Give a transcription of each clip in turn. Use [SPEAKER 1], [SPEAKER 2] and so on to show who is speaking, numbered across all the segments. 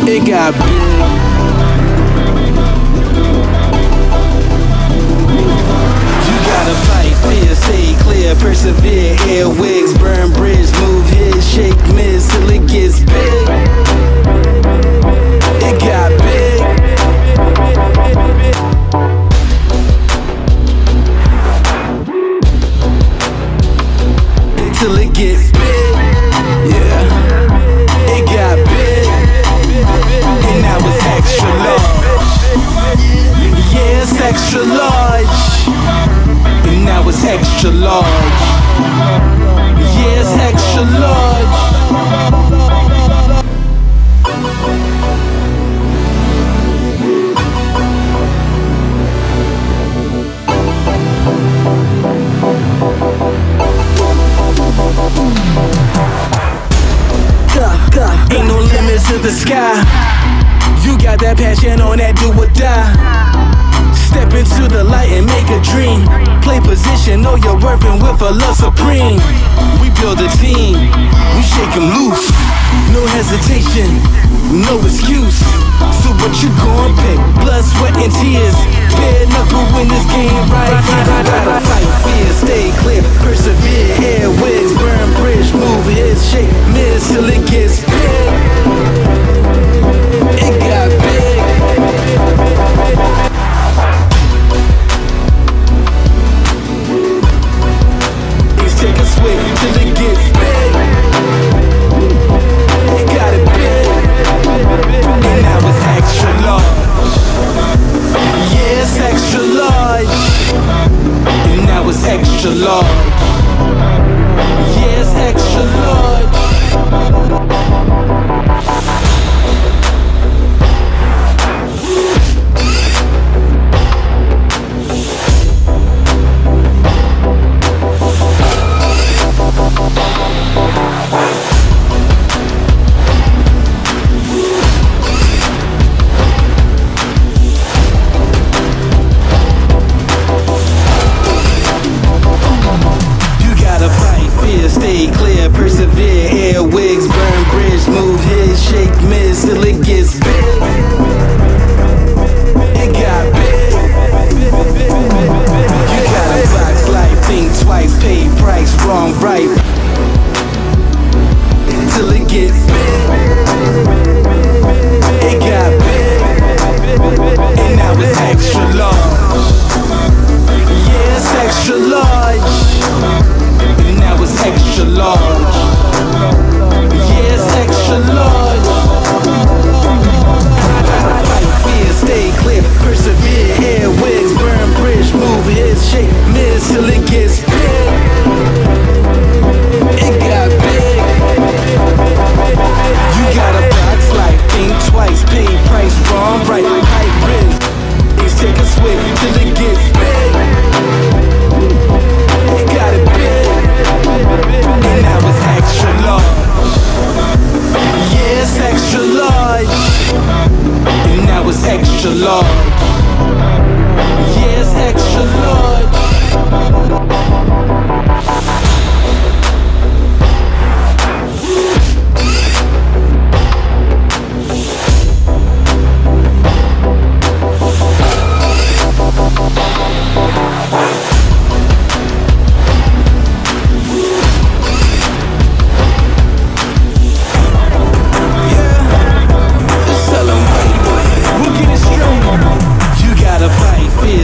[SPEAKER 1] It got big. You gotta fight, fear, stay clear, persevere, airwigs, burn bridge, move his, shake miss till it gets big. It got big. Till it gets big. Yeah. It got big. And now it's extra large. Yeah, it's extra large. And now it's extra large. Yeah, it's extra large. Ain't no limits to the sky. You got that passion on that do or die. Step into the light and make a dream. Play position, know your worth and with a love supreme. We build a team, we shake 'em loose. No hesitation, no excuse. So what you gon' pick? Blood, sweat and tears. Bare knuckle win this game right. Gotta fight, fear, stay clear, persevere. Airwigs, burn bridge, move his, shake miss till it gets big. It got big. Take a swing till it gets big. It got it big. And now it's extra large. Yeah, it's extra large. And now it's extra large. Yeah, it's extra large. Stay clear, persevere, airwigs, burn bridge, move his, shake miss till it gets big. It got big. You gotta box life, think twice, pay price, wrong, right. Till it gets big. It got big. And now it's extra large. Yeah, it's extra large. And now it's extra large. Yeah, it's extra large. Fight, fear, stay clear, persevere. Airwigs, burn bridge, move his, shake miss till it gets big. It got big. You gotta box life, think twice, pay price, wrong, right, high risk. Things take a swing till it gets big. It got it big. And now it's extra large. Yeah, it's extra large. And now it's extra large. Yeah, it's extra large.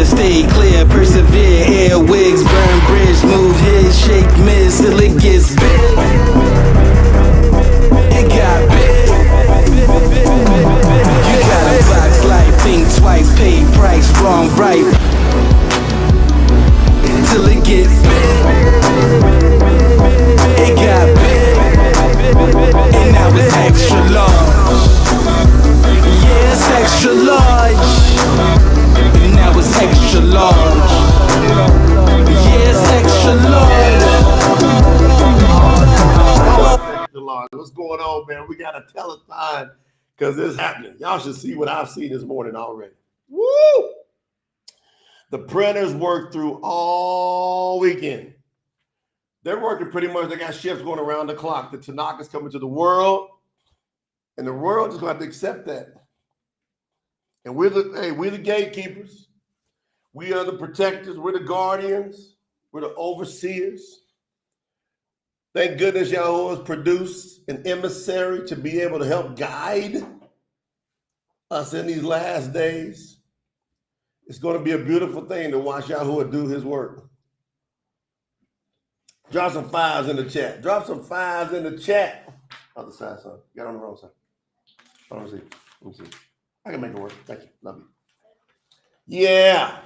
[SPEAKER 1] Stay clear, persevere, airwigs, burn bridge, move his, shake miss till it gets big. It got big. You gotta box life, think twice, pay price, wrong, right. Till it gets big. It got big. And now it's extra large. Yeah, it's extra large. And now it's extra large. Yeah, it's extra large.
[SPEAKER 2] Extra large. What's going on, man? We got a telethon because it's happening. Y'all should see what I've seen this morning already. Woo! The printers worked through all weekend. They're working pretty much. They got shifts going around the clock. The Tanakh is coming to the world. And the world is going to have to accept that. And we're the gatekeepers. We are the protectors. We're the guardians. We're the overseers. Thank goodness Yahuah has produced an emissary to be able to help guide us in these last days. It's going to be a beautiful thing to watch Yahuah do his work. Drop some fives in the chat. Drop some fives in the chat. Other side, son. Got on the wrong side. Let me see. I can make it work. Thank you. Love you. Yeah.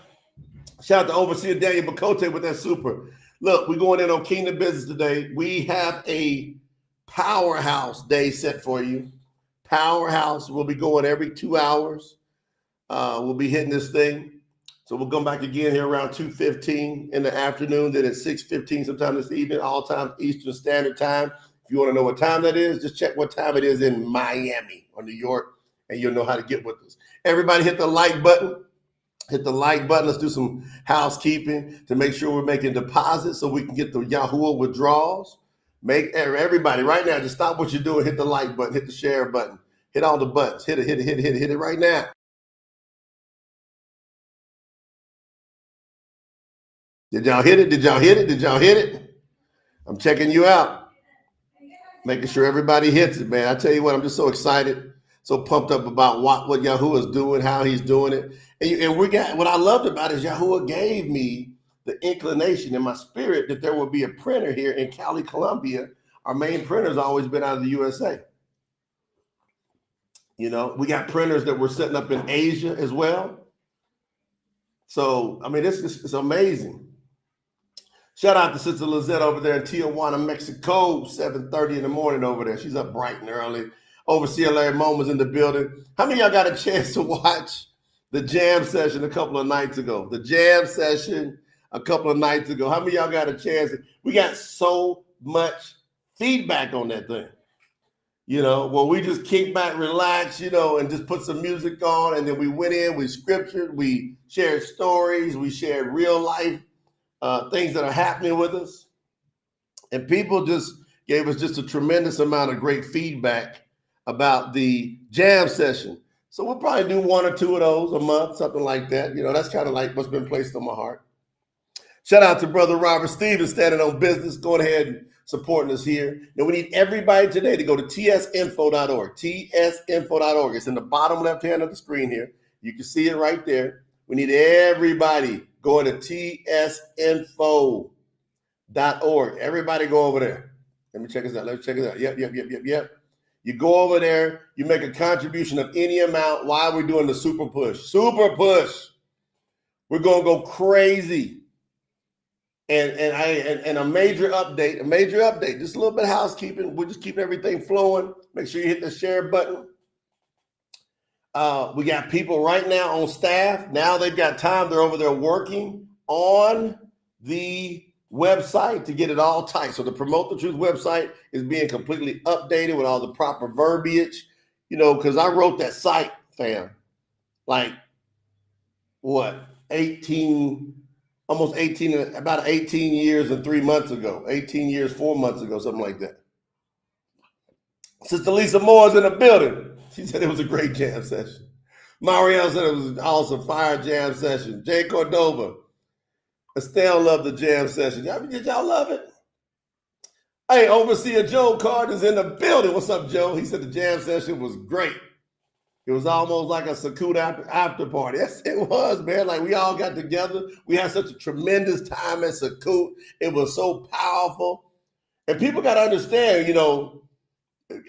[SPEAKER 2] Shout out to Overseer Daniel Bakote with that super. Look, we're going in on Kingdom Business today. We have a powerhouse day set for you. Powerhouse. We'll be going every 2 hours. We'll be hitting this thing. So we'll come back again here around 2:15 in the afternoon, then at 6:15 sometime this evening, all time Eastern Standard Time. If you want to know what time that is, just check what time it is in Miami or New York, and you'll know how to get with us. Everybody hit the like button. Hit the like button. Let's do some housekeeping to make sure we're making deposits so we can get the Yahuah withdrawals. Make everybody right now, just stop what you're doing. Hit the like button, hit the share button, hit all the buttons. Hit it right now. Did y'all hit it? I'm checking you out. Making sure everybody hits it, man. I tell you what, I'm just so excited, so pumped up about what Yahuah is doing, how he's doing it. And we got, what I loved about it is Yahuah gave me the inclination in my spirit that there would be a printer here in Cali, Colombia. Our main printer's always been out of the USA. You know, we got printers that we're setting up in Asia as well. So, I mean, it's amazing. Shout out to Sister Lizette over there in Tijuana, Mexico, 7:30 in the morning over there. She's up bright and early. Overseer Larry Moma's in the building. How many of y'all got a chance to watch the jam session a couple of nights ago? How many of y'all got a chance? We got so much feedback on that thing. You know, well, we just kick back, relax, you know, and just put some music on. And then we went in, we scriptured, we shared stories, we shared real life things that are happening with us. And people just gave us just a tremendous amount of great feedback about the jam session. So we'll probably do 1 or 2 of those a month, something like that. You know, that's kind of like what's been placed on my heart. Shout out to Brother Robert Stevens, standing on business, going ahead and supporting us here. Now, we need everybody today to go to tsinfo.org, tsinfo.org. It's in the bottom left hand of the screen here. You can see it right there. We need everybody going to tsinfo.org. Everybody go over there. Let me check this out. Let's check it out. Yep. You go over there. You make a contribution of any amount while we're doing the super push. We're going to go crazy. And a major update, just a little bit of housekeeping. We'll just keep everything flowing. Make sure you hit the share button. We got people right now on staff. Now they've got time. They're over there working on the website to get it all tight. So the Promote the Truth website is being completely updated with all the proper verbiage, you know, because I wrote that site, fam, like what, about 18 years and 3 months ago, 18 years, 4 months ago, something like that. Sister Lisa Moore's in the building. She said it was a great jam session. Marielle said it was an awesome fire jam session. Jay Cordova. Estelle loved the jam session. Did y'all love it? Hey, Overseer Joe Carter's in the building. What's up, Joe? He said the jam session was great. It was almost like a Sukkot after party. Yes, it was, man. Like, we all got together. We had such a tremendous time at Sukkot. It was so powerful. And people got to understand, you know,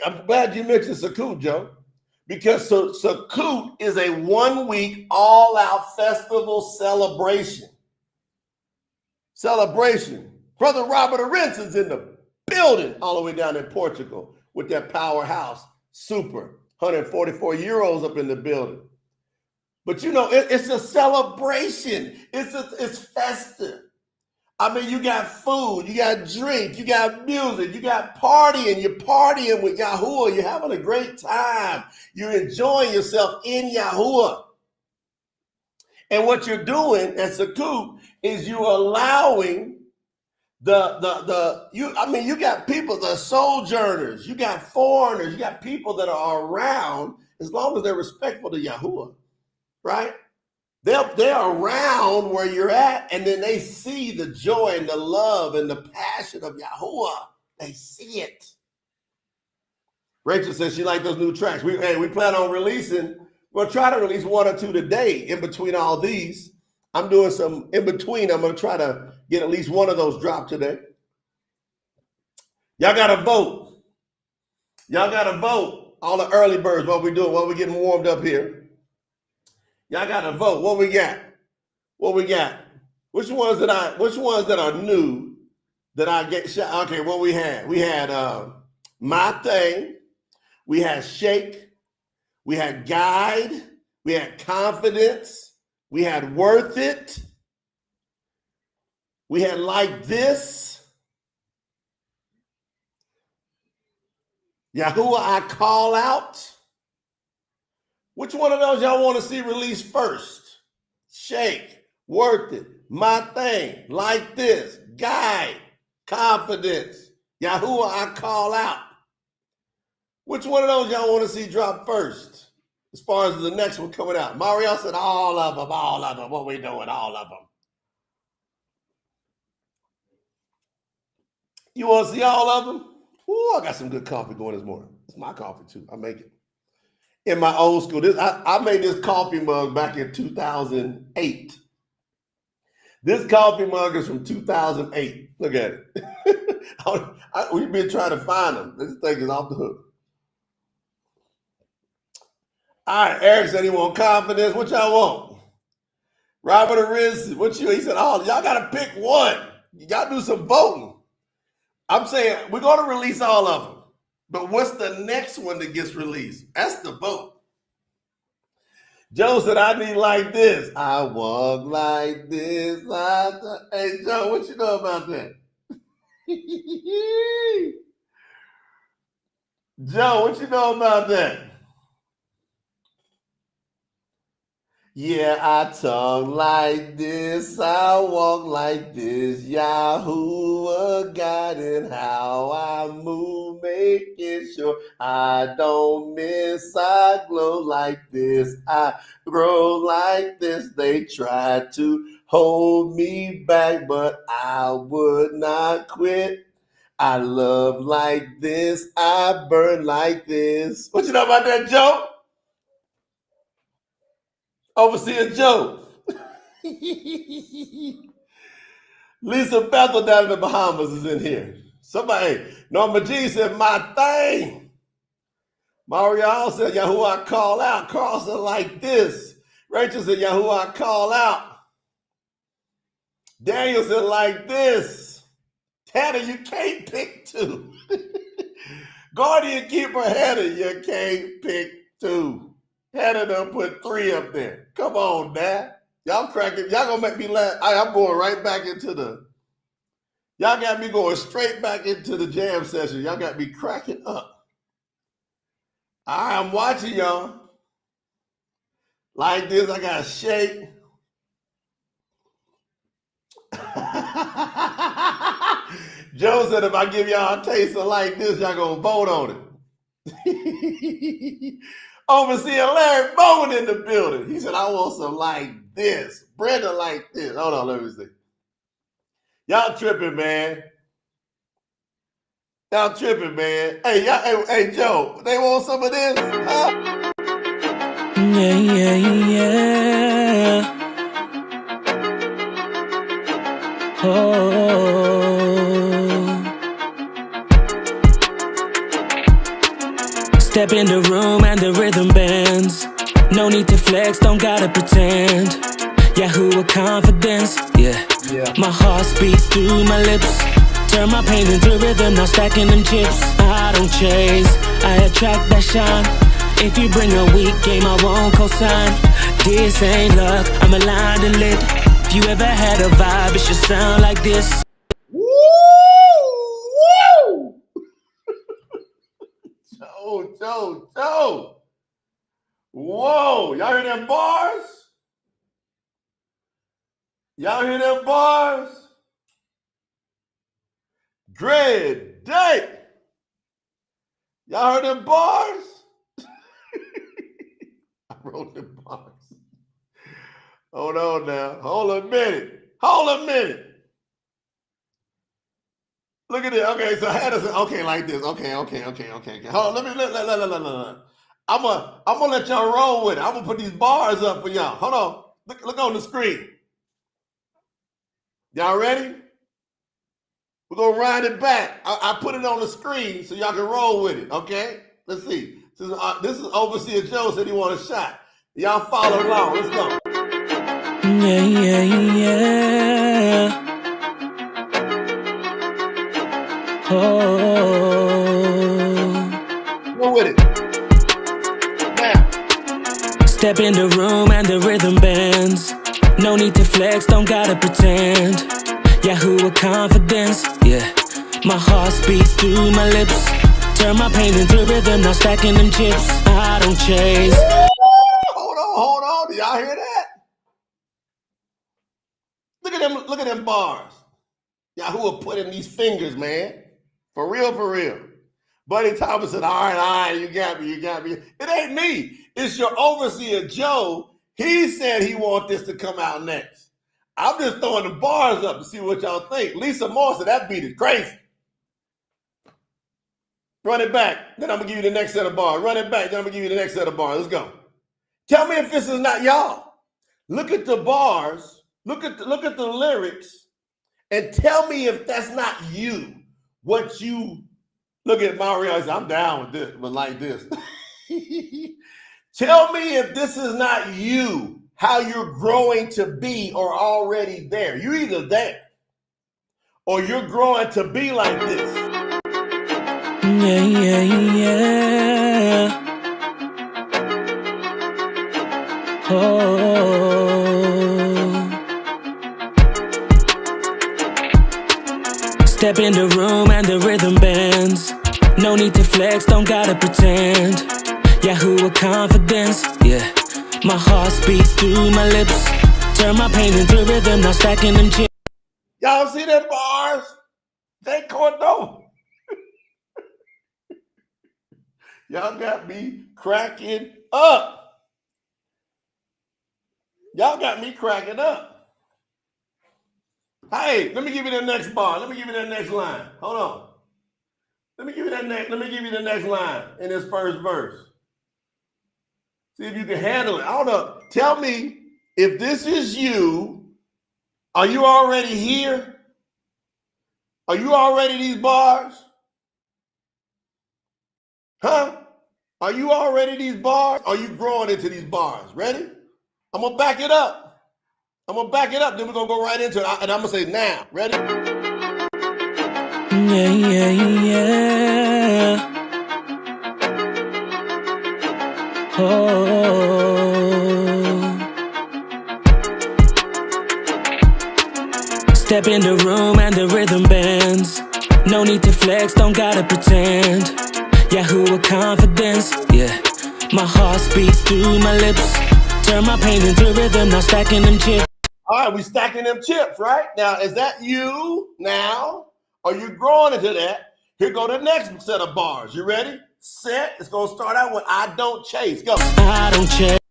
[SPEAKER 2] I'm glad you mentioned Sukkot, Joe, because Sukkot is a 1-week all-out festival celebration. Brother Robert Arenson's in the building all the way down in Portugal with that powerhouse, super 144-year-olds up in the building. But you know, it's a celebration. It's festive. I mean, you got food, you got drink, you got music, you got partying. You're partying with Yahuah. You're having a great time. You're enjoying yourself in Yahuah. And what you're doing at Sukkot is you're allowing You got people, the sojourners, you got foreigners, you got people that are around, as long as they're respectful to Yahuah, right? They're around where you're at, and then they see the joy and the love and the passion of Yahuah. They see it. Rachel says she liked those new tracks. We plan on releasing, we'll try to release 1 or 2 today in between all these. I'm doing some in between. I'm going to try to get at least one of those dropped today. Y'all got to vote. Y'all got to vote. All the early birds, what we doing, what we getting warmed up here. Y'all got to vote. What we got? What we got? Which ones that are new that I get shot? Okay, what we had? We had My Thing. We had Shake. We had Guide. We had Confidence. We had Worth It. We had Like This. Yahuah, I Call Out. Which one of those y'all want to see released first? Shake, Worth It, My Thing, Like This, Guide, Confidence, Yahuah, I Call Out. Which one of those y'all want to see drop first? As far as the next one coming out. Mario said all of them, all of them. What we doing, all of them. You want to see all of them? Ooh, I got some good coffee going this morning. It's my coffee too. I make it. In my old school, I made this coffee mug back in 2008. This coffee mug is from 2008. Look at it. We've been trying to find them. This thing is off the hook. All right, Eric said he want Confidence. What y'all want? Robert Ariz, he said, y'all got to pick one. You got to do some voting. I'm saying we're going to release all of them. But what's the next one that gets released? That's the vote. Joe said, I need Like This. I walk like this. Hey, Joe, what you know about that? Joe, what you know about that? Yeah, I talk like this, I walk like this, Yahuah guiding how I move, making sure I don't miss, I glow like this, I grow like this, they try to hold me back, but I would not quit. I love like this, I burn like this. What you know about that, Joe? Overseer Joe. Lisa Bethel down in the Bahamas is in here. Somebody, Norma G said, My Thing. Mario said, Yahuah, I Call Out. Carl said, Like This. Rachel said, Yahuah, I Call Out. Daniel said, Like This. Tanner, you can't pick 2. Guardian Keeper Hannah, you can't pick 2. Hannah done put 3 up there. Come on, Dad. Y'all cracking. Y'all gonna make me laugh. I'm going right back into y'all got me going straight back into the jam session. Y'all got me cracking up. I'm watching y'all. Like This, I got Shake. Joe said if I give y'all a taste of Like This, y'all gonna vote on it. Overseer Larry Bowen in the building. He said, I want some Like This. Brenda Like This. Hold on, let me see. Y'all tripping, man. Y'all tripping, man. Hey, hey, Joe, they want some of this? Huh?
[SPEAKER 1] Yeah. Step in the room and the rhythm bends. No need to flex, don't gotta pretend. Yahuah confidence, yeah. My heart speaks through my lips. Turn my pain into rhythm, now stacking them chips. I don't chase, I attract that shine. If you bring a weak game, I won't co-sign. This ain't luck, I'm aligned and lit. If you ever had a vibe, it should sound like this.
[SPEAKER 2] Woo! Joe. Whoa, y'all hear them bars? Y'all hear them bars? Great day. Y'all heard them bars? I wrote them bars. Hold on now. Hold a minute. Look at it. Okay, so I had to say, okay, like this. Okay. Hold on, let. I'm gonna let y'all roll with it. I'm gonna put these bars up for y'all. Hold on. Look on the screen. Y'all ready? We're gonna ride it back. I put it on the screen so y'all can roll with it. Okay? Let's see. This is Overseer Joe said he want a shot. Y'all follow along. Let's go.
[SPEAKER 1] Yeah.
[SPEAKER 2] Go with it. Now.
[SPEAKER 1] Step in the room and the rhythm bends. No need to flex, don't gotta pretend. Yahuah confidence, yeah. My heart speaks through my lips. Turn my pain into rhythm, now stacking them chips. I don't chase.
[SPEAKER 2] Hold on. Do y'all hear that? Look at them bars. Yahuah put in these fingers, man. For real. Buddy Thomas said, all right, you got me. It ain't me. It's your Overseer Joe. He said he want this to come out next. I'm just throwing the bars up to see what y'all think. Lisa Moore said that beat is crazy. Run it back, then I'm gonna give you the next set of bars. Run it back, then I'm gonna give you the next set of bars. Let's go. Tell me if this is not y'all. Look at the bars. Look at the lyrics, and tell me if that's not you. What you look at Mario. I'm down with this, but like this. Tell me if this is not you. How you're growing to be or already there. You're either there or you're growing to be like this.
[SPEAKER 1] Yeah. Step in the room and the rhythm bends. No need to flex, don't gotta pretend. Yahuah confidence, yeah. My heart speaks through my lips. Turn my pain into rhythm, now stacking them chips.
[SPEAKER 2] Y'all see them bars? They Cordova. Y'all got me cracking up. Hey, let me give you the next bar. Let me give you the next line. Hold on. Let me give you the next line in this first verse. See if you can handle it. I don't know. Tell me if this is you. Are you already here? Are you already these bars? Huh? Are you already these bars? Are you growing into these bars? Ready? I'm going to back it up. Then we're going to go right into it. And I'm going to say now. Ready?
[SPEAKER 1] Yeah. Step in the room and the rhythm bends. No need to flex, don't gotta pretend. Yahuah confidence, yeah. My heart speaks through my lips. Turn my pain into rhythm, now stacking them chips.
[SPEAKER 2] All right, we stacking them chips, right? Now, is that you now? Are you growing into that? Here go the next set of bars. You ready? Set. It's going to start out with I don't chase. Go.
[SPEAKER 1] I don't chase,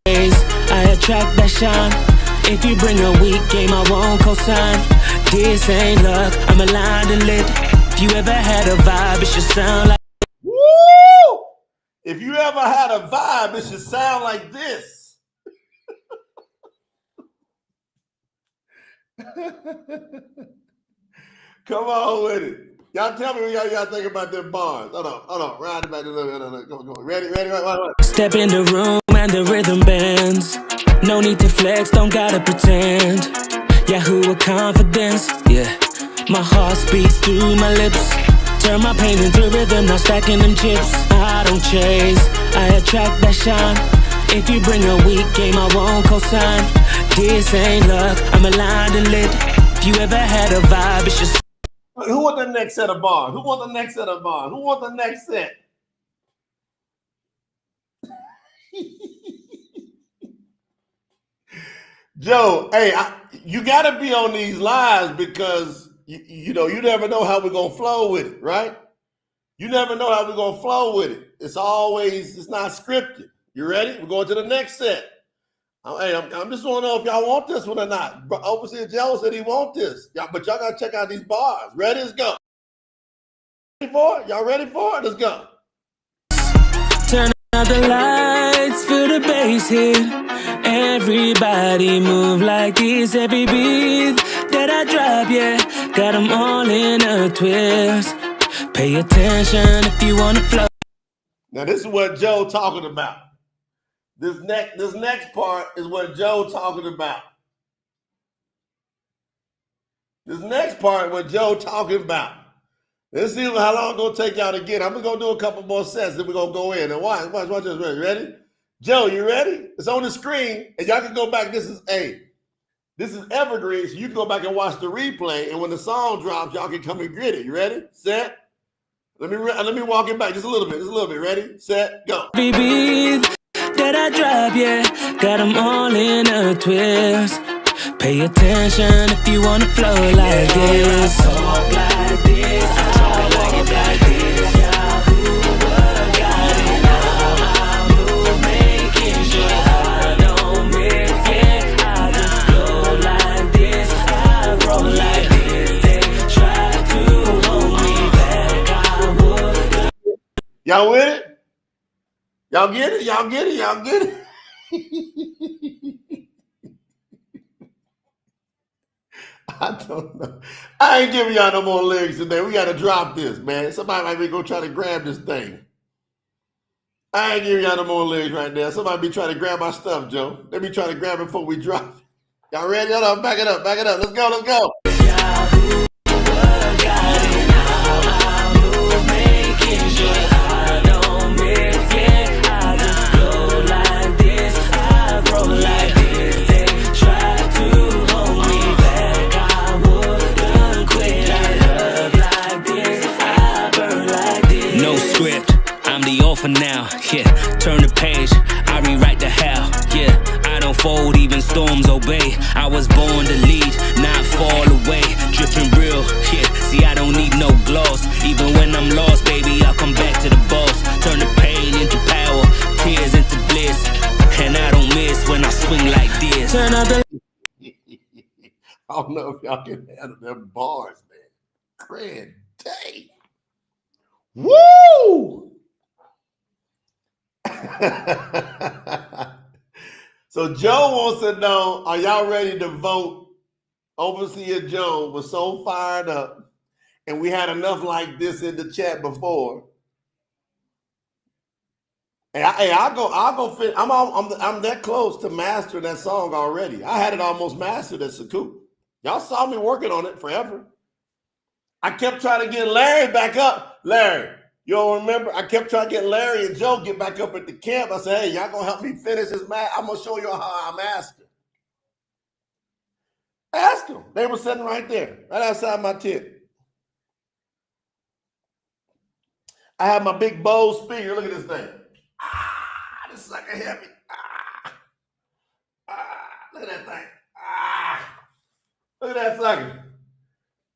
[SPEAKER 1] I attract that shine. If you bring a weak game, I won't co-sign. This ain't luck, I'm aligned and lit. If you ever had a vibe, it should sound like...
[SPEAKER 2] Woo! If you ever had a vibe, it should sound like this. Come on with it. Y'all tell me what y'all think about them bars. Hold on. Ride it back a little bit. Go. Ready? Right.
[SPEAKER 1] Step in the room and the rhythm bends. No need to flex, don't gotta pretend. Yahuah confidence, yeah. My heart speaks through my lips. Turn my pain into rhythm, now stacking them chips. I don't chase, I attract that shine. If you bring a weak game, I won't co-sign. This ain't luck, I'm aligned and lit. If you ever had a vibe, it's just...
[SPEAKER 2] Who want the next set of bars? Who want the next set? Joe, hey, you got to be on these lives because you know, you never know how we're going to flow with it, right? You never know how we're going to flow with it. It's not scripted. You ready? We're going to the next set. Hey, I'm just want to know if y'all want this one or not. Overseer Joe said he want this. But y'all got to check out these bars. Ready? Let's go. Ready for it? Y'all ready for it? Let's go.
[SPEAKER 1] Turn out the lights, feel the bass hit. Everybody move like this. Every beat that I drop, yeah, got them all in a twist. Pay attention if you want to flow.
[SPEAKER 2] Now, this is what Joe talking about. This next part is what Joe talking about. This next part is what Joe talking about. Let's see how long it's going to take y'all to get. I'm just going to do a couple more sets, then we're going to go in. And watch this. Ready? Joe, you ready? It's on the screen, and y'all can go back. This is evergreen, so you can go back and watch the replay, and when the song drops, y'all can come and get it. You ready? Set? Let me walk it back just a little bit. Ready? Set? Go.
[SPEAKER 1] Every beat that I drop, yeah, got them all in a twist. Pay attention if you want to flow like this. Talk like this. I like it like this. Yahuah got it now. I move, making sure I don't miss. Yeah, I just flow like this. I roll like this. They try to hold me back. I would.
[SPEAKER 2] Y'all with it? Y'all get it? Y'all get it? I don't know. I ain't giving y'all no more lyrics today. We got to drop this, man. Somebody might be going to try to grab this thing. I ain't giving y'all no more lyrics right now. Somebody be trying to grab my stuff, Joe. They be trying to grab it before we drop it. Y'all ready? Hold on. Back it up. Let's go.
[SPEAKER 1] For now, yeah, turn the page, I rewrite the how, yeah, I don't fold, even storms obey, I was born to lead, not fall away, dripping real, yeah, see I don't need no gloss, even when I'm lost, baby, I'll come back to the boss, turn the pain into power, tears into bliss, and I don't miss when I swing like this. Turn up the
[SPEAKER 2] I don't know if y'all can handle them bars, man. Grand day. Woo! So Joe wants to know, are y'all ready to vote? Overseer Joe was so fired up, and we had enough like this in the chat before. I'll go fit. I'm that close to mastering that song already. I had it almost mastered at Saku. Y'all saw me working on it forever. I kept trying to get Larry back up. Larry, you don't remember? I kept trying to get Larry and Joe get back up at the camp. I said, hey, y'all gonna help me finish this match? I'm gonna show you how I master. Ask them. They were sitting right there, right outside my tent. I have my big Bose speaker. Look at this thing. This is like a heavy. Look at that thing. Look at that sucker.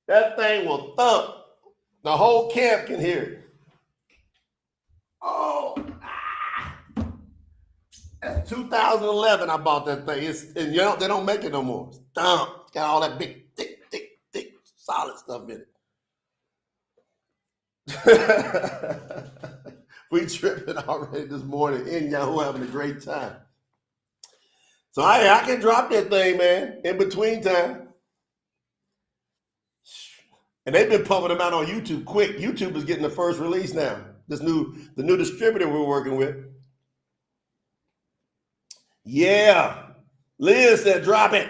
[SPEAKER 2] That thing will thump. The whole camp can hear it. Oh, that's 2011. I bought that thing. They don't make it no more. It's thump. It's got all that big, thick, solid stuff in it. We tripping already this morning in Yahuah, having a great time. So I can drop that thing, man, in between time. And they've been pumping them out on YouTube quick. YouTube is getting the first release now. The new distributor we're working with. Yeah. Liz said, drop it.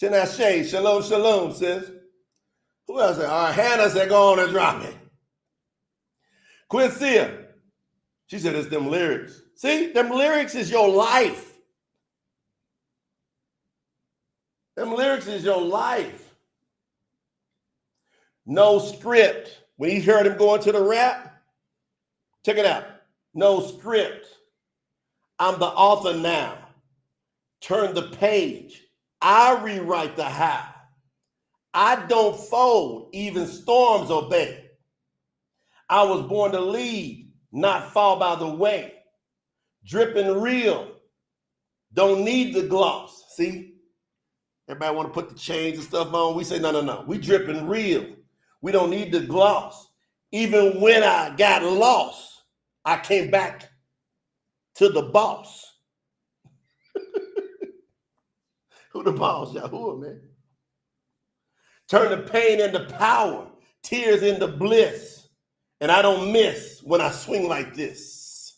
[SPEAKER 2] Chinashe, shalom, sis. Who else said? All right, Hannah said, go on and drop it. Quincy, she said, it's them lyrics. See, them lyrics is your life. Them lyrics is your life. No script. When you heard him going to the rap, check it out. No script. I'm the author now. Turn the page. I rewrite the how. I don't fold, even storms obey. I was born to lead, not fall by the way. Dripping real, don't need the gloss. See, everybody want to put the chains and stuff on. We say, no. We dripping real. We don't need the gloss. Even when I got lost, I came back to the boss. Who the boss? Yahuah, man. Turn the pain into power, tears into bliss. And I don't miss when I swing like this.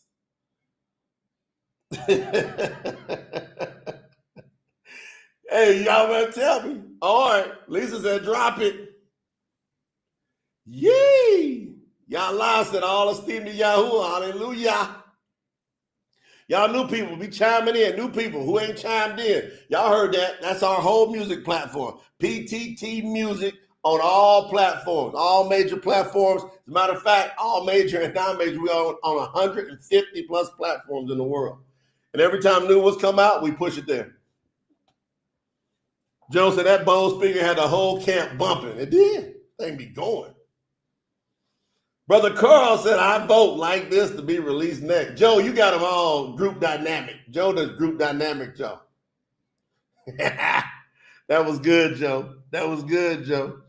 [SPEAKER 2] Hey, y'all better tell me. All right, Lisa said, drop it. Yee! Y'all lost it. All esteem to Yahuah. Hallelujah. Y'all new people be chiming in. New people who ain't chimed in. Y'all heard that. That's our whole music platform. PTT Music on all platforms, all major platforms. As a matter of fact, all major and non-major, we are on 150 plus platforms in the world. And every time new ones come out, we push it there. Joe said that Bose speaker had the whole camp bumping. It did. Thing be going. Brother Carl said, I vote like this to be released next. Joe, you got them all group dynamic. Joe does group dynamic, Joe. That was good, Joe. That was good, Joe.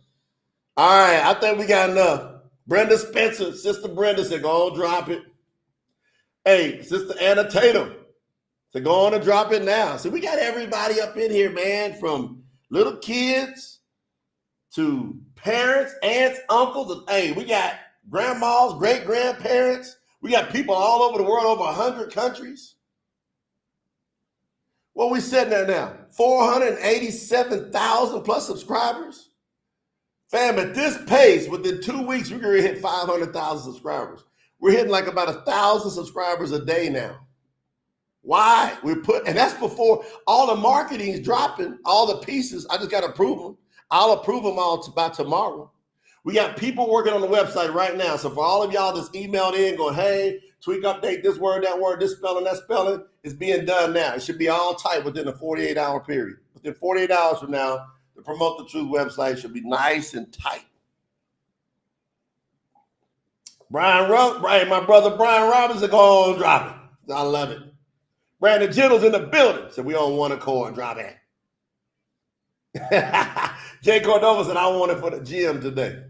[SPEAKER 2] All right, I think we got enough. Brenda Spencer, Sister Brenda said, go on, drop it. Hey, Sister Anna Tatum said, go on and drop it now. So we got everybody up in here, man, from little kids to parents, aunts, uncles. Hey, we got grandmas, great-grandparents. We got people all over the world, over 100 countries. What we sitting at now? 487,000 plus subscribers? Fam, at this pace, within 2 weeks, we're going to hit 500,000 subscribers. We're hitting like about 1,000 subscribers a day now. Why? And that's before all the marketing is dropping, all the pieces. I just got to approve them. I'll approve them all by tomorrow. We got people working on the website right now. So for all of y'all that's emailed in going, hey, tweak, update this word, this spelling, that spelling, it's being done now. It should be all tight within a 48-hour period. Within 48 hours from now, the Promote the Truth website should be nice and tight. My brother Brian Robinson, go on, drop it. I love it. Brandon Gentle's in the building. So we on one accord, drop it. Jay Cordova said, I want it for the gym today.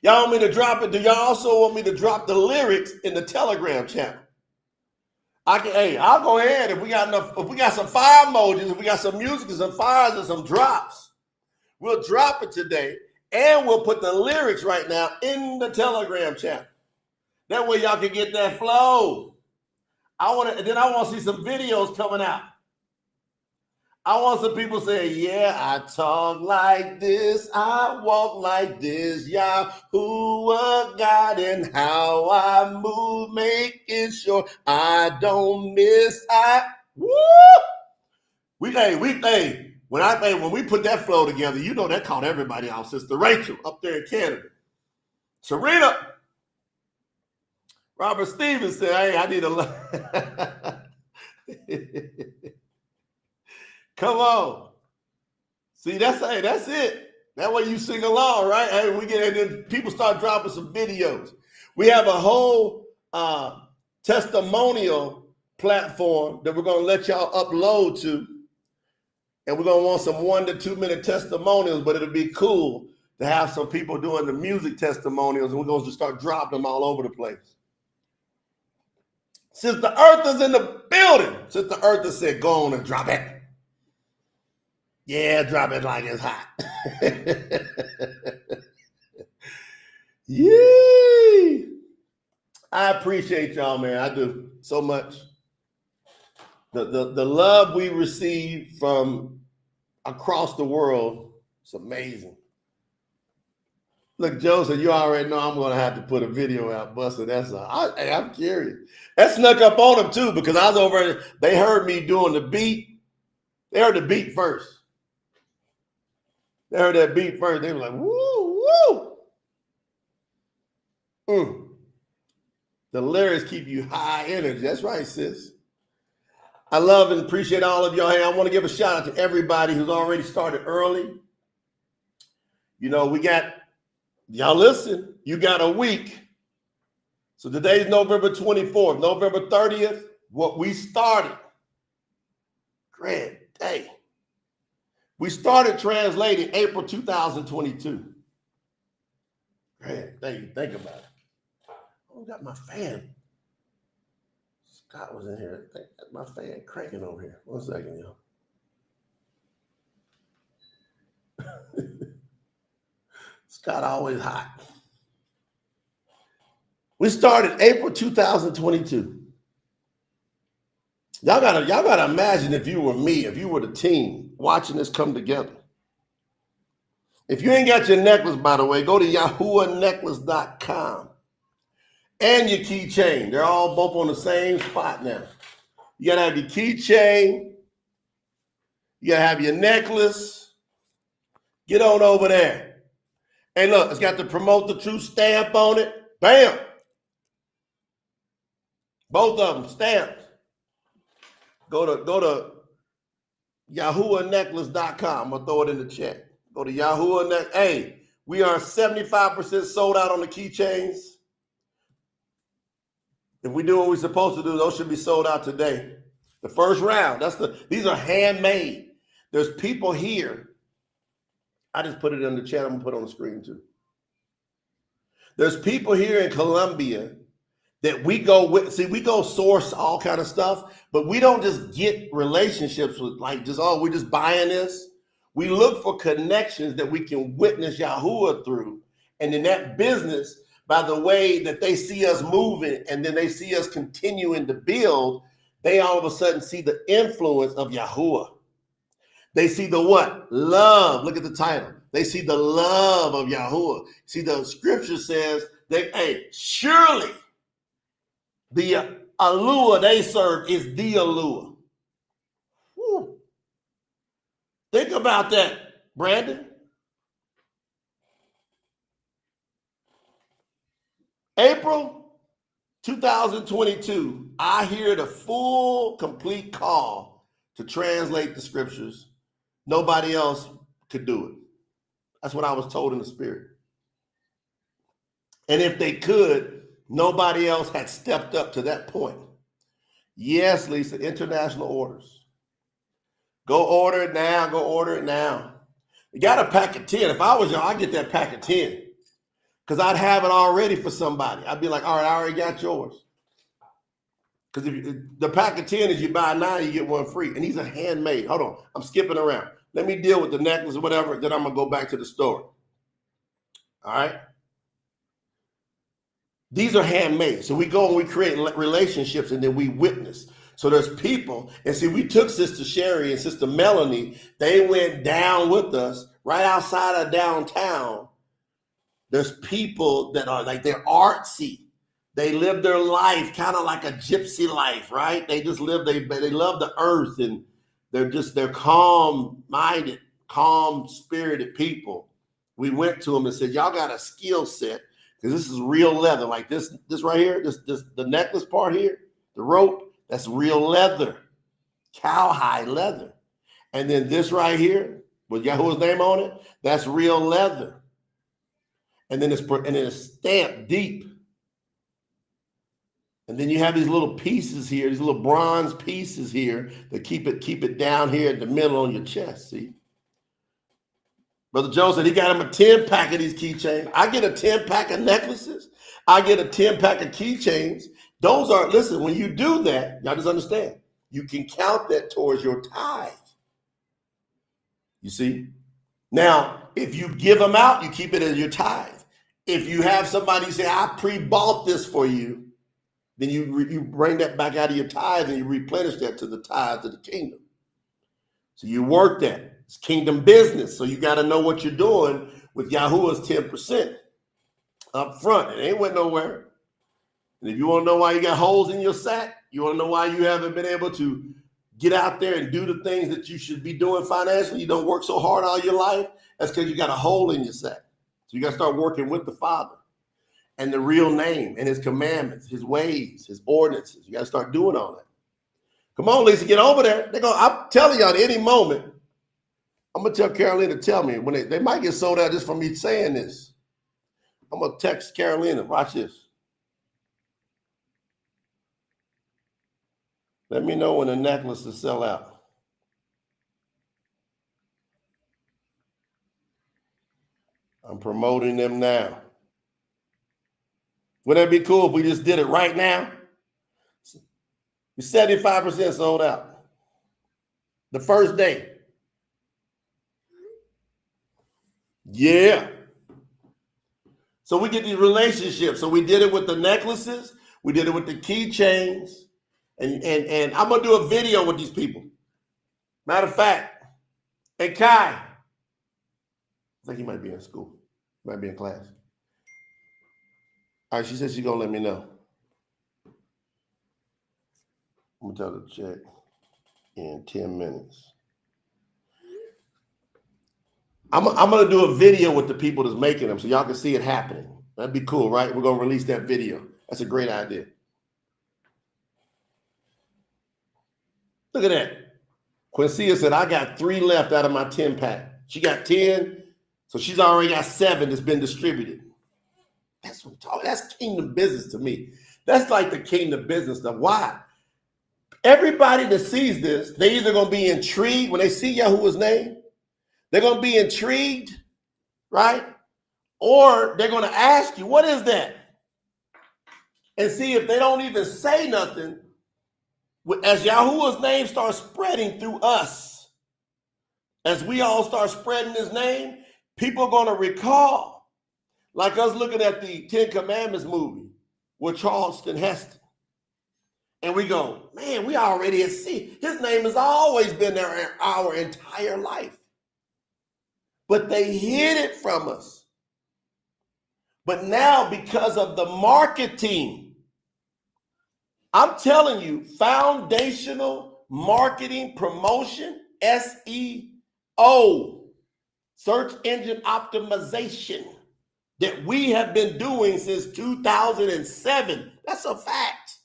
[SPEAKER 2] Y'all want me to drop it? Do y'all also want me to drop the lyrics in the Telegram channel? I'll go ahead if we got enough, if we got some fire emojis, if we got some music and some fires and some drops, we'll drop it today and we'll put the lyrics right now in the Telegram channel. That way y'all can get that flow. I want to see some videos coming out. I want some people saying, yeah, I talk like this, I walk like this, Yahuah God, and how I move, making sure I don't miss. When we put that flow together, you know that caught everybody out. Sister Rachel up there in Canada. Serena. Robert Stevens said, hey, I need a Come on. See, that's it. That way you sing along, right? Hey, and then people start dropping some videos. We have a whole testimonial platform that we're going to let y'all upload to. And we're going to want some 1 to 2 minute testimonials, but it'll be cool to have some people doing the music testimonials, and we're going to start dropping them all over the place. Sister Eartha's in the building. Sister Eartha said, go on and drop it. Yeah, drop it like it's hot. Yee! I appreciate y'all, man. I do so much. The love we receive from across the world is amazing. Look, Joe said, you already know I'm going to have to put a video out, Buster. I'm curious. That snuck up on them, too, because I was over there. They heard me doing the beat. They heard the beat first. They heard that beat first. They were like, woo, woo. The lyrics keep you high energy. That's right, sis. I love and appreciate all of y'all. Hey, I want to give a shout out to everybody who's already started early. You know, we got, y'all listen, you got a week. So today's November 24th, November 30th, what we started. Great day. We started translating April 2022. Great day, think about it. Oh, got my fan. Scott was in here. My fan cranking over here. 1 second, y'all. Scott always hot. We started April 2022. Y'all gotta imagine if you were me, if you were the team watching this come together. If you ain't got your necklace, by the way, go to YahuahNecklace.com and your keychain. They're all both on the same spot now. You gotta have your keychain. You gotta have your necklace. Get on over there. Hey, look, it's got the Promote the Truth stamp on it. Bam. Both of them stamped. Go to YahuahNecklace.com. I'm gonna throw it in the chat. Go to Yahuah. Hey, we are 75% sold out on the keychains. If we do what we're supposed to do, those should be sold out today. The first round. These are handmade. There's people here. I just put it in the chat. I'm gonna put it on the screen too. There's people here in Colombia that we go with. See, we go source all kind of stuff, but we don't just get relationships with like just, oh, we're just buying this. We look for connections that we can witness Yahuah through. And in that business, by the way that they see us moving and then they see us continuing to build, they all of a sudden see the influence of Yahuah. They see the what? Love. Look at the title. They see the love of Yahuah. See, the scripture says, surely the Yahuah they serve is the Yahuah. Whew. Think about that, Brandon. April 2022, I hear the full, complete call to translate the scriptures. Nobody else could do it. That's what I was told in the spirit. And if they could, nobody else had stepped up to that point. Yes, Lisa, international orders. Go order it now. Go order it now. You got a pack of 10. If I was y'all, I'd get that pack of 10 because I'd have it already for somebody. I'd be like, all right, I already got yours. Because the pack of 10 is you buy 9, you get 1 free. And these are handmade. Hold on. I'm skipping around. Let me deal with the necklace or whatever. Then I'm going to go back to the story. All right. These are handmade. So we go and we create relationships and then we witness. So there's people. And see, we took Sister Sherry and Sister Melanie. They went down with us right outside of downtown. There's people that are like, they're artsy. They live their life kind of like a gypsy life, right? They just live, they love the earth and they're calm-minded, calm-spirited people. We went to them and said, y'all got a skill set because this is real leather. Like this right here, the necklace part here, the rope, that's real leather, cowhide leather. And then this right here with Yahuah's name on it, that's real leather. And then it's stamped deep. And then you have these little pieces here, these little bronze pieces here that keep it down here in the middle on your chest, see? Brother Joe said he got him a 10-pack of these keychains. I get a 10-pack of necklaces. I get a 10-pack of keychains. Those are, listen, when you do that, y'all just understand, you can count that towards your tithe. You see? Now, if you give them out, you keep it as your tithe. If you have somebody say, I pre-bought this for you, then you bring that back out of your tithe and you replenish that to the tithe of the kingdom. So you work that. It's kingdom business. So you got to know what you're doing with Yahuah's 10% up front. It ain't went nowhere. And if you want to know why you got holes in your sack, you want to know why you haven't been able to get out there and do the things that you should be doing financially, you don't work so hard all your life, that's because you got a hole in your sack. So you got to start working with the Father and the real name and his commandments, his ways, his ordinances. You got to start doing all that. Come on, Lisa, get over there. I'm telling y'all at any moment, I'm gonna tell Carolina to tell me when they might get sold out just from me saying this. I'm gonna text Carolina. Watch this. Let me know when the necklaces sell out. I'm promoting them now. Wouldn't that be cool if we just did it right now? We're 75% sold out. The first day. Yeah. So we get these relationships. So we did it with the necklaces. We did it with the keychains. And I'm going to do a video with these people. Matter of fact, hey, Kai. I think he might be in school. Might be in class. All right, she said she's going to let me know. I'm going to tell her to check in 10 minutes. I'm going to do a video with the people that's making them so y'all can see it happening. That'd be cool, right? We're going to release that video. That's a great idea. Look at that. Quincia said, I got 3 left out of my 10 pack. She got 10, so she's already got 7 that's been distributed. That's what I'm talking. That's kingdom business to me. That's like the kingdom business stuff. Why? Everybody that sees this, they either going to be intrigued when they see Yahuah's name. They're going to be intrigued, right? Or they're going to ask you, what is that? And see if they don't even say nothing. As Yahuah's name starts spreading through us, as we all start spreading his name, people are going to recall, like us looking at the 10 Commandments movie with Charleston Heston. And we go, man, we already see his name has always been there our entire life. But they hid it from us. But now, because of the marketing, I'm telling you, foundational marketing promotion, SEO, search engine optimization, that we have been doing since 2007. That's a fact.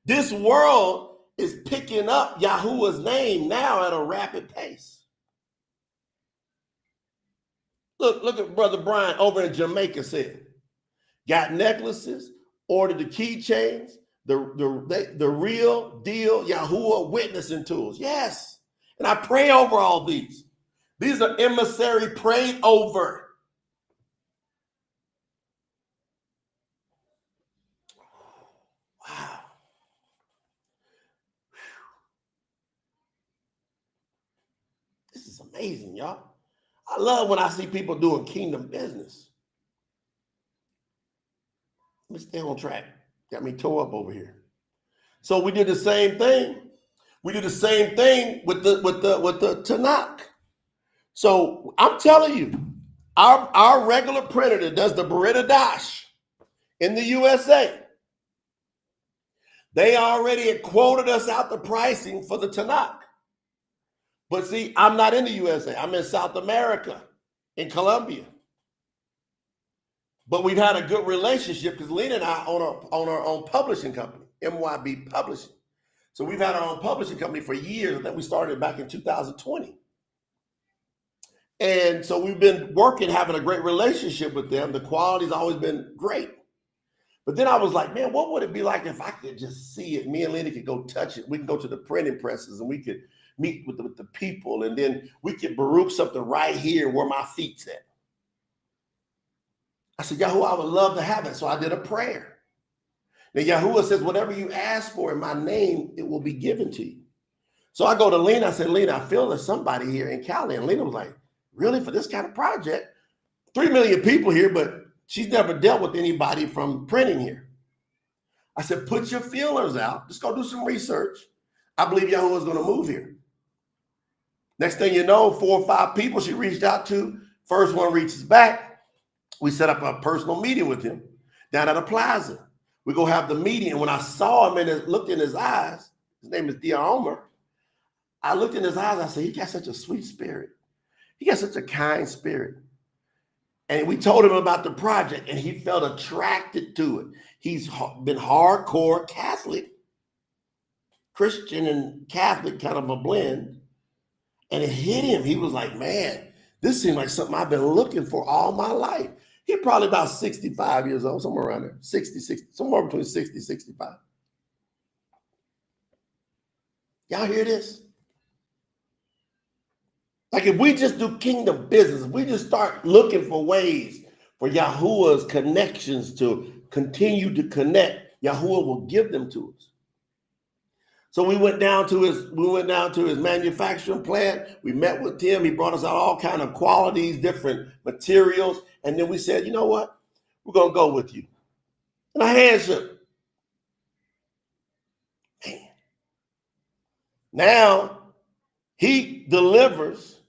[SPEAKER 2] This world is picking up Yahuah's name now at a rapid pace. Look at Brother Brian over in Jamaica said, got necklaces, ordered the keychains, the real deal Yahuah witnessing tools. Yes. And I pray over all these. These are emissary prayed over. Wow. This is amazing, y'all. I love when I see people doing kingdom business. Let me stay on track. Got me tore up over here. So we did the same thing. We did the same thing with the Tanakh. So I'm telling you, our regular printer that does the Bariyt Hadash in the USA, they already had quoted us out the pricing for the Tanakh. But see, I'm not in the USA. I'm in South America, in Colombia. But we've had a good relationship because Lena and I own our own publishing company, MYB Publishing. So we've had our own publishing company for years that we started back in 2020. And so we've been working, having a great relationship with them. The quality's always been great. But then I was like, man, what would it be like if I could just see it? Me and Lena could go touch it. We can go to the printing presses and we could meet with the people, and then we could Baruch something right here where my feet's at. I said, Yahuah, I would love to have it. So I did a prayer. Now Yahuah says, whatever you ask for in my name, it will be given to you. So I go to Lena. I said, Lena, I feel there's somebody here in Cali. And Lena was like, really, for this kind of project? 3 million people here, but she's never dealt with anybody from printing here. I said, put your feelers out. Just go do some research. I believe Yahuah is going to move here. Next thing you know, 4 or 5 people she reached out to. First one reaches back. We set up a personal meeting with him down at a plaza. We go have the meeting. And when I saw him and looked in his eyes, his name is Dia Omer. I looked in his eyes. I said, he got such a sweet spirit. He got such a kind spirit. And we told him about the project, and he felt attracted to it. He's been hardcore Catholic, Christian and Catholic, kind of a blend. And it hit him. He was like, man, this seems like something I've been looking for all my life. He's probably about 65 years old, somewhere around there, 60, somewhere between 60 and 65. Y'all hear this? Like if we just do kingdom business, if we just start looking for ways for Yahuah's connections to continue to connect, Yahuah will give them to us. So we went down to his manufacturing plant. We met with him. He brought us out all kind of qualities, different materials. And then we said, you know what? We're going to go with you. And I handshook. Man. Now he delivers.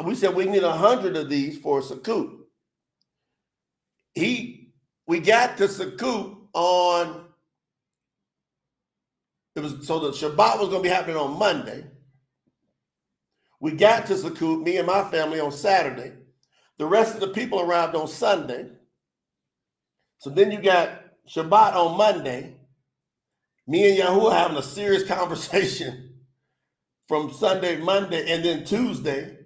[SPEAKER 2] We said we need 100 of these for Sukkot. We got to Sukkot on. So the Shabbat was going to be happening on Monday. We got to Sukkot, me and my family, on Saturday. The rest of the people arrived on Sunday. So then you got Shabbat on Monday. Me and Yahuah having a serious conversation from Sunday, Monday, and then Tuesday.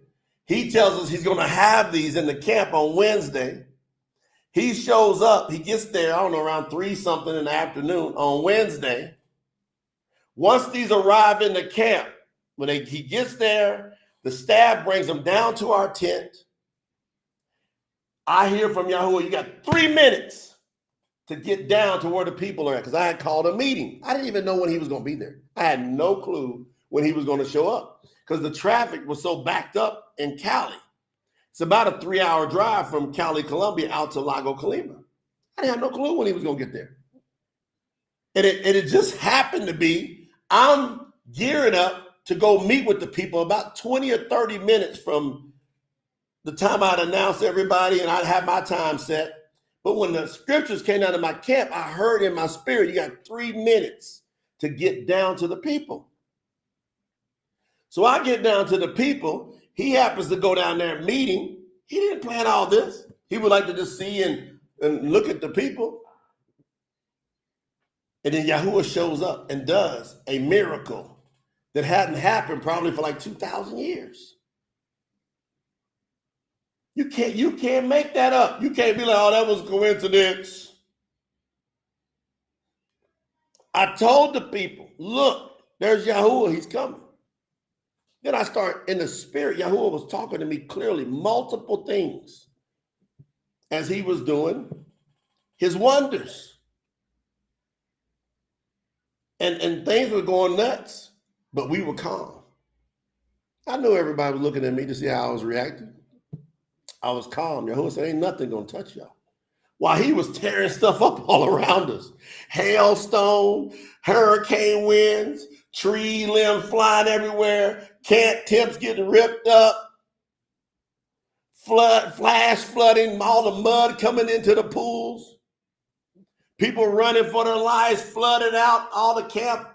[SPEAKER 2] He tells us he's going to have these in the camp on Wednesday. He shows up. He gets there, I don't know, around 3-something in the afternoon on Wednesday. Once these arrive in the camp, he gets there, the staff brings them down to our tent. I hear from Yahuah, you got 3 minutes to get down to where the people are at, because I had called a meeting. I didn't even know when he was going to be there. I had no clue when he was going to show up because the traffic was so backed up in Cali. It's about a 3-hour drive from Cali, Colombia out to Lago Colima. I had no clue when he was going to get there. And it just happened to be, I'm gearing up to go meet with the people about 20 or 30 minutes from the time I'd announced everybody and I'd have my time set. But when the scriptures came out of my camp, I heard in my spirit, you got 3 minutes to get down to the people. So I get down to the people. He happens to go down there meeting. He didn't plan all this. He would like to just see and look at the people. And then Yahuah shows up and does a miracle that hadn't happened probably for like 2,000 years. You can't make that up. You can't be like, oh, that was a coincidence. I told the people, look, there's Yahuah, he's coming. Then I start in the spirit. Yahuah was talking to me clearly, multiple things as he was doing his wonders. And things were going nuts, but we were calm. I knew everybody was looking at me to see how I was reacting. I was calm. Yahuah said, ain't nothing going to touch y'all. While he was tearing stuff up all around us. Hailstone, hurricane winds, tree limbs flying everywhere, tents getting ripped up, flash flooding, all the mud coming into the pools. People running for their lives, flooded out all the camp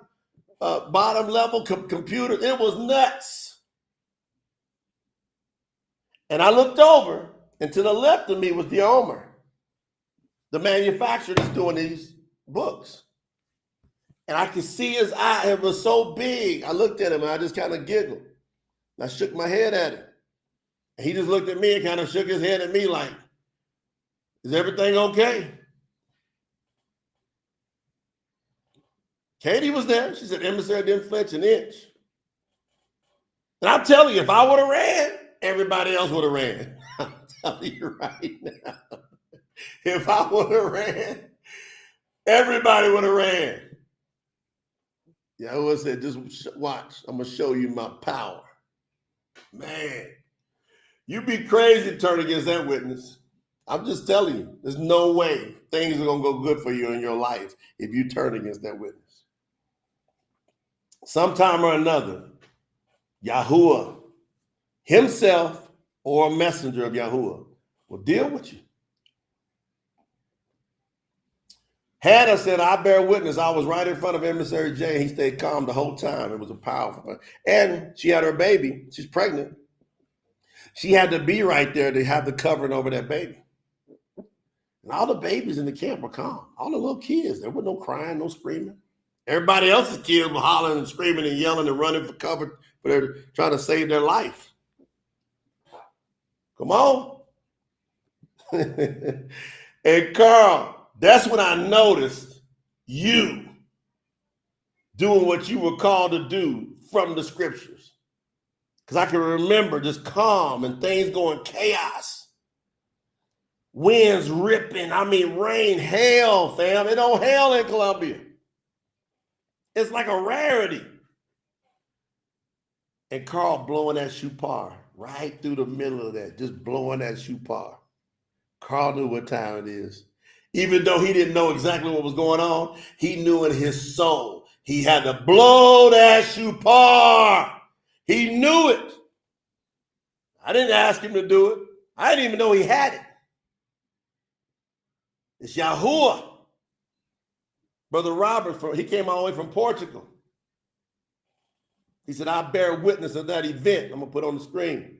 [SPEAKER 2] bottom level computers. It was nuts. And I looked over, and to the left of me was the owner, the manufacturer that's doing these books. And I could see his eye. It was so big. I looked at him, and I just kind of giggled. I shook my head at him. And he just looked at me and kind of shook his head at me like, is everything okay? Katie was there. She said, emissary didn't flinch an inch. And I'm telling you, if I would have ran, everybody else would have ran. I'm telling you right now. If I would have ran, everybody would have ran. Yahuah said, just watch. I'm going to show you my power. Man, you be crazy to turn against that witness. I'm just telling you, there's no way things are going to go good for you in your life if you turn against that witness. Sometime or another, Yahuah himself or a messenger of Yahuah will deal with you. Hannah said, I bear witness. I was right in front of Emissary J. And he stayed calm the whole time. It was a powerful thing. And she had her baby. She's pregnant. She had to be right there to have the covering over that baby. And all the babies in the camp were calm. All the little kids. There was no crying, no screaming. Everybody else's kids were hollering and screaming and yelling and running for cover but they're trying to save their life. Come on. And Carl, that's when I noticed you doing what you were called to do from the scriptures. Because I can remember just calm and things going chaos. Winds ripping, rain, hail, fam. It don't hail in Colombia. It's like a rarity. And Carl blowing that shupar right through the middle of that, just blowing that shupar. Carl knew what time it is. Even though he didn't know exactly what was going on, he knew in his soul he had to blow that shupar. He knew it. I didn't ask him to do it. I didn't even know he had it. It's Yahuah. Brother Robert, he came all the way from Portugal. He said, I bear witness of that event. I'm going to put on the screen.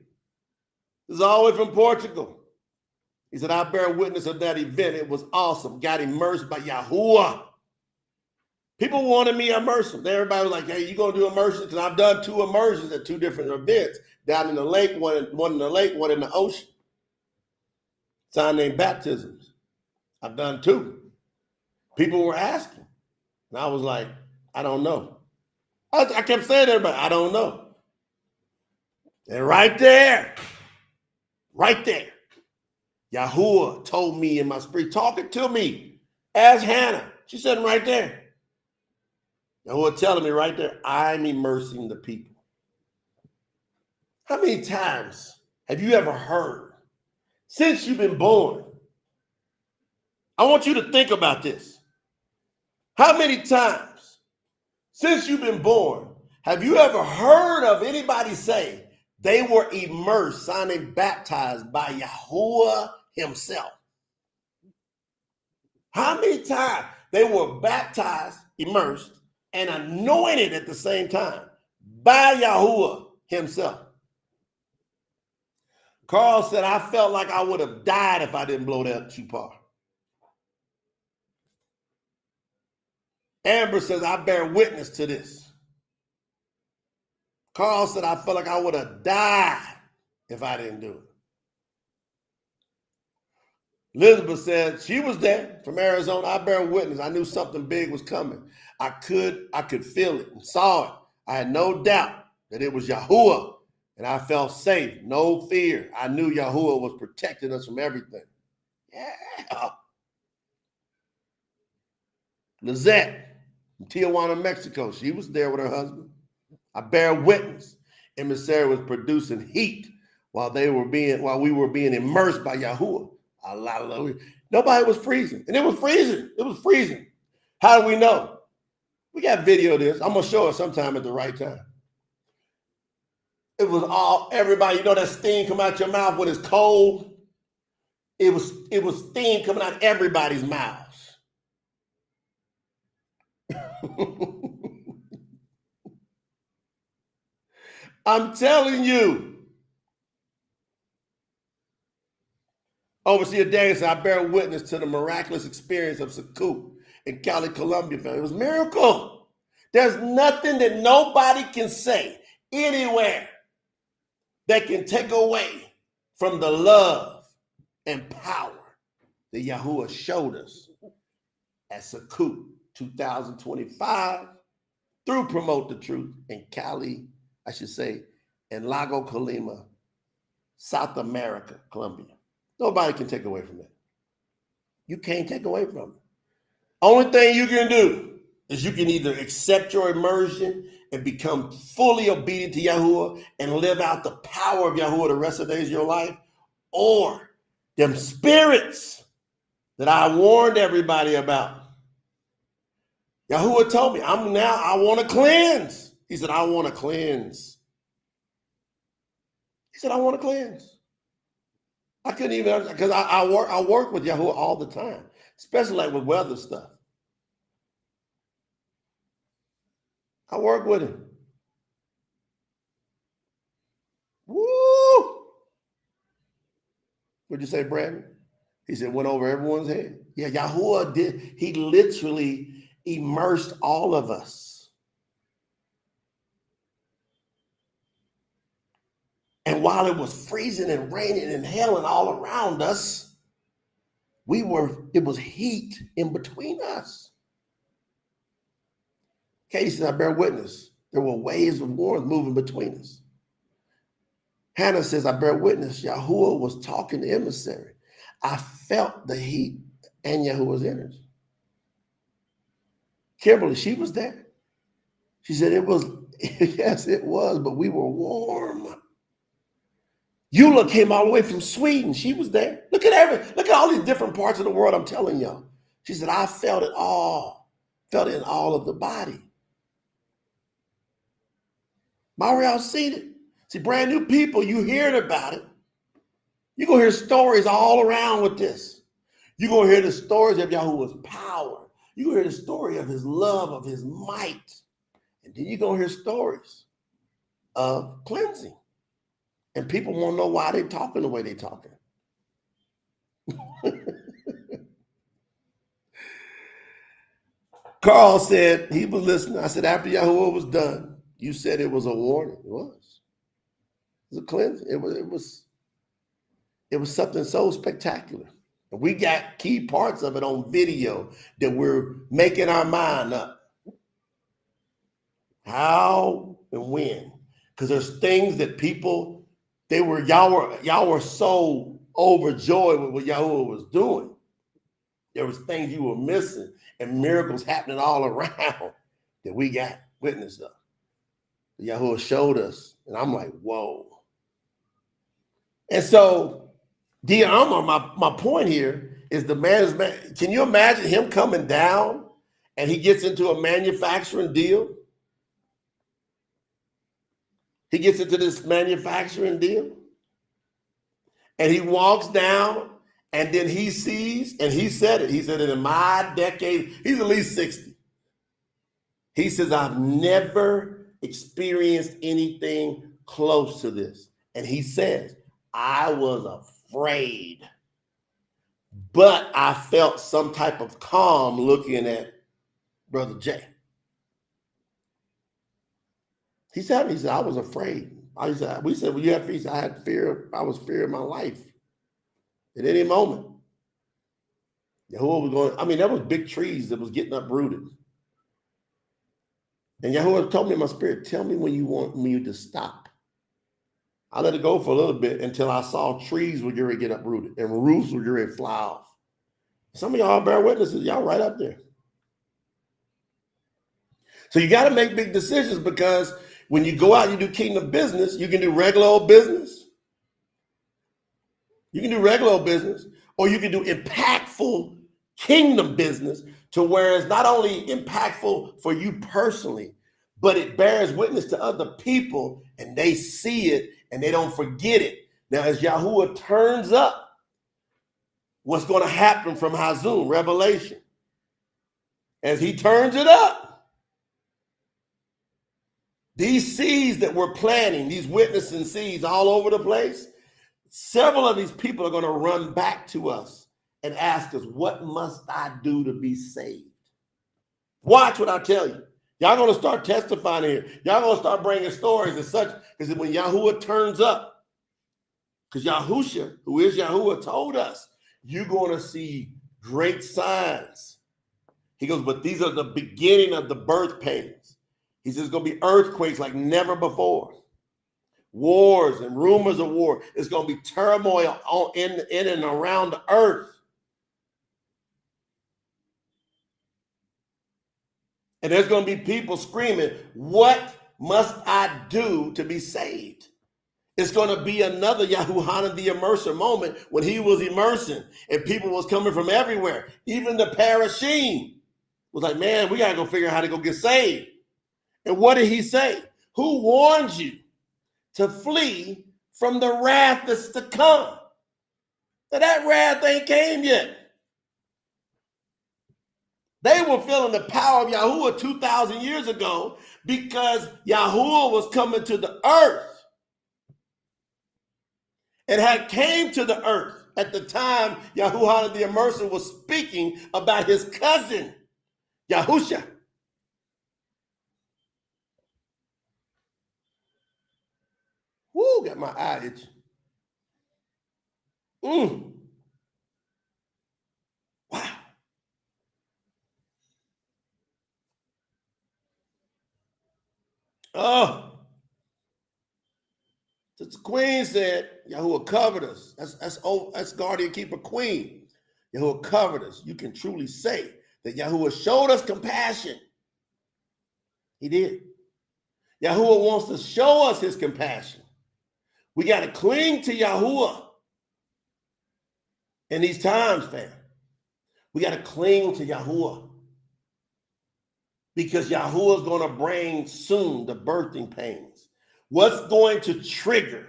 [SPEAKER 2] This is all the way from Portugal. He said, I bear witness of that event. It was awesome. Got immersed by Yahuah. People wanted me to immerse them. Everybody was like, hey, you going to do immersions? Because I've done 2 immersions at 2 different events. Down in the lake, one in the lake, one in the ocean. Sign named baptisms. I've done 2. People were asking. And I was like, I don't know. I kept saying to everybody, I don't know. And right there, Yahuah told me in my spirit, talking to me, as Hannah. She said right there. Yahuah telling me right there, I'm immersing the people. How many times have you ever heard, since you've been born? I want you to think about this. How many times since you've been born have you ever heard of anybody say they were immersed, signing baptized by Yahuah himself? How many times they were baptized, immersed, and anointed at the same time by Yahuah himself? Carl said, I felt like I would have died if I didn't blow that shupar. Amber says, I bear witness to this. Carl said, I felt like I would have died if I didn't do it. Elizabeth said she was there from Arizona. I bear witness. I knew something big was coming. I could feel it and saw it. I had no doubt that it was Yahuah, and I felt safe, no fear. I knew Yahuah was protecting us from everything. Yeah. Lizette from Tijuana, Mexico. She was there with her husband. I bear witness. Emissary was producing heat while we were being immersed by Yahuah. Nobody was freezing. And it was freezing. It was freezing. How do we know? We got video of this. I'm going to show it sometime at the right time. It was everybody, that steam come out your mouth when it's cold. It was steam coming out everybody's mouths. I'm telling you. Overseer Daniel said, I bear witness to the miraculous experience of Sukkot in Cali, Colombia. It was a miracle. There's nothing that nobody can say anywhere that can take away from the love and power that Yahuah showed us at Sukkot 2025 through Promote the Truth in Cali, in Lago Colima, South America, Colombia. Nobody can take away from that. You can't take away from it. Only thing you can do is you can either accept your immersion and become fully obedient to Yahuah and live out the power of Yahuah the rest of the days of your life, or them spirits that I warned everybody about. Yahuah told me, I want to cleanse. He said, I want to cleanse. He said, I want to cleanse. I couldn't even, because I work with Yahuah all the time, especially like with weather stuff. I work with him. Woo! What'd you say, Brandon? He said, went over everyone's head. Yeah, Yahuah did. He literally immersed all of us. And while it was freezing and raining and hailing all around us, it was heat in between us. Katie said, I bear witness. There were waves of warmth moving between us. Hannah says, I bear witness. Yahuah was talking to emissary. I felt the heat and Yahuah's energy. Kimberly, she was there. She said it was, yes, it was, but we were warm. Eula came all the way from Sweden. She was there. Look at all these different parts of the world I'm telling y'all. She said, I felt it all. Felt it in all of the body. Mariel seen it. See, brand new people, you hearing about it. You're going to hear stories all around with this. You're going to hear the stories of Yahuah's power. You're going to hear the story of his love, of his might. And then you're going to hear stories of cleansing. And people won't know why they're talking the way they're talking. Carl said he was listening. I said, after Yahuah was done, you said it was a warning. It was. It was a cleansing. It was something so spectacular. And we got key parts of it on video that we're making our mind up. How and when. Because there's things that people, y'all were so overjoyed with what Yahuah was doing. There was things you were missing and miracles happening all around that we got witness of. Yahuah showed us, and I'm like, whoa. And so, dear Amar, my point here is the man is man. Can you imagine him coming down and he gets into a manufacturing deal? He gets into this manufacturing deal and he walks down and then he sees, and he said it. He said it in my decade, he's at least 60. He says, I've never experienced anything close to this. And he says, I was afraid, but I felt some type of calm looking at Brother Jay. He said, I was afraid. We said, well, you had fear. He said, I had fear. I was fearing my life at any moment. Yahuah was going, there was big trees that was getting uprooted. And Yahuah told me in my spirit, tell me when you want me to stop. I let it go for a little bit until I saw trees were going to get uprooted and roofs were going to fly off. Some of y'all bear witnesses. Y'all right up there. So you got to make big decisions, because when you go out, you do kingdom business, you can do regular old business. You can do regular old business, or you can do impactful kingdom business, to where it's not only impactful for you personally, but it bears witness to other people and they see it and they don't forget it. Now, as Yahuah turns up, what's going to happen from Hazum, Revelation? As he turns it up, these seeds that we're planting, these witnessing seeds all over the place, several of these people are going to run back to us and ask us, what must I do to be saved? Watch what I tell you. Y'all going to start testifying here. Y'all going to start bringing stories and such. Because when Yahuah turns up, because Yahusha, who is Yahuah, told us, you're going to see great signs. He goes, but these are the beginning of the birth pains. He says it's going to be earthquakes like never before. Wars and rumors of war. It's going to be turmoil in and around the earth. And there's going to be people screaming, what must I do to be saved? It's going to be another Yahuah the Immerser moment when he was immersing and people was coming from everywhere. Even the Parashim was like, man, we got to go figure out how to go get saved. And what did he say? Who warned you to flee from the wrath that's to come? Now, that wrath ain't came yet. They were feeling the power of Yahuah 2,000 years ago because Yahuah was coming to the earth and had came to the earth at the time Yahuah the Immerser was speaking about his cousin, Yahusha. Woo! Woo, got my eye itch. Wow. Oh, Sister Queen said, Yahuah covered us. That's guardian keeper queen. Yahuah covered us. You can truly say that Yahuah showed us compassion. He did. Yahuah wants to show us his compassion. We got to cling to Yahuah in these times, fam. We got to cling to Yahuah because Yahuah is going to bring soon the birthing pains. What's going to trigger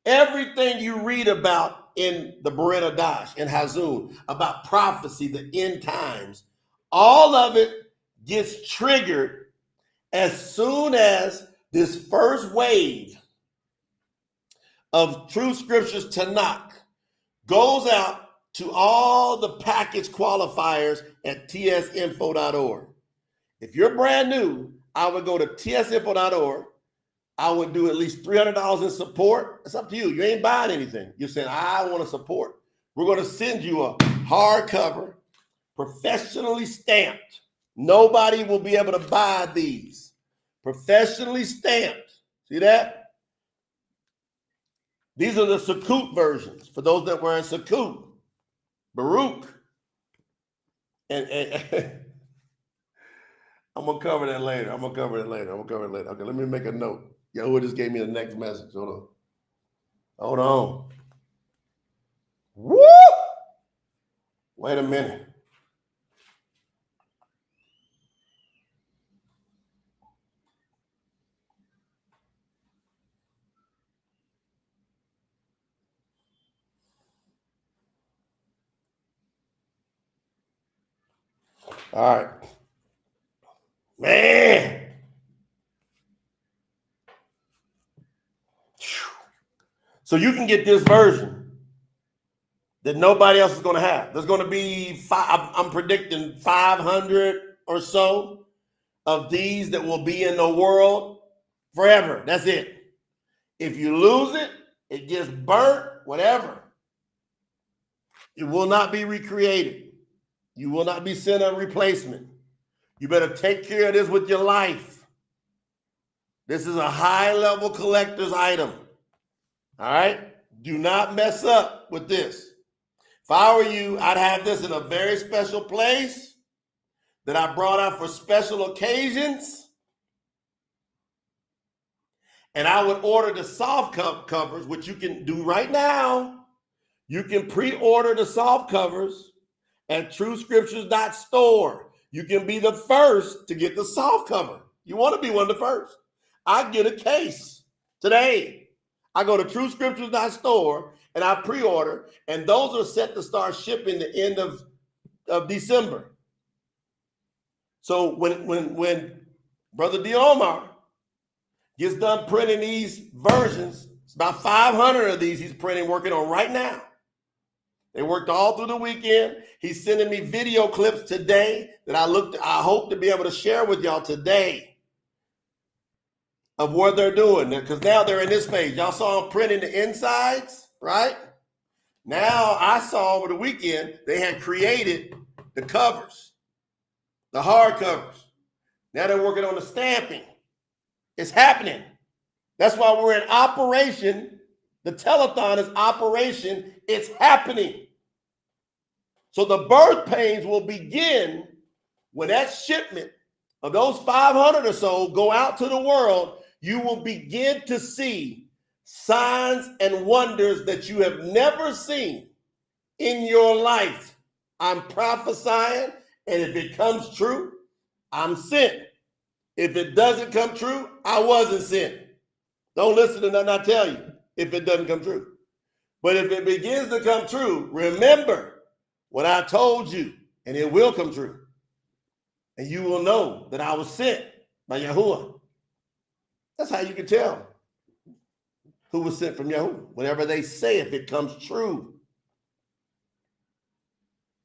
[SPEAKER 2] everything you read about in the Bariyt Hadash and Hazun about prophecy, the end times? All of it gets triggered as soon as this first wave of Truth Scriptures Ta'anak goes out to all the package qualifiers at tsinfo.org. If you're brand new, I would go to tsinfo.org. I would do at least $300 in support. It's up to you. You ain't buying anything. You're saying, I want to support. We're going to send you a hardcover, professionally stamped. Nobody will be able to buy these. Professionally stamped. See that? These are the Sukkot versions for those that were in Sukkot. Baruch. And I'm going to cover that later. Okay, let me make a note. Yahuah just gave me the next message. Hold on. Woo! Wait a minute. All right. Man. So you can get this version that nobody else is going to have. There's going to be, I'm predicting 500 or so of these that will be in the world forever. That's it. If you lose it, it gets burnt, whatever. It will not be recreated. You will not be sent a replacement. You better take care of this with your life. This is a high-level collector's item. All right? Do not mess up with this. If I were you, I'd have this in a very special place that I brought out for special occasions. And I would order the soft covers, which you can do right now. You can pre-order the soft covers at TruthScriptures.Store. You can be the first to get the soft cover. You want to be one of the first. I get a case today. I go to TruthScriptures.Store and I pre-order, and those are set to start shipping the end of December. So when Brother Diomar gets done printing these versions, it's about 500 of these he's printing, working on right now. They worked all through the weekend. He's sending me video clips today that I hope to be able to share with y'all today of what they're doing. Because now they're in this phase. Y'all saw them printing the insides, right? Now I saw over the weekend they had created the covers, the hard covers. Now they're working on the stamping. It's happening. That's why we're in operation. The telethon is operation. It's happening. So the birth pains will begin when that shipment of those 500 or so go out to the world. You will begin to see signs and wonders that you have never seen in your life. I'm prophesying, and if it comes true, I'm sent. If it doesn't come true, I wasn't sent. Don't listen to nothing I tell you if it doesn't come true. But if it begins to come true, remember what I told you, and it will come true. And you will know that I was sent by Yahuah. That's how you can tell who was sent from Yahuah. Whatever they say, if it comes true.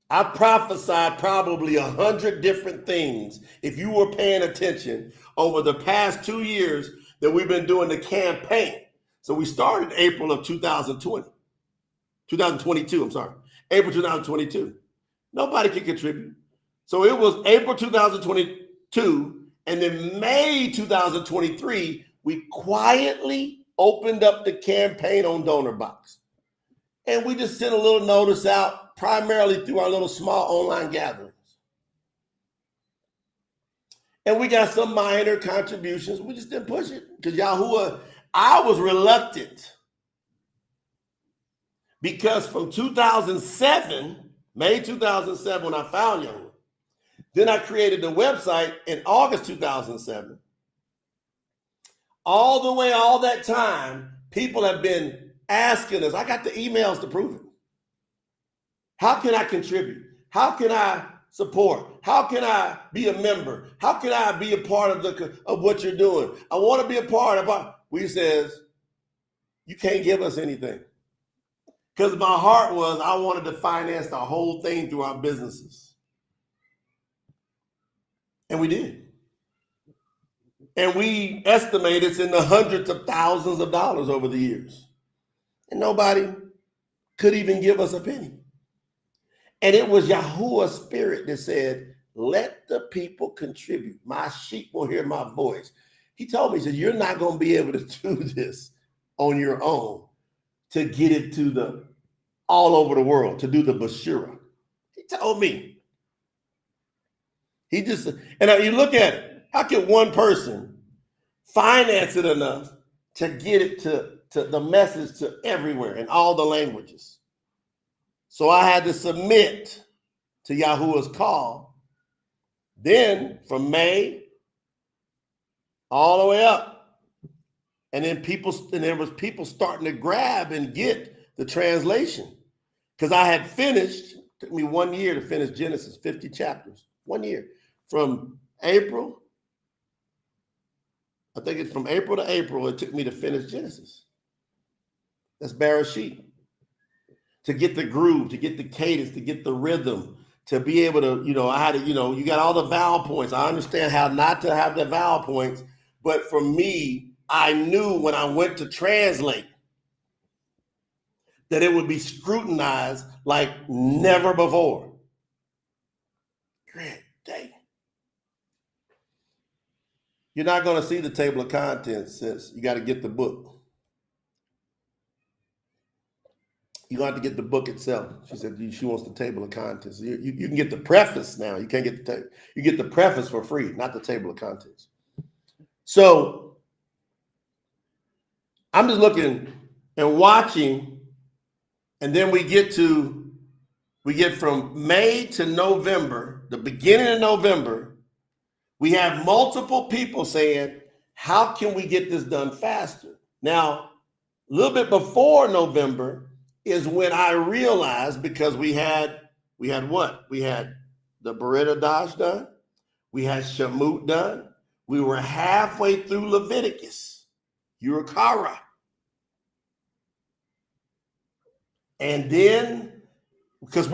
[SPEAKER 2] I prophesied probably 100 different things, if you were paying attention, over the past 2 years that we've been doing the campaign. So we started April of 2022, I'm sorry, April 2022. Nobody could contribute. So it was April 2022, and then May 2023, we quietly opened up the campaign on Donor Box. And we just sent a little notice out, primarily through our little small online gatherings. And we got some minor contributions. We just didn't push it because Yahuah, I was reluctant. Because from 2007, May 2007, when I found Yahuah, then I created the website in August 2007. All the way, all that time, people have been asking us. I got the emails to prove it. How can I contribute? How can I support? How can I be a member? How can I be a part of what you're doing? I want to be a part of it. We says, you can't give us anything. Because my heart was, I wanted to finance the whole thing through our businesses. And we did. And we estimate it's in the hundreds of thousands of dollars over the years. And nobody could even give us a penny. And it was Yahuah's spirit that said, let the people contribute. My sheep will hear my voice. He told me, he said, you're not going to be able to do this on your own to get it to all over the world, to do the Bashura. He told me. And you look at it, how can one person finance it enough to get it to the message to everywhere in all the languages? So I had to submit to Yahuah's call. Then from May all the way up, and then there was people starting to grab and get the translation, because I had finished. It took me 1 year to finish Genesis, 50 chapters. 1 year. From April, I think it's from April to April, it took me to finish Genesis. That's Bereshit. To get the groove, to get the cadence, to get the rhythm, to be able to, I had to, you got all the vowel points. I understand how not to have the vowel points, but for me, I knew when I went to translate that it would be scrutinized like never before. Great day. You're not going to see the table of contents, sis. You got to get the book. You're going to have to get the book itself. She said she wants the table of contents. You can get the preface now. You can't get the table. You get the preface for free, not the table of contents. So I'm just looking and watching, and then we get from May to November, the beginning of November. We have multiple people saying, how can we get this done faster? Now, a little bit before November is when I realized, because we had what? We had the Bariyt Hadash done. We had Shemut done. We were halfway through Leviticus, Urakara. And then, because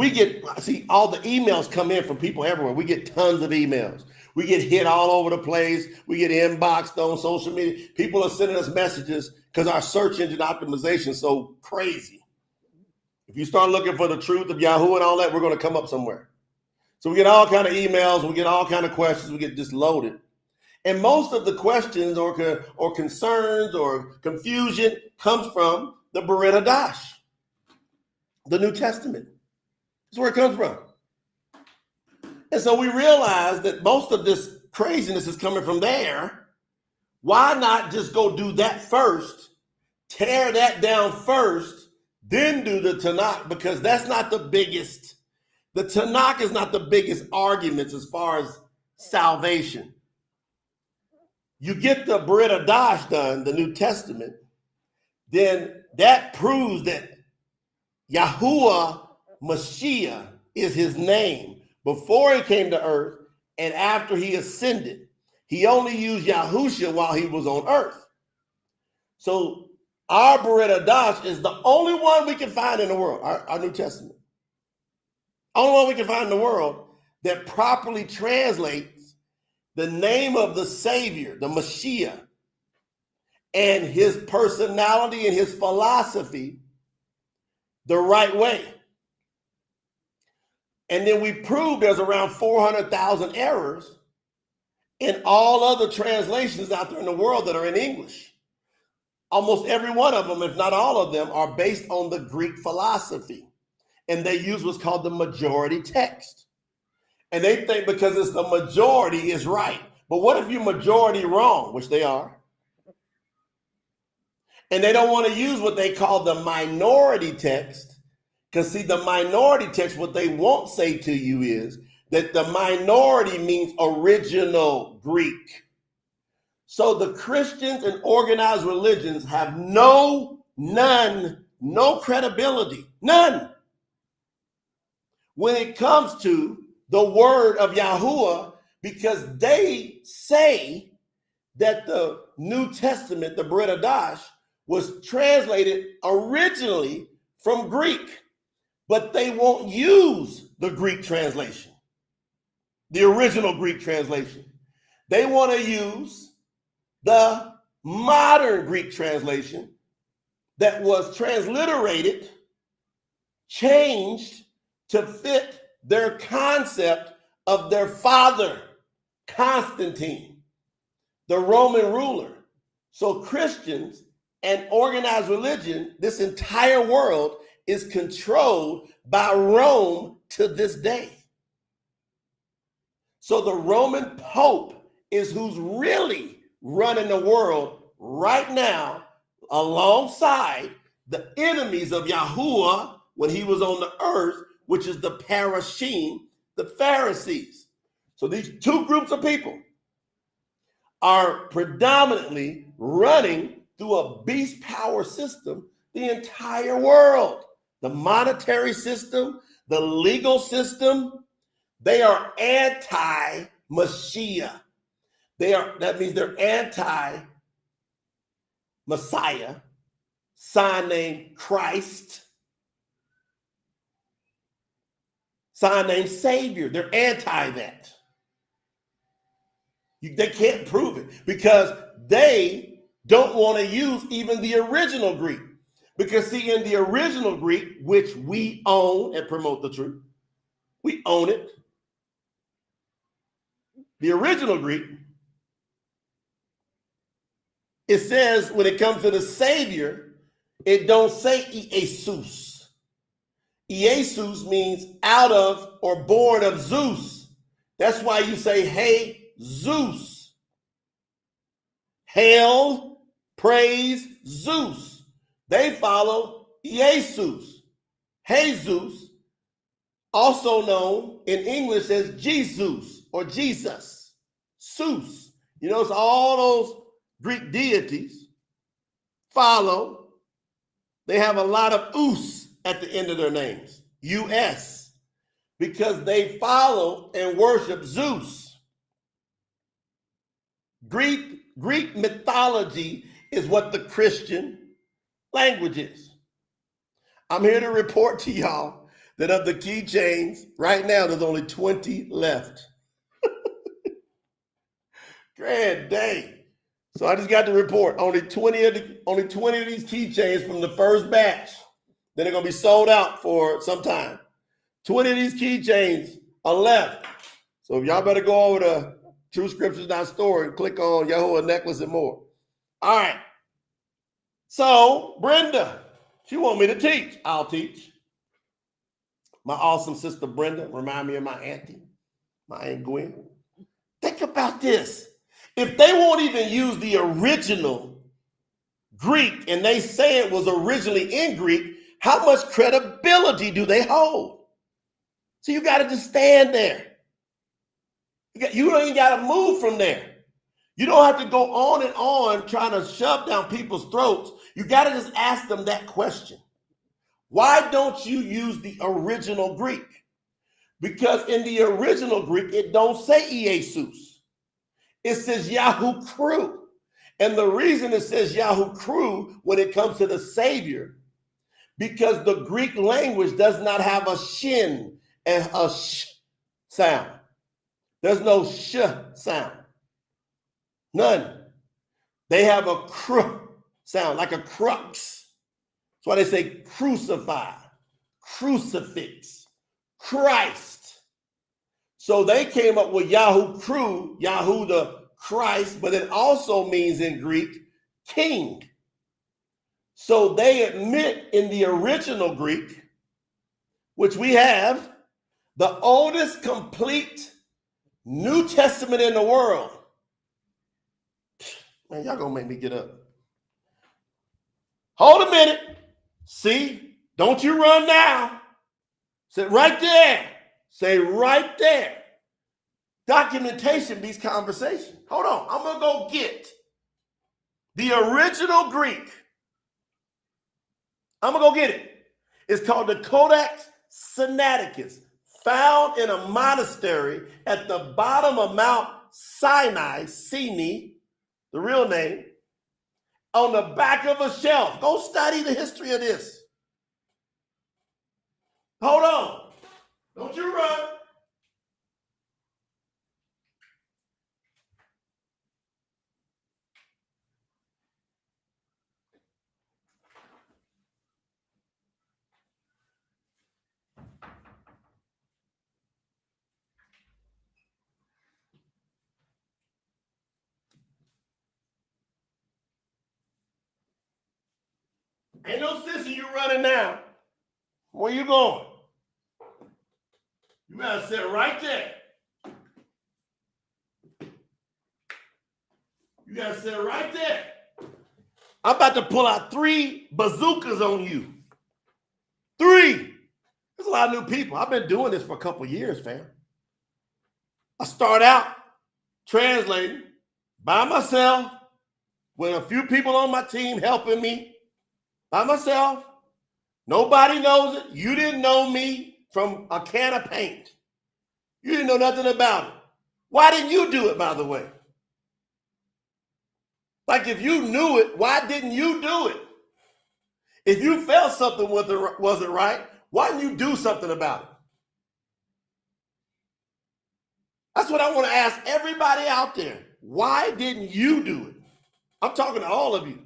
[SPEAKER 2] all the emails come in from people everywhere. We get tons of emails. We get hit all over the place. We get inboxed on social media. People are sending us messages because our search engine optimization is so crazy. If you start looking for the truth of Yahuah and all that, we're going to come up somewhere. So we get all kind of emails. We get all kind of questions. We get just loaded. And most of the questions or concerns or confusion comes from the Bariyt Hadash, the New Testament. That's where it comes from. And so we realize that most of this craziness is coming from there. Why not just go do that first, tear that down first, then do the Tanakh? Because that's not the biggest. The Tanakh is not the biggest arguments as far as salvation. You get the Bariyt Hadash done, the New Testament, then that proves that Yahuah Mashiach is his name. Before he came to earth and after he ascended, he only used Yahusha while he was on earth. So our Bariyt Hadash is the only one we can find in the world, our New Testament. Only one we can find in the world that properly translates the name of the Savior, the Mashiach, and his personality and his philosophy the right way. And then we proved there's around 400,000 errors in all other translations out there in the world that are in English. Almost every one of them, if not all of them, are based on the Greek philosophy. And they use what's called the majority text. And they think because it's the majority is right. But what if you're majority wrong, which they are? And they don't want to use what they call the minority text. Because see, the minority text, what they won't say to you is that the minority means original Greek. So the Christians and organized religions have no credibility, none. When it comes to the word of Yahuah, because they say that the New Testament, the Bariyt Hadash, was translated originally from Greek, but they won't use the Greek translation, the original Greek translation. They want to use the modern Greek translation that was transliterated, changed to fit their concept of their father, Constantine, the Roman ruler. So Christians and organized religion, this entire world is controlled by Rome to this day. So the Roman Pope is who's really running the world right now, alongside the enemies of Yahuah when he was on the earth, which is the Parashim, the Pharisees. So these two groups of people are predominantly running through a beast power system the entire world. The monetary system, the legal system, they are anti-Mashiach. That means they're anti-Messiah, sign named Christ, sign named Savior. They're anti that. They can't prove it because they don't want to use even the original Greek. Because see, in the original Greek, which we own and promote the truth, we own it. The original Greek, it says when it comes to the Savior, it don't say Iesus. Iesus means out of or born of Zeus. That's why you say, hey, Zeus. Hail, praise Zeus. They follow Jesus. Jesus, also known in English as Jesus or Jesus. Zeus. You know, it's all those Greek deities follow. They have a lot of us at the end of their names, US, because they follow and worship Zeus. Greek mythology is what the Christian language is. I'm here to report to y'all that of the keychains, right now there's only 20 left. Grand day. So I just got to report only 20 of these keychains from the first batch. Then they're gonna be sold out for some time. 20 of these keychains are left. So y'all better go over to TruthScriptures.Store and click on Yahuah necklace and more. All right. So Brenda, she want me to teach. I'll teach. My awesome sister Brenda, remind me of my auntie, my Aunt Gwen. Think about this. If they won't even use the original Greek and they say it was originally in Greek, how much credibility do they hold? So you got to just stand there. You ain't got to move from there. You don't have to go on and on trying to shove down people's throats. You got to just ask them that question. Why don't you use the original Greek? Because in the original Greek, it don't say Iesus. It says Yahu Crew. And the reason it says Yahu Crew when it comes to the Savior, because the Greek language does not have a shin and a sh sound. There's no sh sound. None. They have a cr sound, like a crux. That's why they say crucify, crucifix, Christ. So they came up with Yahuah Crew, Yahuah the Christ, but it also means in Greek, king. So they admit in the original Greek, which we have, the oldest complete New Testament in the world. Man, y'all gonna make me get up. Hold a minute. See, don't you run now. Sit right there. Say right there. Documentation beats conversation. Hold on, I'm gonna go get the original Greek. I'm gonna go get it. It's called the Codex Sinaiticus, found in a monastery at the bottom of Mount Sinai, the real name, on the back of a shelf. Go study the history of this. Hold on. Don't you run. Ain't no sense in you running now. Where you going? You gotta sit right there. You gotta sit right there. I'm about to pull out 3 bazookas on you. 3. There's a lot of new people. I've been doing this for a couple years, fam. I start out translating by myself with a few people on my team helping me. By myself. Nobody knows it. You didn't know me from a can of paint. You didn't know nothing about it. Why didn't you do it, by the way? Like, if you knew it, why didn't you do it? If you felt something wasn't right, why didn't you do something about it? That's what I want to ask everybody out there. Why didn't you do it? I'm talking to all of you.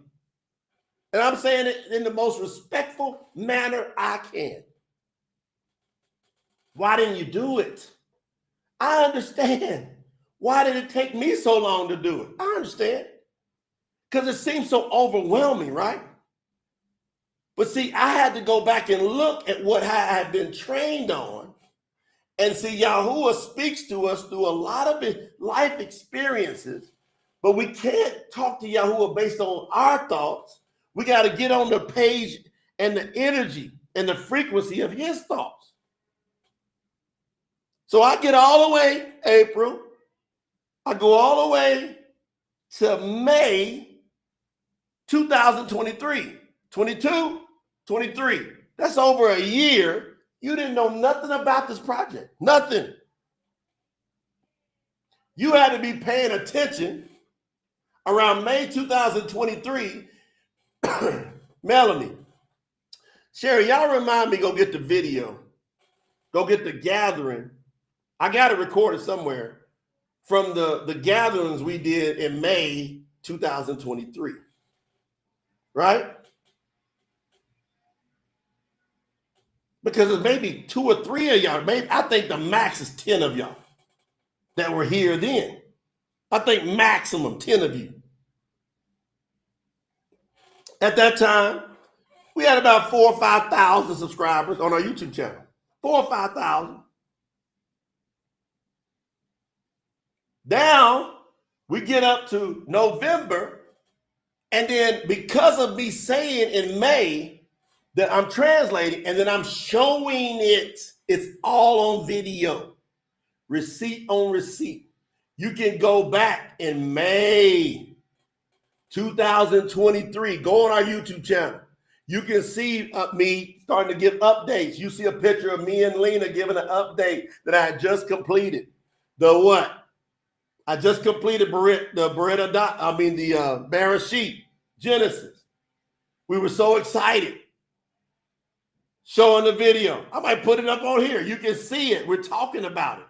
[SPEAKER 2] And I'm saying it in the most respectful manner I can. Why didn't you do it? I understand. Why did it take me so long to do it? I understand. Because it seems so overwhelming, right? But see, I had to go back and look at what I had been trained on. And see, Yahuah speaks to us through a lot of life experiences. But we can't talk to Yahuah based on our thoughts. We got to get on the page and the energy and the frequency of his thoughts. So I get all the way, April. I go all the way to May 2023. 22, 23. That's over a year. You didn't know nothing about this project. Nothing. You had to be paying attention around May 2023. Melanie, Sherry, y'all remind me, go get the video. Go get the gathering. I got it recorded somewhere from the gatherings we did in May 2023. Right? Because there's maybe 2 or 3 of y'all. Maybe I think the max is 10 of y'all that were here then. I think maximum 10 of you. At that time, we had about 4,000 or 5,000 subscribers on our YouTube channel. 4,000 or 5,000. Now we get up to November, and then because of me saying in May that I'm translating and then I'm showing it, it's all on video, receipt on receipt. You can go back in May 2023, go on our YouTube channel. You can see me starting to give updates. You see a picture of me and Lena giving an update that I had just completed. The what? I just completed the Bereshit, Genesis. We were so excited. Showing the video. I might put it up on here. You can see it. We're talking about it.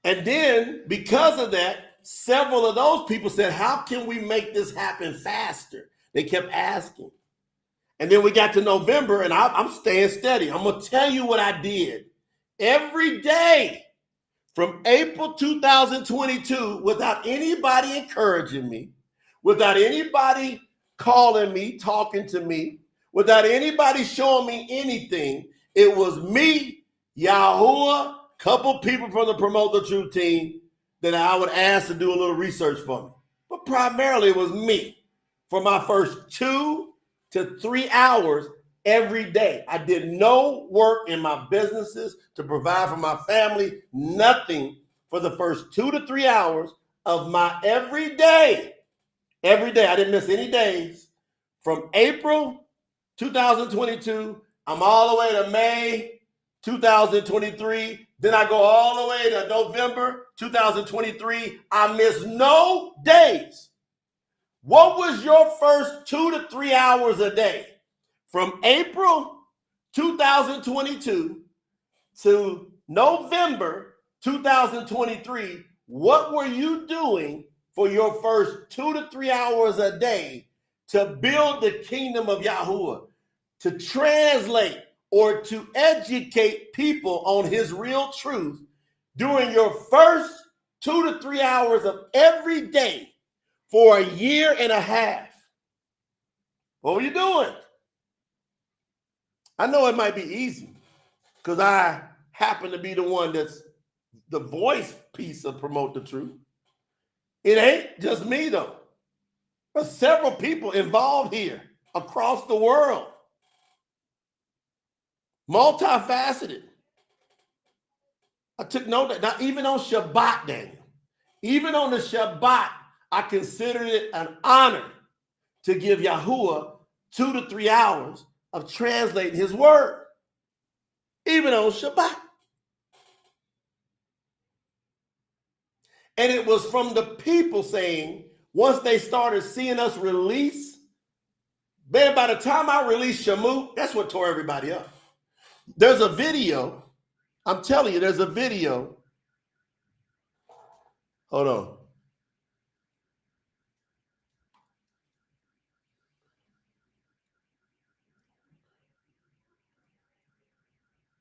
[SPEAKER 2] And then, because of that, several of those people said, how can we make this happen faster? They kept asking. And then we got to November, and I'm staying steady. I'm going to tell you what I did. Every day from April 2022, without anybody encouraging me, without anybody calling me, talking to me, without anybody showing me anything, it was me, Yahuah, couple people from the Promote the Truth team that I would ask to do a little research for me. But primarily it was me for my first 2 to 3 hours every day. I did no work in my businesses to provide for my family, nothing for the first 2 to 3 hours of my every day. Every day, I didn't miss any days. From April 2022, I'm all the way to May 2023. Then I go all the way to November 2023. I miss no days. What was your first 2 to 3 hours a day? From April 2022 to November 2023, what were you doing for your first 2 to 3 hours a day to build the kingdom of Yahuah, to translate or to educate people on his real truth during your first 2 to 3 hours of every day for a year and a half? What were you doing? I know it might be easy because I happen to be the one that's the voice piece of Promote the Truth. It ain't just me, though. There's several people involved here across the world. Multifaceted. I took note that not even on Shabbat, Daniel, even on the Shabbat, I considered it an honor to give Yahuah 2 to 3 hours of translating his word, even on Shabbat. And it was from the people saying, once they started seeing us release, man, by the time I released Shamu, that's what tore everybody up. There's a video. I'm telling you, there's a video. Hold on.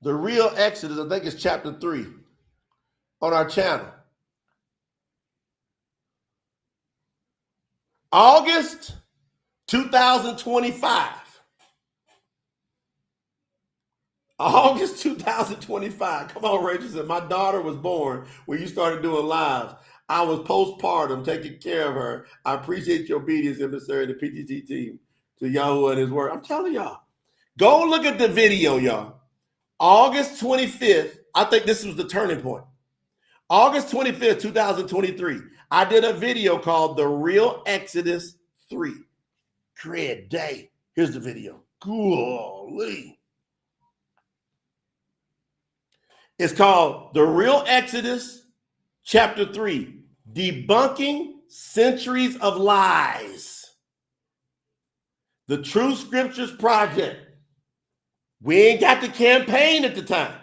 [SPEAKER 2] The Real Exodus, I think it's chapter 3 on our channel. August 2025. August 2025. Come on, Rachel said, my daughter was born when you started doing lives. I was postpartum, taking care of her. I appreciate your obedience, emissary, the PTT team, to Yahuah and his word. I'm telling y'all, go look at the video, y'all. August 25th, I think this was the turning point. August 25th, 2023, I did a video called The Real Exodus 3. Great day. Here's the video. Golly. It's called The Real Exodus, chapter 3, Debunking Centuries of Lies. The Truth Scriptures Project. We ain't got the campaign at the time.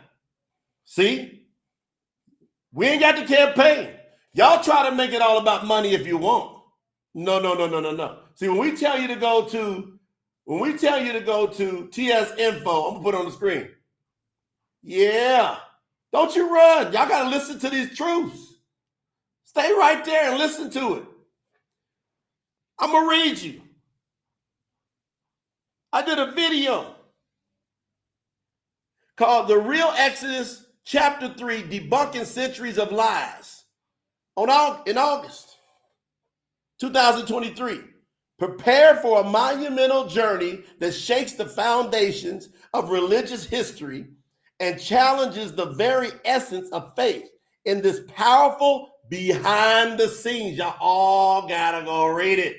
[SPEAKER 2] See? We ain't got the campaign. Y'all try to make it all about money if you want. No. See, when we tell you to go to TS Info, I'm gonna put it on the screen. Yeah. Don't you run. Y'all got to listen to these truths. Stay right there and listen to it. I'm going to read you. I did a video called The Real Exodus, chapter 3, Debunking Centuries of Lies in August 2023. Prepare for a monumental journey that shakes the foundations of religious history and challenges the very essence of faith in this powerful behind the scenes. Y'all all gotta go read it.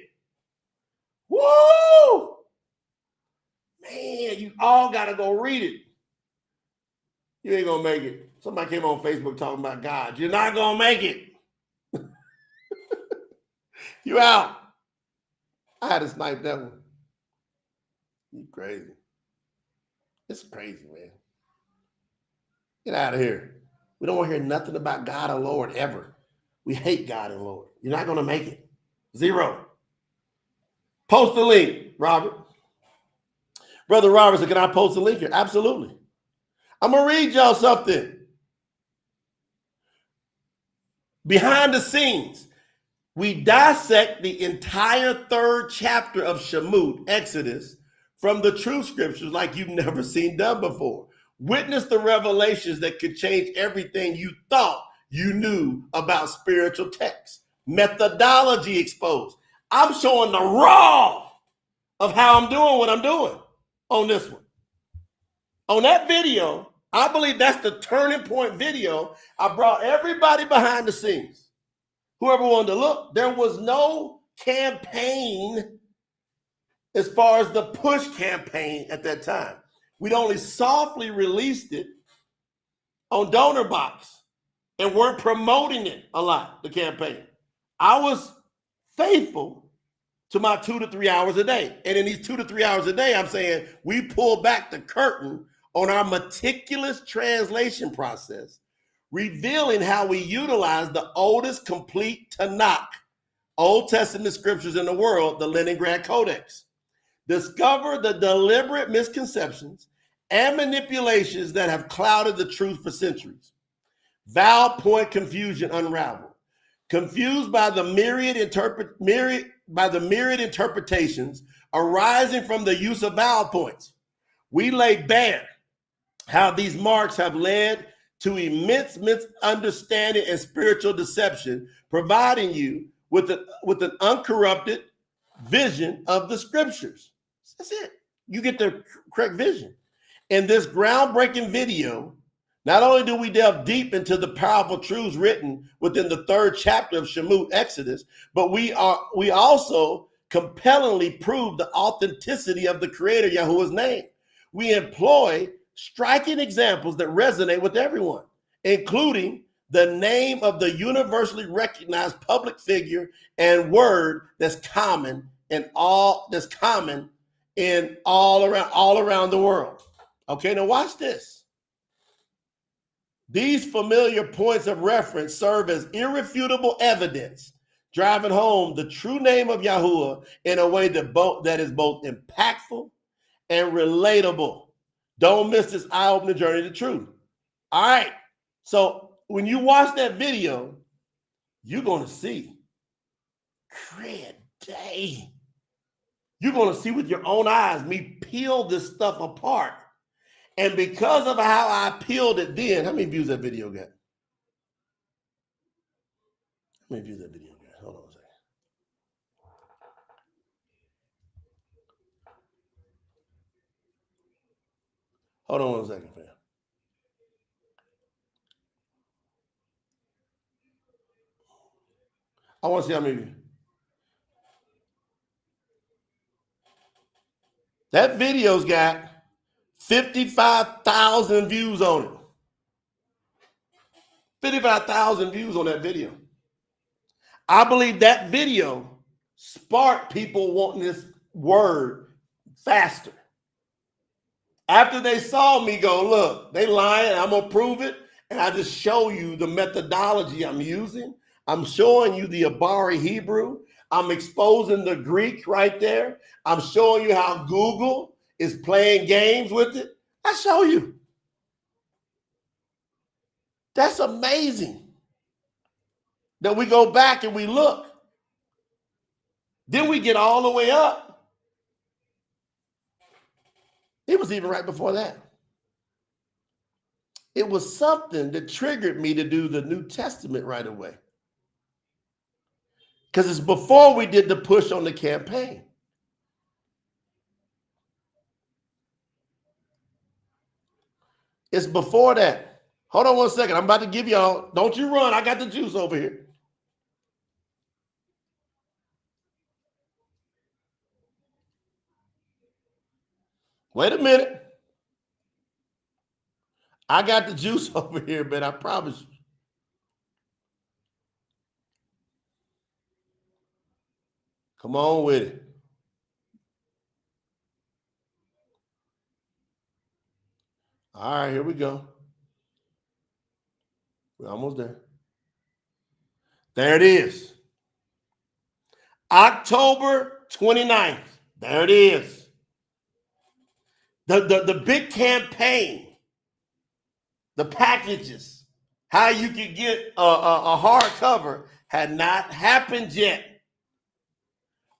[SPEAKER 2] Woo! Man, you all gotta go read it. You ain't gonna make it. Somebody came on Facebook talking about God. You're not gonna make it. You out. I had to snipe that one. You crazy. It's crazy, man. Get out of here. We don't want to hear nothing about God or Lord ever. We hate God and Lord. You're not going to make it. 0. Post the link, Robert. Brother Robert said, can I post a link here? Absolutely. I'm going to read y'all something. Behind the scenes, we dissect the entire 3rd chapter of Shemot, Exodus, from the Truth Scriptures like you've never seen done before. Witness the revelations that could change everything you thought you knew about spiritual texts. Methodology exposed. I'm showing the raw of how I'm doing what I'm doing on this one. On that video, I believe that's the turning point video. I brought everybody behind the scenes. Whoever wanted to look, there was no campaign as far as the push campaign at that time. We'd only softly released it on Donor Box and weren't promoting it a lot, the campaign. I was faithful to my 2 to 3 hours a day. And in these 2 to 3 hours a day, I'm saying we pull back the curtain on our meticulous translation process, revealing how we utilize the oldest complete Tanakh, Old Testament scriptures in the world, the Leningrad Codex. Discover the deliberate misconceptions and manipulations that have clouded the truth for centuries. Vowel point confusion unraveled. Confused by the myriad interpretations arising from the use of vowel points, we lay bare how these marks have led to immense misunderstanding and spiritual deception, providing you with an uncorrupted vision of the scriptures. That's it. You get the correct vision. In this groundbreaking video, not only do we delve deep into the powerful truths written within the 3rd chapter of Shemot, Exodus, but we also compellingly prove the authenticity of the Creator, Yahuah's name. We employ striking examples that resonate with everyone, including the name of the universally recognized public figure and word that's common all around the world. Okay, now watch this. These familiar points of reference serve as irrefutable evidence, driving home the true name of Yahuah in a way that is both impactful and relatable. Don't miss this eye-opening journey to truth. All right, so when you watch that video, you're going to see, great day. You're going to see with your own eyes me peel this stuff apart. And because of how I peeled it then, how many views that video got? How many views that video got? Hold on a second. Hold on 1 second, fam. I want to see how many views. That video's got 55,000 views on it. 55,000 views on that video. I believe that video sparked people wanting this word faster. After they saw me go, look, they lying, I'm going to prove it. And I just show you the methodology I'm using. I'm showing you the Abari Hebrew. I'm exposing the Greek right there. I'm showing you how Google is playing games with it. I show you. That's amazing that we go back and we look. Then we get all the way up. It was even right before that. It was something that triggered me to do the New Testament right away. Because it's before we did the push on the campaign. It's before that. Hold on 1 second. I'm about to give y'all, don't you run. I got the juice over here. Wait a minute. I got the juice over here, man. I promise you. Come on with it. All right, here we go. We're almost there. There it is. October 29th. There it is. The big campaign, the packages, how you could get a hardcover had not happened yet.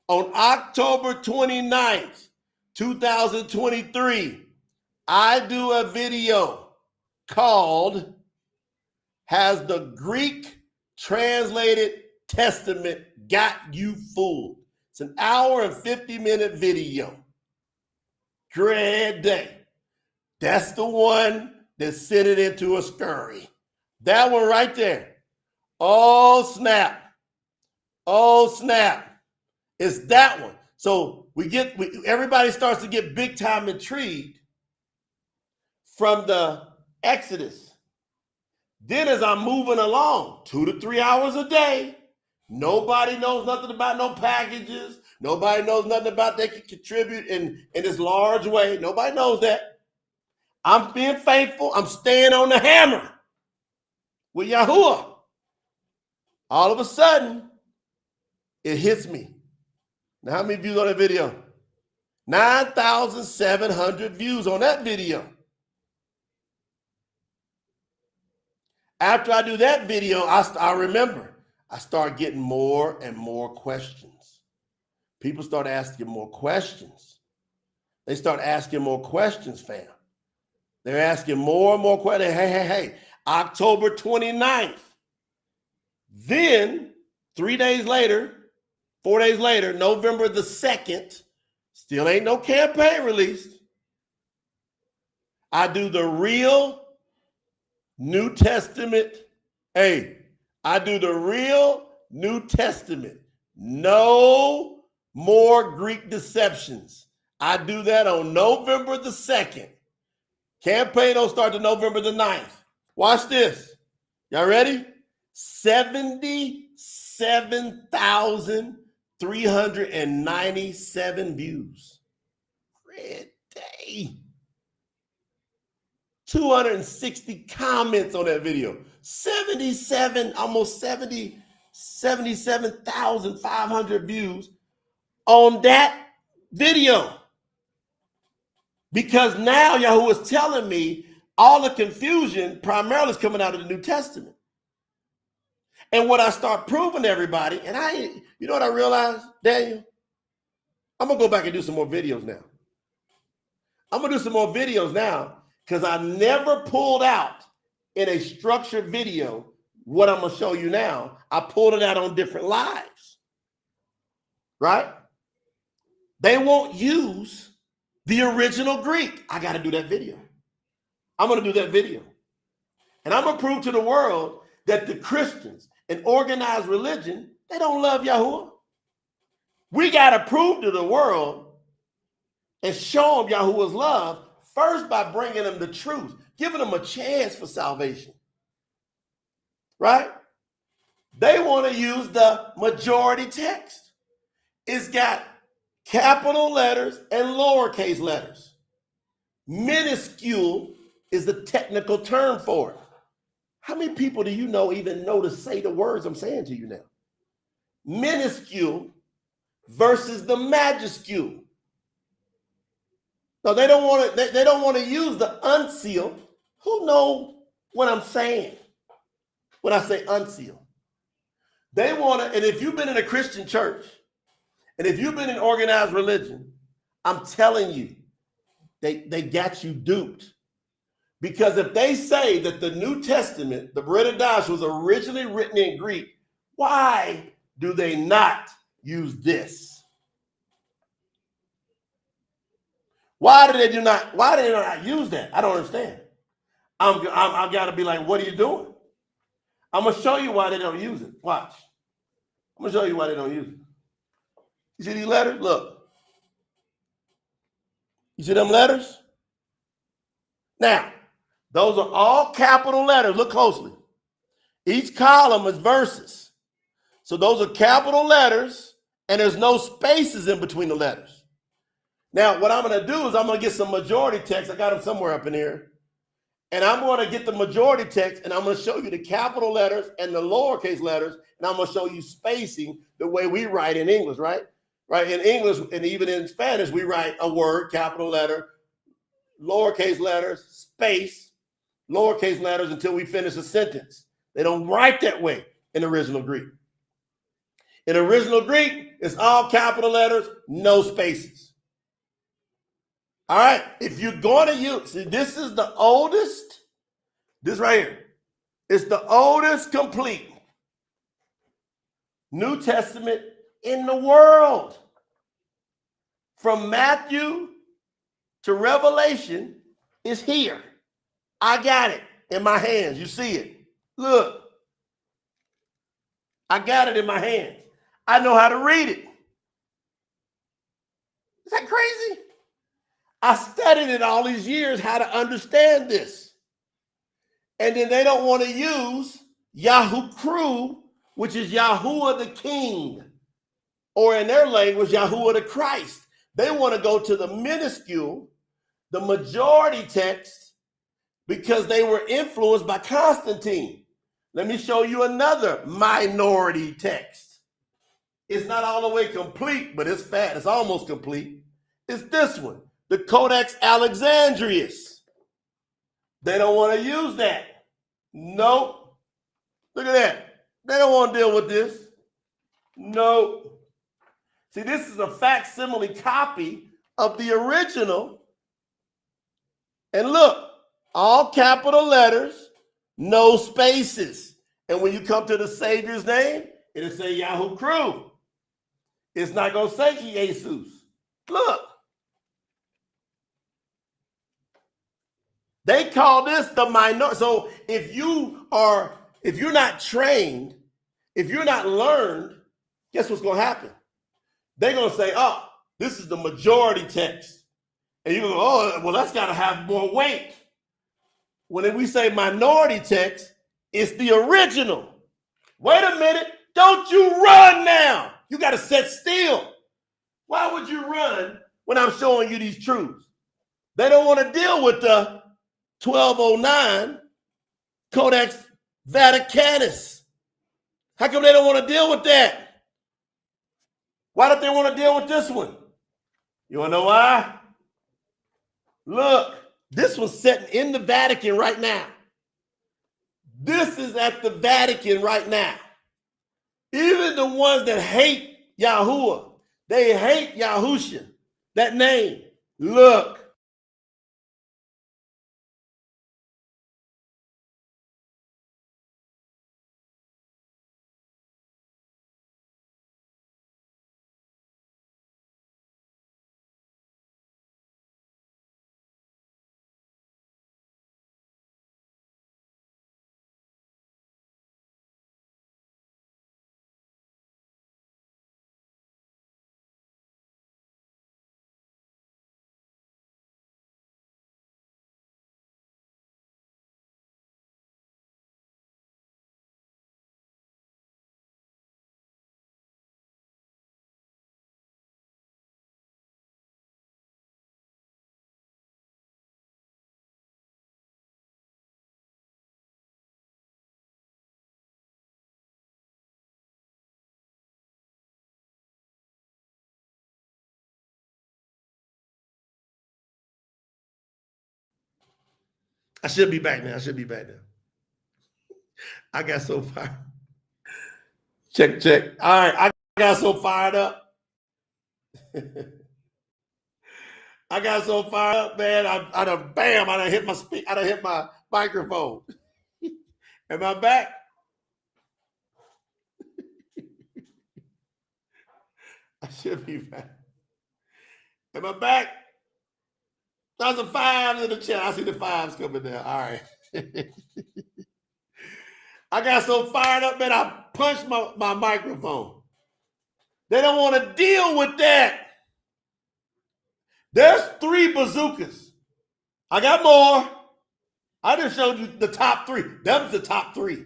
[SPEAKER 2] On October 29th, 2023, I do a video called Has the Greek Translated Testament Got You Fooled? It's an hour and 50-minute video. Great day. That's the one that sent it into a scurry. That one right there. Oh, snap. Oh, snap. It's that one. So everybody starts to get big time intrigued from the Exodus. Then as I'm moving along, 2 to 3 hours a day, nobody knows nothing about no packages. Nobody knows nothing about they can contribute in this large way. Nobody knows that. I'm being faithful. I'm staying on the hammer with Yahuah. All of a sudden, it hits me. Now, how many views on that video? 9,700 views on that video. After I do that video, I remember I start getting more and more questions. People start asking more questions. They start asking more questions, fam. They're asking more and more questions. Hey, October 29th. Then 3 days later, 4 days later, November the 2nd, still ain't no campaign released. I do the real New Testament. I do the real New Testament. No more Greek deceptions. I do that on November the 2nd. Campaign don't start to November the 9th. Watch this. Y'all ready? 77,397 views. Great day. 260 comments on that video. 77,500 views on that video. Because now Yahuah is telling me all the confusion primarily is coming out of the New Testament. And what I start proving to everybody, and you know what I realized, Daniel? I'm going to go back and do some more videos now. I'm going to do some more videos now because I never pulled out in a structured video what I'm going to show you now. I pulled it out on different lives, right? They won't use the original Greek. I got to do that video. I'm going to do that video. And I'm going to prove to the world that the Christians and organized religion, they don't love Yahuah. We got to prove to the world and show them Yahuah's love first by bringing them the truth, giving them a chance for salvation, right? They want to use the majority text. It's got capital letters and lowercase letters. Minuscule is the technical term for it. How many people do you know even know to say the words I'm saying to you now? Minuscule versus the majuscule. No, they don't want to. They don't want to use the unsealed. Who know what I'm saying when I say unsealed? They want to. And if you've been in a Christian church, and if you've been in organized religion, I'm telling you, they got you duped. Because if they say that the New Testament, the Bariyt Hadash, was originally written in Greek, why do they not use this? Why do they not use that? I don't understand. I've got to be like, what are you doing? I'm going to show you why they don't use it. Watch. I'm going to show you why they don't use it. You see these letters? Look. You see them letters? Now, those are all capital letters. Look closely. Each column is verses. So those are capital letters, and there's no spaces in between the letters. Now, what I'm going to do is I'm going to get some majority text. I got them somewhere up in here. And I'm going to get the majority text, and I'm going to show you the capital letters and the lowercase letters, and I'm going to show you spacing the way we write in English, right? Right, in English and even in Spanish, we write a word, capital letter, lowercase letters, space, lowercase letters until we finish a sentence. They don't write that way in original Greek. In original Greek, it's all capital letters, no spaces. All right, if you're going to use, see, this is the oldest, this right here, it's the oldest complete New Testament in the world. From Matthew to Revelation is here. I got it in my hands. You see it. Look. I got it in my hands. I know how to read it. Is that crazy? I studied it all these years how to understand this. And then they don't want to use Yahuah crew, which is Yahuah the King, or in their language, Yahuah the Christ. They want to go to the minuscule, the majority text, because they were influenced by Constantine. Let me show you another minority text. It's not all the way complete, but it's fat. It's almost complete. It's this one, the Codex Alexandrius. They don't want to use that. Nope. Look at that. They don't want to deal with this. Nope. See, this is a facsimile copy of the original. And look, all capital letters, no spaces. And when you come to the Savior's name, it'll say Yahuah crew. It's not going to say Jesus. Look. They call this the minority. So if you're not trained, if you're not learned, guess what's going to happen? They're going to say, oh, this is the majority text. And you go, oh, well, that's got to have more weight. When we say minority text, it's the original. Wait a minute. Don't you run now. You got to sit still. Why would you run when I'm showing you these truths? They don't want to deal with the 1209 Codex Vaticanus. How come they don't want to deal with that? Why don't they want to deal with this one? You want to know why? Look, this one's sitting in the Vatican right now. This is at the Vatican right now. Even the ones that hate Yahuah, they hate Yahusha, that name. Look. I should be back now. I got so fired. Check. All right, I got so fired up. I got so fired up, man. I done hit my microphone. Am I back? I should be back. Am I back? There's a 5 in the chat. I see the 5s coming down. All right. I got so fired up, man, I punched my microphone. They don't want to deal with that. There's 3 bazookas. I got more. I just showed you the top 3. That was the top 3.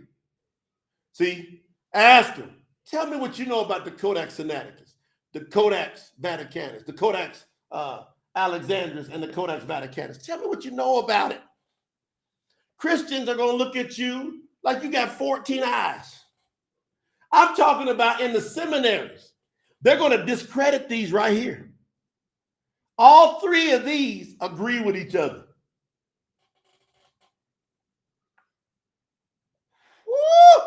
[SPEAKER 2] See, ask him. Tell me what you know about the Codex Sinaiticus, the Codex Vaticanus, the Codex Alexandrinus, and the Codex Vaticanus. Tell me what you know about it. Christians are going to look at you like you got 14 eyes. I'm talking about in the seminaries. They're going to discredit these right here. All three of these agree with each other. Woo!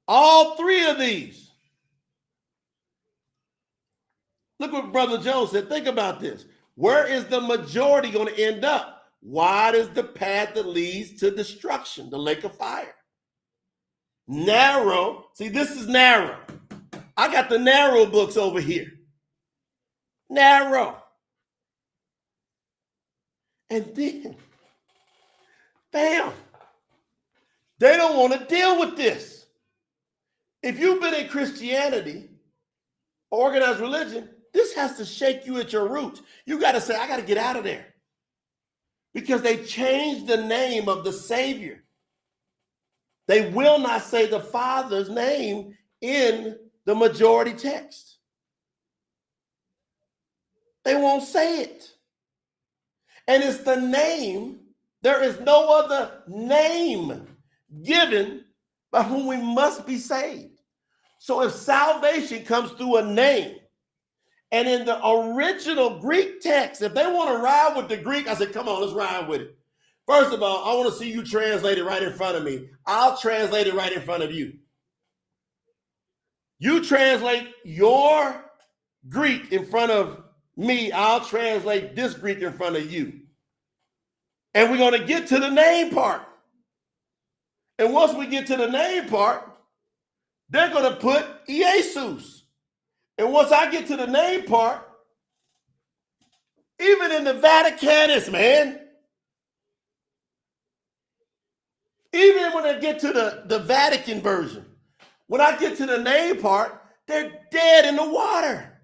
[SPEAKER 2] All three of these. Look what Brother Jones said. Think about this. Where is the majority going to end up? Wide is the path that leads to destruction, the lake of fire. Narrow. See, this is narrow. I got the narrow books over here. Narrow. And then, bam, they don't want to deal with this. If you've been in Christianity, organized religion, this has to shake you at your roots. You got to say, I got to get out of there. Because they changed the name of the Savior. They will not say the Father's name in the majority text. They won't say it. And it's the name. There is no other name given by whom we must be saved. So if salvation comes through a name, and in the original Greek text, if they want to ride with the Greek, I said, come on, let's ride with it. First of all, I want to see you translate it right in front of me. I'll translate it right in front of you. You translate your Greek in front of me. I'll translate this Greek in front of you. And we're going to get to the name part. And once we get to the name part, they're going to put Jesus. And once I get to the name part, even in the Vaticanus, man, even when I get to the Vatican version, when I get to the name part, they're dead in the water.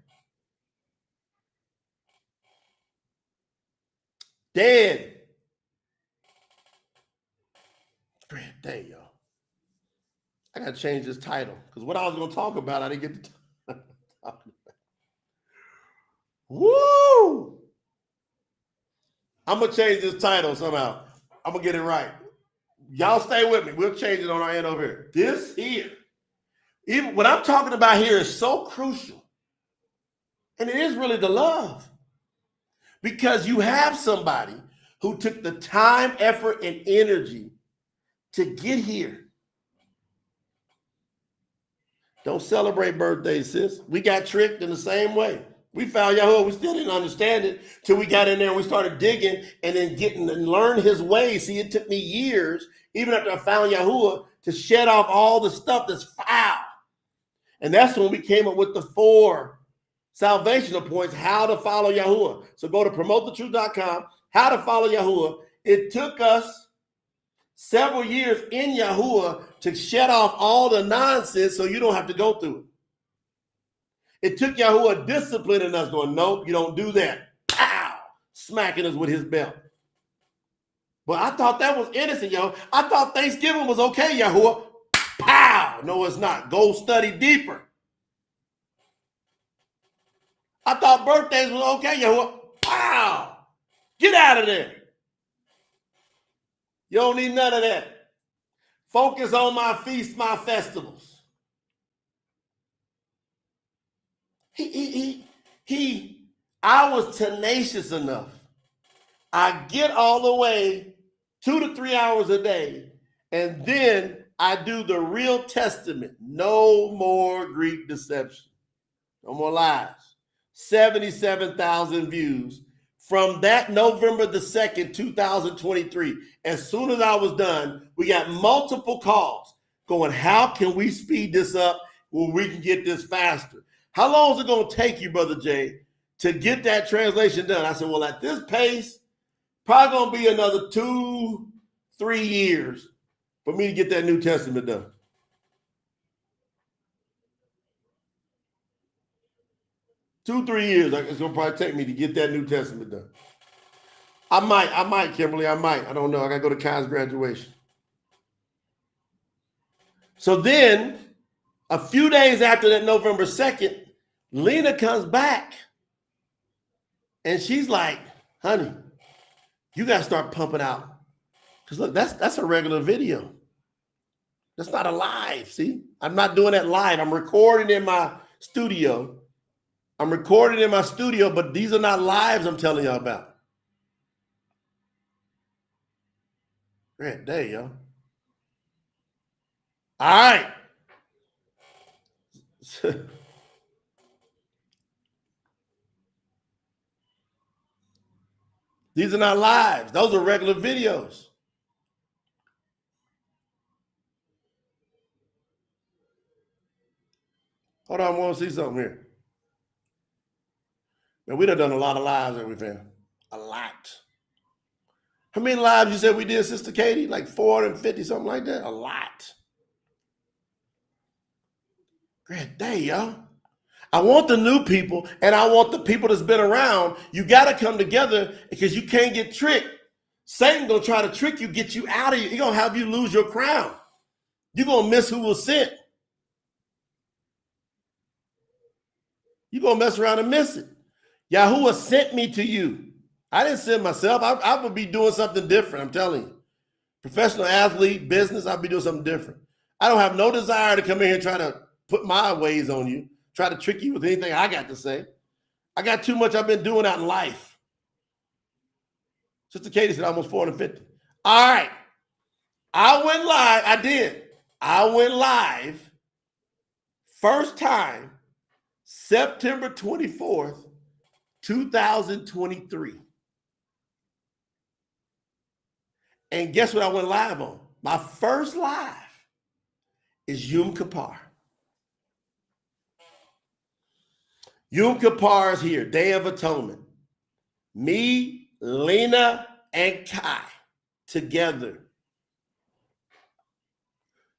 [SPEAKER 2] Dead. Dang, y'all. I got to change this title because what I was going to talk about, I didn't get to talk about. Woo! I'm going to change this title somehow. I'm going to get it right. Y'all stay with me. We'll change it on our end over here. This here, even what I'm talking about here is so crucial. And it is really the love. Because you have somebody who took the time, effort, and energy to get here. Don't celebrate birthdays, sis. We got tricked in the same way. We found Yahuah. We still didn't understand it till we got in there and we started digging and then getting and learn his ways. See, it took me years, even after I found Yahuah, to shed off all the stuff that's foul. And that's when we came up with the 4 salvational points, how to follow Yahuah. So go to PromoteTheTruth.com, how to follow Yahuah. It took us several years in Yahuah to shed off all the nonsense so you don't have to go through it. It took Yahuah disciplining us, going, nope, you don't do that. Pow! Smacking us with his belt. But I thought that was innocent, yo. I thought Thanksgiving was okay, Yahuah. Pow! No, it's not. Go study deeper. I thought birthdays was okay, Yahuah. Pow! Get out of there. You don't need none of that. Focus on my feasts, my festivals. I was tenacious enough. I get all the way 2 to 3 hours a day, and then I do the real testament. No more Greek deception. No more lies. 77,000 views from that November the 2nd, 2023. As soon as I was done, we got multiple calls going, how can we speed this up where we can get this faster? How long is it going to take you, Brother Jay, to get that translation done? I said, well, at this pace, probably going to be another 2-3 years for me to get that New Testament done. Two, 3 years, it's going to probably take me to get that New Testament done. I might, Kimberly, I might. I don't know. I got to go to Kai's graduation. So then, a few days after that November 2nd, Lena comes back and she's like, honey, you got to start pumping out Because look, that's a regular video. That's not a live, see? I'm not doing that live. I'm recording in my studio. But these are not lives I'm telling y'all about. Great day, y'all. All right. These are not lives. Those are regular videos. Hold on, I want to see something here. Man, we done a lot of lives, haven't we, fam? A lot. How many lives you said we did, Sister Katie? Like 450, something like that? A lot. Great day, y'all. I want the new people, and I want the people that's been around. You got to come together because you can't get tricked. Satan gonna try to trick you, get you out of you. He's gonna have you lose your crown. You're gonna miss who was sent. You're gonna mess around and miss it. Yahuah sent me to you. I didn't send myself. I would be doing something different, I'm telling you. Professional athlete, business, I'd be doing something different. I don't have no desire to come in here and try to put my ways on you, try to trick you with anything I got to say. I got too much I've been doing out in life. Sister Katie said almost 450. All right. I went live. I did. I went live first time September 24th, 2023. And guess what I went live on? My first live is Yom Kippur. Yom Kippur is here, Day of Atonement. Me, Lena, and Kai together.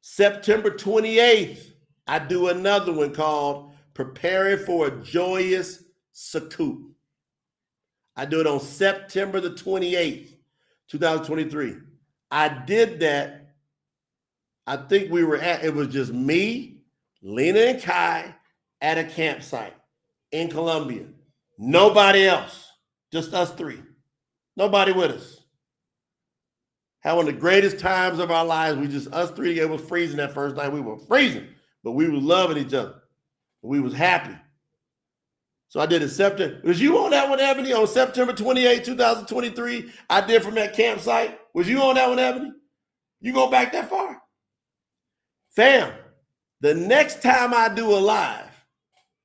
[SPEAKER 2] September 28th, I do another one called Preparing for a Joyous Sukkot. I do it on September the 28th, 2023. I did that. I think it was just me, Lena, and Kai at a campsite in Colombia. Nobody else, just us three. Nobody with us. Had one of the greatest times of our lives. We just, us three, it was freezing that first night. We were freezing, but we were loving each other. We was happy. So I did it September. Was you on that one, Ebony, on September 28, 2023? I did from that campsite. Was you on that one, Ebony? You go back that far? Fam, the next time I do a live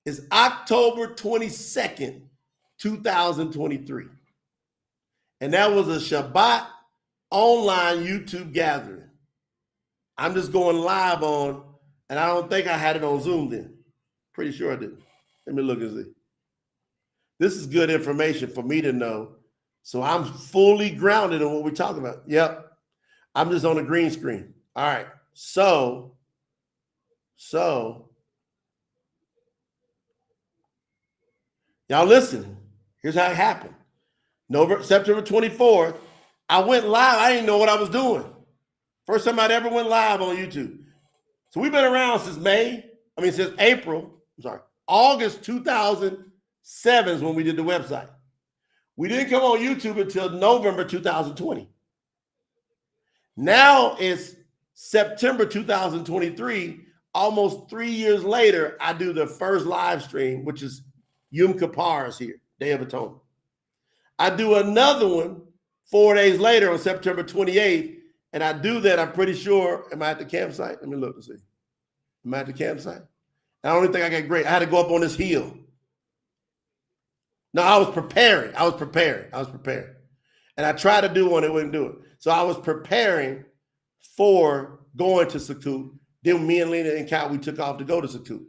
[SPEAKER 2] is October 22nd, 2023. And that was a Shabbat online YouTube gathering. I'm just going live on, and I don't think I had it on Zoom then. Pretty sure I didn't. Let me look and see. This is good information for me to know. So I'm fully grounded in what we're talking about. Yep. I'm just on a green screen. All right. So y'all listen. Here's how it happened. September 24th, I went live. I didn't know what I was doing. First time I'd ever went live on YouTube. So we've been around since August 2007 is when we did the website. We didn't come on YouTube until November 2020. Now it's September 2023. Almost 3 years later, I do the first live stream, which is Yom Kippur is here, Day of Atonement. I do another one 4 days later on September 28th, and I do that, I'm pretty sure, am I at the campsite? Let me look and see. Am I at the campsite? I don't even think I got great. I had to go up on this hill. No, I was preparing. And I tried to do one, it wouldn't do it. So I was preparing for going to Sukkot. Then me and Lena and Cal, we took off to go to Sukkot.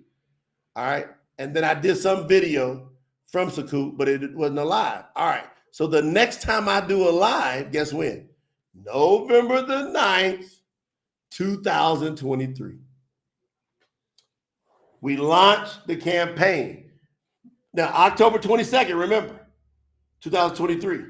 [SPEAKER 2] All right. And then I did some video from Sukkot, but it wasn't a live. All right. So the next time I do a live, guess when? November the 9th, 2023. We launched the campaign. Now, October 22nd, remember, 2023.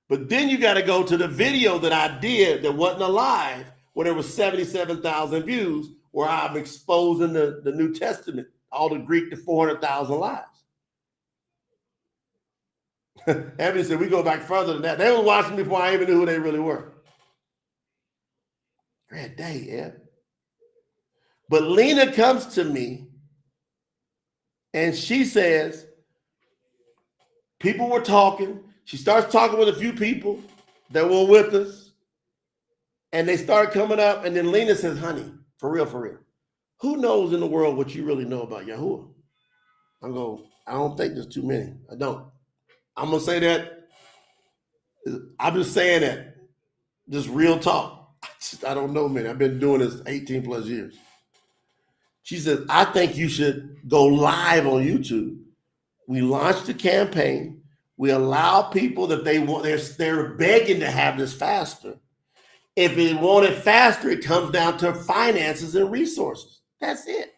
[SPEAKER 2] But then you got to go to the video that I did that wasn't alive, where there was 77,000 views, where I'm exposing the New Testament, all the Greek to 400,000 lives. Ebony said, we go back further than that. They were watching before I even knew who they really were. Great day, yeah. But Lena comes to me and she says, people were talking. She starts talking with a few people that were with us. And they start coming up. And then Lena says, honey, for real, who knows in the world what you really know about Yahuah? I'm going, I don't think there's too many. I don't. I'm going to say that. I'm just saying that. Just real talk. I don't know, man. I've been doing this 18 plus years. She says, I think you should go live on YouTube. We launched a campaign. We allow people that they want, they're begging to have this faster. If they want it faster, it comes down to finances and resources. That's it.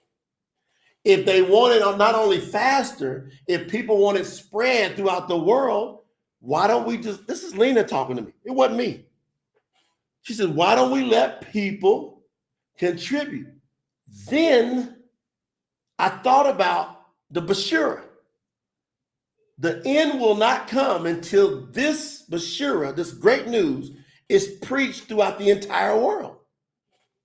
[SPEAKER 2] If they want it not only faster, if people want it spread throughout the world, why don't we just, this is Lena talking to me. It wasn't me. She said, why don't we let people contribute? Then I thought about the Bashura. The end will not come until this Bashura, this great news, is preached throughout the entire world.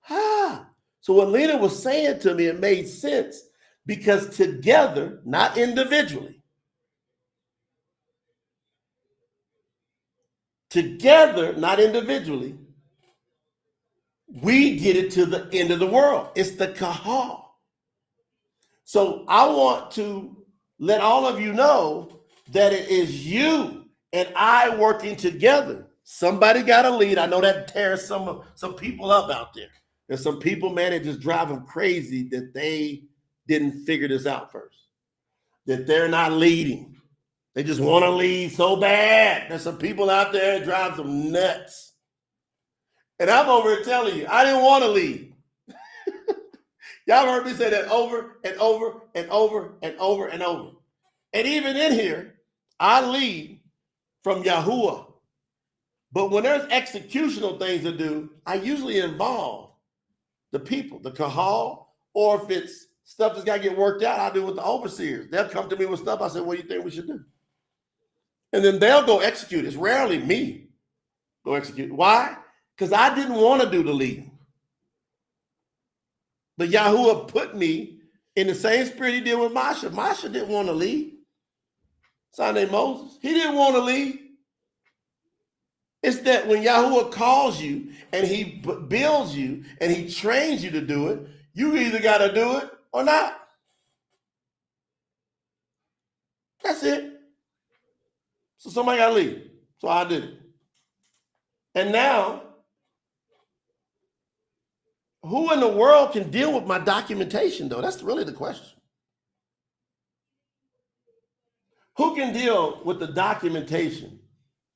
[SPEAKER 2] So what Lena was saying to me, it made sense because together, not individually, together, not individually, we get it to the end of the world. It's the kahal. So I want to let all of you know that it is you and I working together. Somebody got to lead. I know that tears some people up out there. There's some people, man, that just drive them crazy that they didn't figure this out first, that they're not leading. They just want to lead so bad. There's some people out there that drive them nuts. And I'm over here telling you, I didn't want to lead. Y'all heard me say that over and over and over and over and over. And even in here, I lead from Yahuah. But when there's executional things to do, I usually involve the people, the kahal, or if it's stuff that's got to get worked out, I do with the overseers. They'll come to me with stuff. I say, what do you think we should do? And then they'll go execute. It's rarely me go execute. Why? Because I didn't want to do the leading. But Yahuah put me in the same spirit he did with Masha. Masha didn't want to lead. Son named Moses. He didn't want to lead. It's that when Yahuah calls you and he builds you and he trains you to do it, you either got to do it or not. That's it. So somebody got to lead. So I did it. And now, who in the world can deal with my documentation, though? That's really the question. Who can deal with the documentation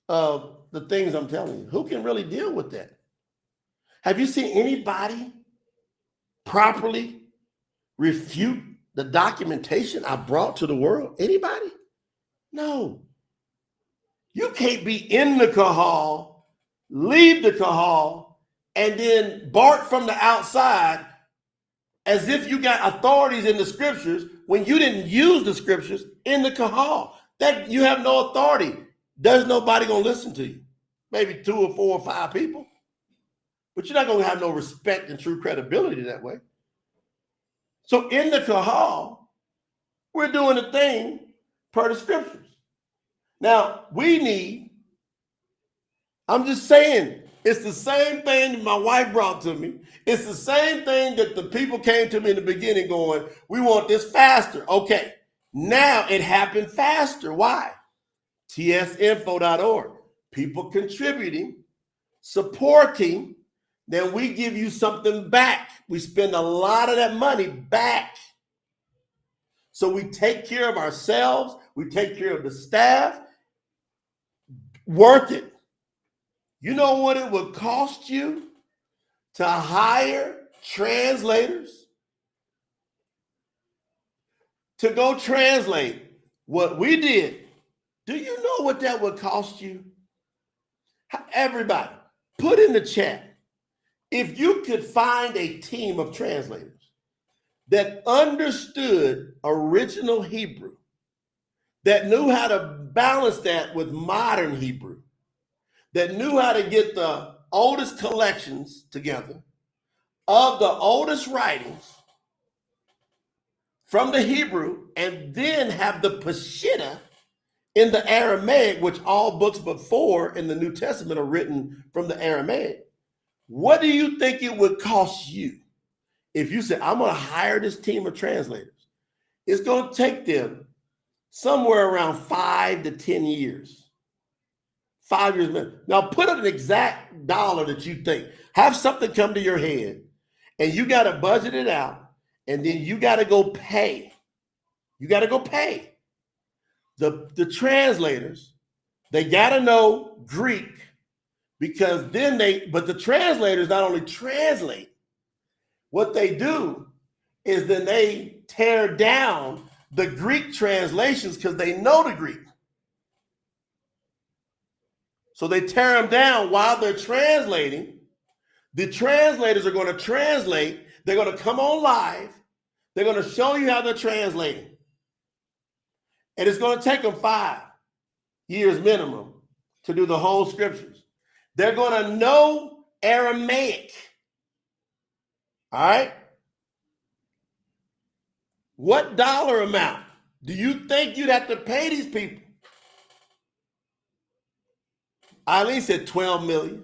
[SPEAKER 2] of the things I'm telling you? Who can really deal with that? Have you seen anybody properly refute the documentation I brought to the world? Anybody? No. You can't be in the kahal, leave the kahal, and then bark from the outside as if you got authorities in the scriptures when you didn't use the scriptures in the kahal. That you have no authority. There's nobody going to listen to you. Maybe 2 or 4 or 5 people. But you're not going to have no respect and true credibility that way. So in the kahal, we're doing the thing per the scriptures. Now, I'm just saying, it's the same thing that my wife brought to me. It's the same thing that the people came to me in the beginning going, we want this faster. Okay, now it happened faster. Why? tsinfo.org. People contributing, supporting, then we give you something back. We spend a lot of that money back. So we take care of ourselves. We take care of the staff. Worth it. You know what it would cost you to hire translators to go translate what we did? Do you know what that would cost you? Everybody, put in the chat, if you could find a team of translators that understood original Hebrew, that knew how to balance that with modern Hebrew, that knew how to get the oldest collections together, of the oldest writings from the Hebrew, and then have the Peshitta in the Aramaic, which all books but 4 in the New Testament are written from the Aramaic, what do you think it would cost you if you said, I'm going to hire this team of translators? It's going to take them somewhere around 5 to 10 years. 5 years. Now put an exact dollar that you think. Have something come to your head, and you got to budget it out, and then you got to go pay. You got to go pay. The translators, they got to know Greek, because then but the translators not only translate, what they do is then they tear down the Greek translations because they know the Greek. So they tear them down while they're translating. The translators are going to translate. They're going to come on live. They're going to show you how they're translating. And it's going to take them 5 years minimum to do the whole scriptures. They're going to know Aramaic. All right? What dollar amount do you think you'd have to pay these people? Eileen said 12 million.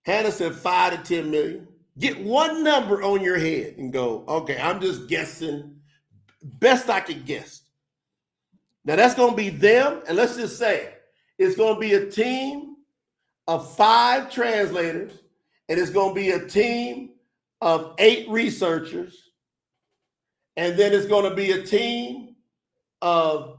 [SPEAKER 2] Hannah said 5 to 10 million. Get one number on your head and go, okay, I'm just guessing. Best I could guess. Now that's going to be them. And let's just say it's going to be a team of 5 translators. And it's going to be a team of 8 researchers. And then it's going to be a team of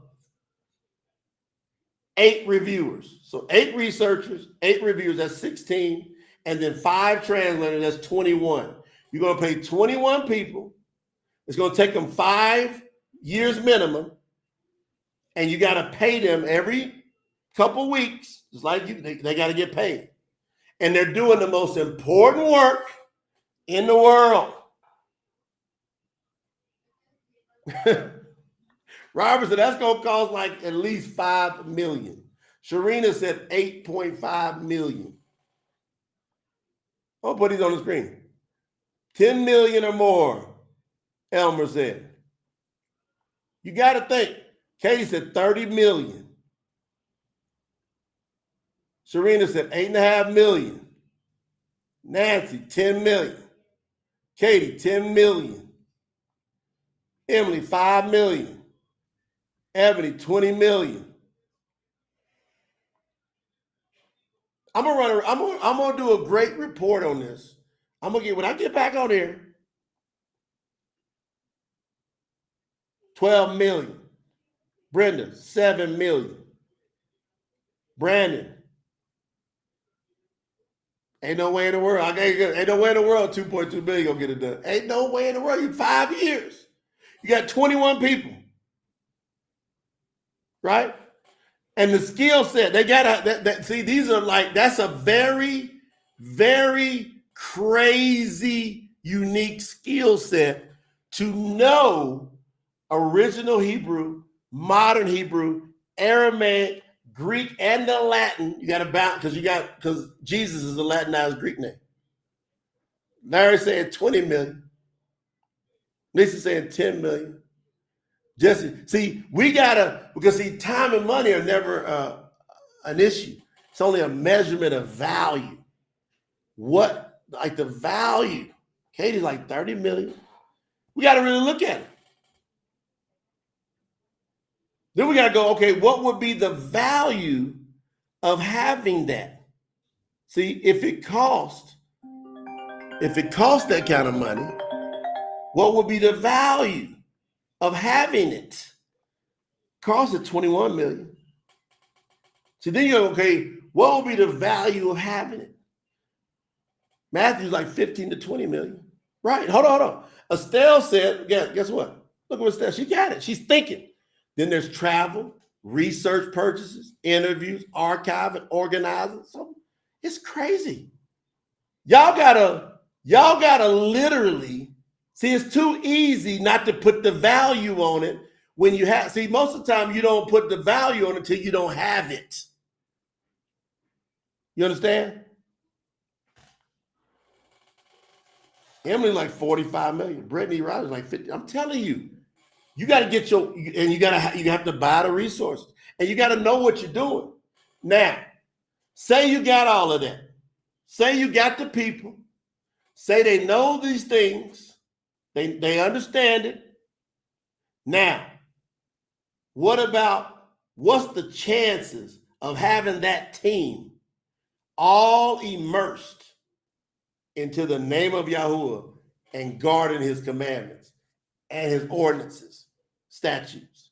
[SPEAKER 2] 8 reviewers. So 8 researchers, 8 reviewers, that's 16. And then 5 translators, that's 21. You're going to pay 21 people. It's going to take them 5 years minimum. And you got to pay them every couple weeks. Just like they got to get paid. And they're doing the most important work in the world. Robert said that's going to cost like at least 5 million. Sharina said 8.5 million. I'll put these on the screen. 10 million or more, Elmer said. You got to think. Katie said 30 million. Sharina said 8.5 million. Nancy, 10 million. Katie, 10 million. Emily, 5 million. Ebony, 20 million. I'm gonna do a great report on this. When I get back on here, 12 million. Brenda, 7 million. Brandon, ain't no way in the world. Ain't no way in the world 2.2 billion gonna get it done. Ain't no way in the world. You 5 years. You got 21 people. Right? And the skill set, they got see, these are like, that's a very, very crazy, unique skill set to know original Hebrew, modern Hebrew, Aramaic, Greek, and the Latin. You got to bounce because Jesus is a Latinized Greek name. Larry saying 20 million. Lisa saying 10 million. Jesse, see, because time and money are never an issue. It's only a measurement of value. What, like the value? Katie's like 30 million. We got to really look at it. Then we got to go, okay, what would be the value of having that? See, if it cost that kind of money, what would be the value of having it? Cost it 21 million. So then you go, okay, what would be the value of having it? Matthew's like 15 to 20 million. Right, hold on. Estelle said, guess what? Look at what Estelle, she got it. She's thinking. Then there's travel, research purchases, interviews, archiving, organizing. So it's crazy. Y'all gotta literally, see, it's too easy not to put the value on it when you have, see, most of the time you don't put the value on it until you don't have it. You understand? Emily like 45 million. Brittany Rogers like 50. I'm telling you, you got to get your, and you have to buy the resources, and you got to know what you're doing. Now, say you got all of that. Say you got the people. Say they know these things. They understand it. Now, what's the chances of having that team all immersed into the name of Yahuah and guarding his commandments and his ordinances, statutes?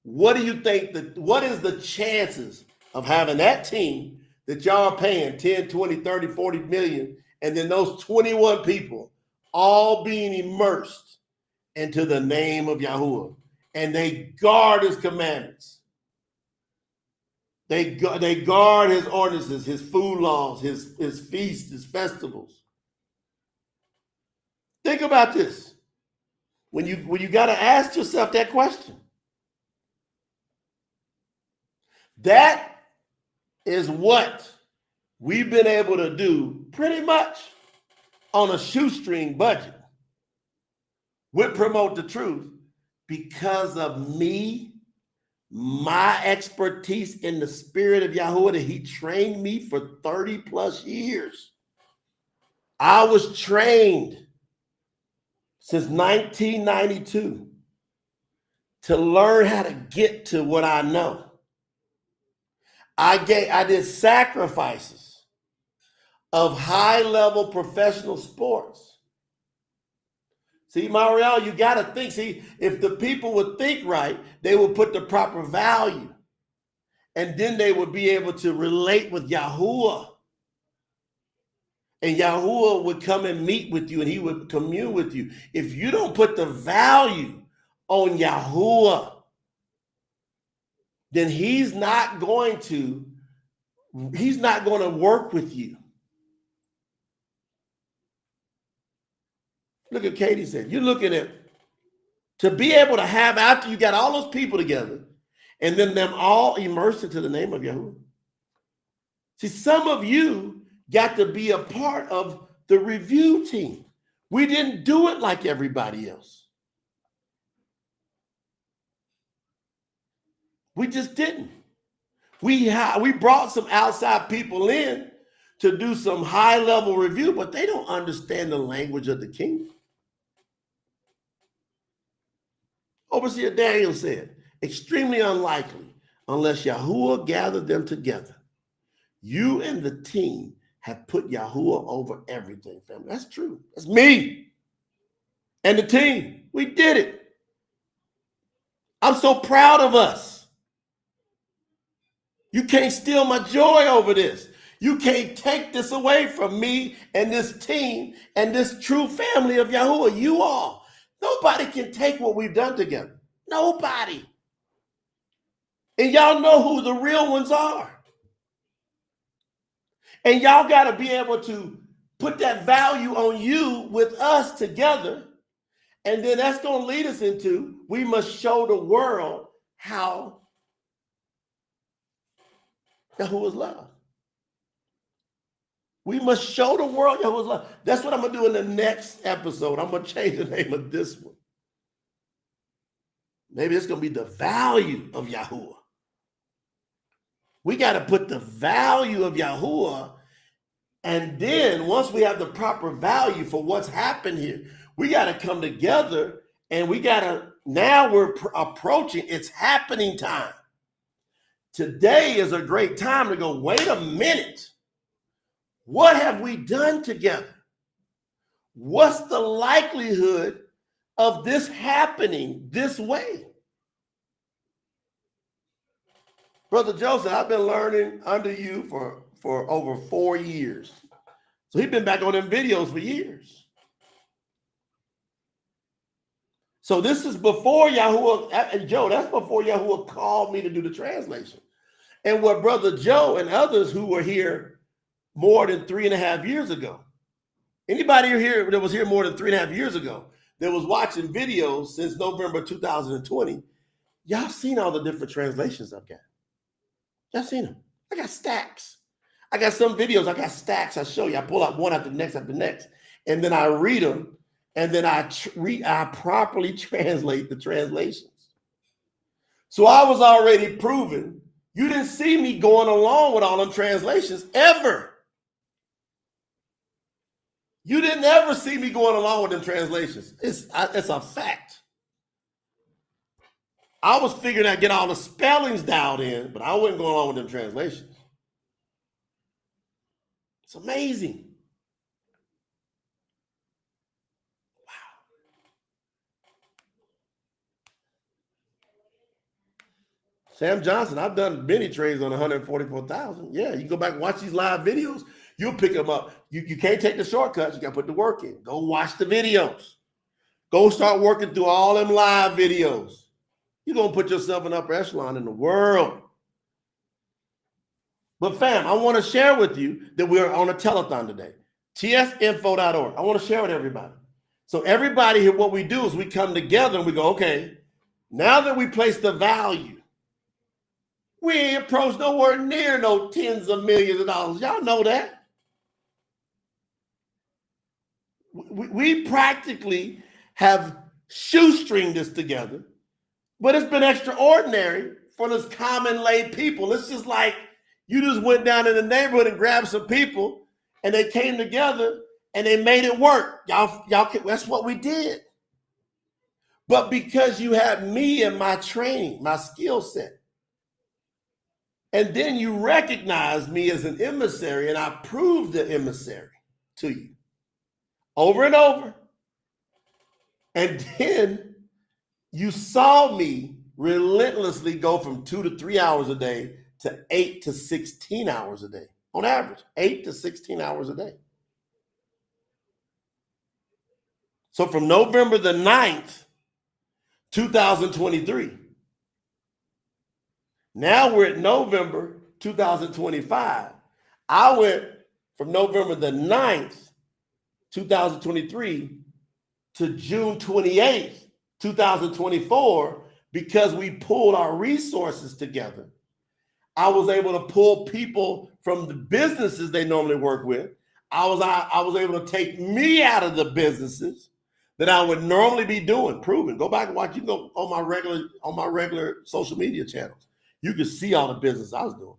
[SPEAKER 2] What do you think what is the chances of having that team that y'all are paying 10, 20, 30, 40 million, and then those 21 people all being immersed into the name of Yahuah, and they guard his commandments? They guard his ordinances, his food laws, his feasts, his festivals. Think about this. When you got to ask yourself that question. That is what we've been able to do pretty much on a shoestring budget with Promote the Truth because of me, my expertise in the spirit of Yahuah that he trained me for 30 plus years. I was trained since 1992 to learn how to get to what I know. I did sacrifices of high-level professional sports. See, Mariel, you got to think. See, if the people would think right, they would put the proper value. And then they would be able to relate with Yahuah. And Yahuah would come and meet with you, and he would commune with you. If you don't put the value on Yahuah, then he's not going to work with you. Look at Katie said, you're looking at, to be able to have, after you got all those people together, and then them all immersed into the name of Yahuah. See, some of you got to be a part of the review team. We didn't do it like everybody else. We just didn't. We brought some outside people in to do some high-level review, but they don't understand the language of the kingdom. Overseer Daniel said, extremely unlikely unless Yahuah gathered them together. You and the team have put Yahuah over everything, family. That's true. That's me and the team. We did it. I'm so proud of us. You can't steal my joy over this. You can't take this away from me and this team and this true family of Yahuah. You all. Nobody can take what we've done together. Nobody. And y'all know who the real ones are. And y'all got to be able to put that value on you with us together. And then that's going to lead us into, we must show the world how Yahuah's love. We must show the world Yahuah's love. That's what I'm going to do in the next episode. I'm going to change the name of this one. Maybe it's going to be the value of Yahuah. We got to put the value of Yahuah, and then once we have the proper value for what's happened here, we got to come together, and we got to, now we're approaching, it's happening time. Today is a great time to go, wait a minute. What have we done together? What's the likelihood of this happening this way? Brother Joseph, I've been learning under you for over 4 years. So he's been back on them videos for years. So this is before Yahuah, Joe, that's before Yahuah called me to do the translation. And what Brother Joe and others who were here more than 3.5 years ago, anybody here that was here more than 3.5 years ago, that was watching videos since November 2020, y'all seen all the different translations I've got. Y'all seen them. I got stacks. I got some videos, I got stacks. I show you. I pull out one after the next. and then I read them, and then I properly translate the translations. So I was already proven. You didn't see me going along with all them translations ever. You didn't ever see me going along with them translations. It's a fact. I was figuring out get all the spellings dialed in, but I wasn't going along with them translations. It's amazing. Sam Johnson, I've done many trades on 144,000. Yeah, you go back and watch these live videos, you'll pick them up. You can't take the shortcuts. You got to put the work in. Go watch the videos. Go start working through all them live videos. You're going to put yourself in upper echelon in the world. But fam, I want to share with you that we're on a telethon today. tsinfo.org. I want to share with everybody. So everybody here, what we do is we come together and we go, okay, now that we place the value, we ain't approached nowhere near no tens of millions of dollars. Y'all know that. We practically have shoestringed this together, but it's been extraordinary for those common lay people. It's just like you just went down in the neighborhood and grabbed some people and they came together and they made it work. Y'all, that's what we did. But because you had me and my training, my skill set, and then you recognize me as an emissary, and I proved the emissary to you over and over. And then you saw me relentlessly go from 2 to 3 hours a day to 8 to 16 hours a day. On average, 8 to 16 hours a day. So from November the 9th, 2023, now we're at November 2025. I went from November the 9th, 2023 to June 28th, 2024, because we pulled our resources together. I was able to pull people from the businesses they normally work with. I was able to take me out of the businesses that I would normally be doing, proven. Go back and watch. You go on my regular social media channels. You can see all the business I was doing.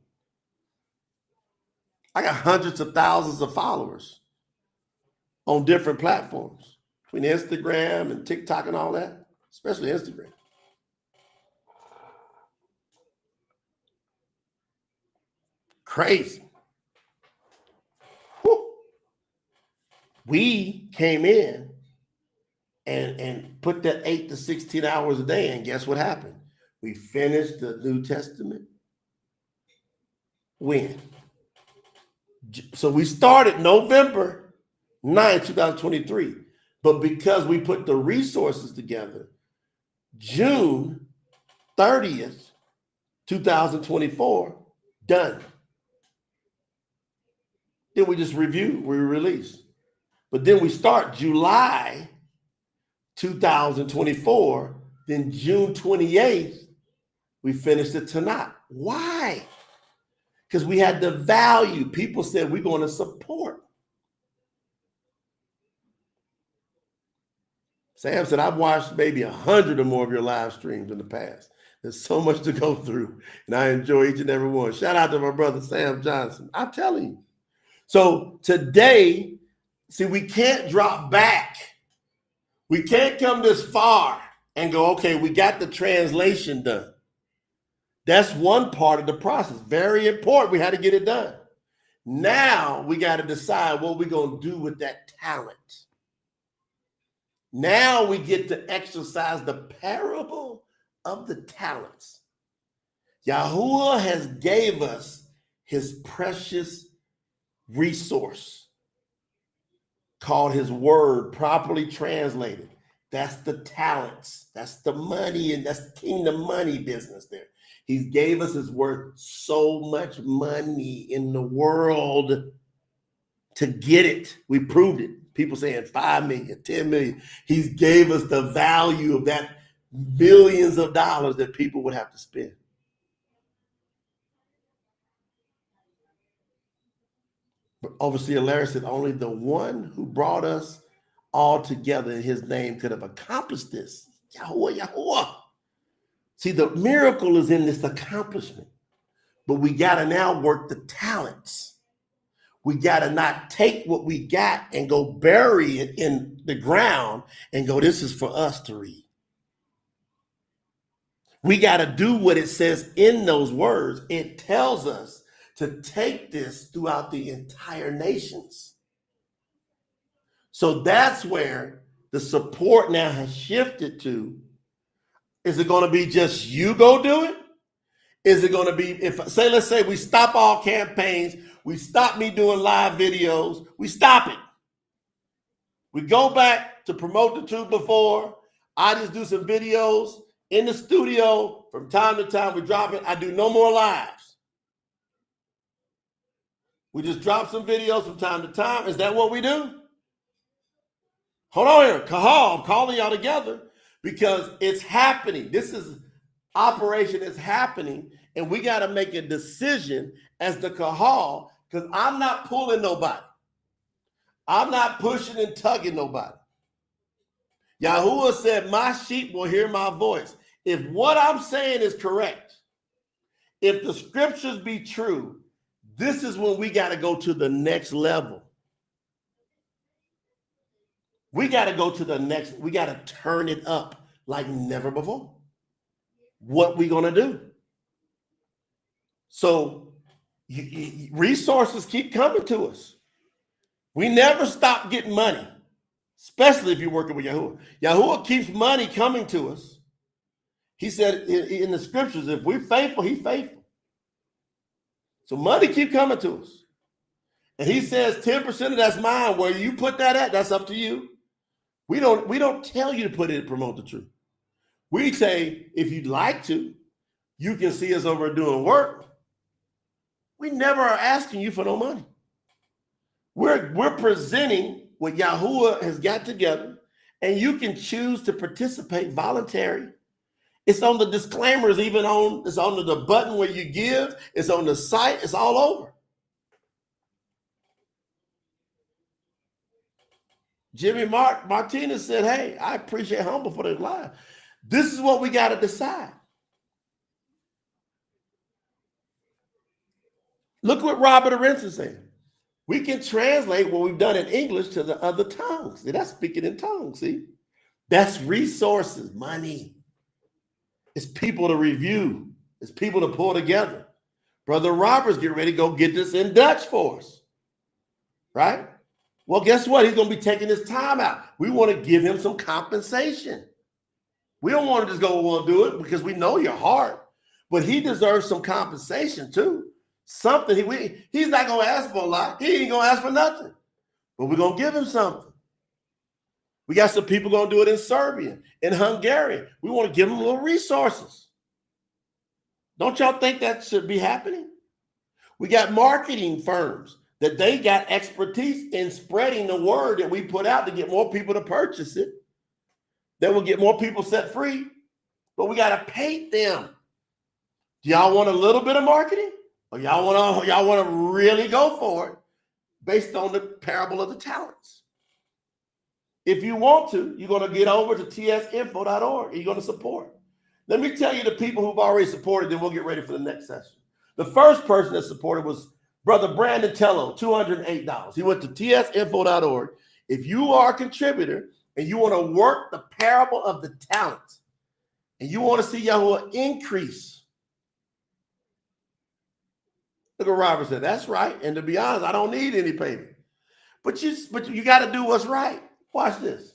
[SPEAKER 2] I got hundreds of thousands of followers on different platforms, between Instagram and TikTok and all that, especially Instagram. Crazy. Whew. We came in and put that 8 to 16 hours a day, and guess what happened? We finished the New Testament. When? So we started November 9, 2023. But because we put the resources together, June 30th, 2024, done. Then we just review, we release. But then we start July 2024, then June 28th, we finished the Tanakh. Why? Because we had the value. People said we're going to support. Sam said, I've watched maybe 100 or more of your live streams in the past. There's so much to go through, and I enjoy each and every one. Shout out to my brother, Sam Johnson. I'm telling you. So today, see, we can't drop back. We can't come this far and go, okay, we got the translation done. That's one part of the process. Very important. We had to get it done. Now we got to decide what we're going to do with that talent. Now we get to exercise the parable of the talents. Yahuah has gave us his precious resource called his word, properly translated. That's the talents. That's the money, and that's kingdom money business there. He gave us his word, so much money in the world to get it. We proved it. People saying 5 million, 10 million. He gave us the value of that billions of dollars that people would have to spend. But Overseer Larry said only the one who brought us all together in his name could have accomplished this. Yahuah, Yahuah. See, the miracle is in this accomplishment, but we got to now work the talents. We got to not take what we got and go bury it in the ground and go, this is for us to read. We got to do what it says in those words. It tells us to take this throughout the entire nations. So that's where the support now has shifted to. Is it going to be just you go do it? Is it going to be, let's say we stop all campaigns, we stop me doing live videos, we stop it. We go back to promote the truth before. I just do some videos in the studio from time to time. We drop it. I do no more lives. We just drop some videos from time to time. Is that what we do? Hold on here. Kahal, I'm calling y'all together because it's happening. This is operation is happening, and we got to make a decision as the Kahal, because I'm not pulling nobody. I'm not pushing and tugging nobody. Yahuah said, my sheep will hear my voice. If what I'm saying is correct, if the scriptures be true, this is when we got to go to the next level. We got to go to the next, we got to turn it up like never before. What we going to do? So resources keep coming to us. We never stop getting money, especially if you're working with Yahuah. Yahuah keeps money coming to us. He said in the scriptures, if we're faithful, he's faithful. So money keep coming to us. And he says 10% of that's mine. Where you put that at, that's up to you. We don't tell you to put it to promote the truth. We say, if you'd like to, you can see us over doing work. We never are asking you for no money. We're presenting what Yahuah has got together, and you can choose to participate voluntary. It's on the disclaimers, it's on the button where you give, it's on the site, it's all over. Jimmy Martinez said, hey, I appreciate Humble for the live. This is what we got to decide. Look what Robert Arenson said. We can translate what we've done in English to the other tongues. See, that's speaking in tongues, see? That's resources, money. It's people to review. It's people to pull together. Brother Robert's getting ready to go get this in Dutch for us, right? Well, guess what? He's going to be taking his time out. We want to give him some compensation. We don't want to just go, we'll do it because we know your heart, but he deserves some compensation too. Something he's not going to ask for a lot. He ain't going to ask for nothing, but we're going to give him something. We got some people going to do it in Serbian, in Hungarian. We want to give them little resources. Don't y'all think that should be happening? We got marketing firms that they got expertise in spreading the word that we put out to get more people to purchase it. That will get more people set free, but we got to pay them. Do y'all want a little bit of marketing? Or y'all want to really go for it based on the parable of the talents? If you want to, you're going to get over to tsinfo.org. You're going to support. Let me tell you the people who've already supported, then we'll get ready for the next session. The first person that supported was Brother Brandon Tello, $208. He went to tsinfo.org. If you are a contributor and you want to work the parable of the talents and you want to see Yahuah increase, look what Robert said. That's right. And to be honest, I don't need any payment. But you got to do what's right. Watch this.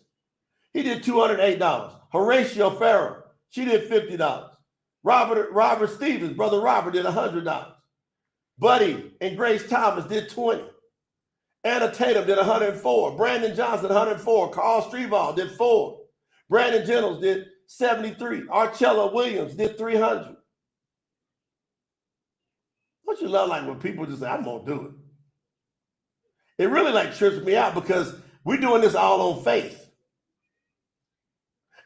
[SPEAKER 2] He did $208. Horatio Farrell, she did $50. Robert Stevens, Brother Robert, did $100. Buddy and Grace Thomas did $20. Anna Tatum did $104. Brandon Johnson, $104. Carl Streval did $4. Brandon Jennings did $73. Archella Williams did $300. What you love like when people just say, I'm going to do it. It really like trips me out because we're doing this all on faith.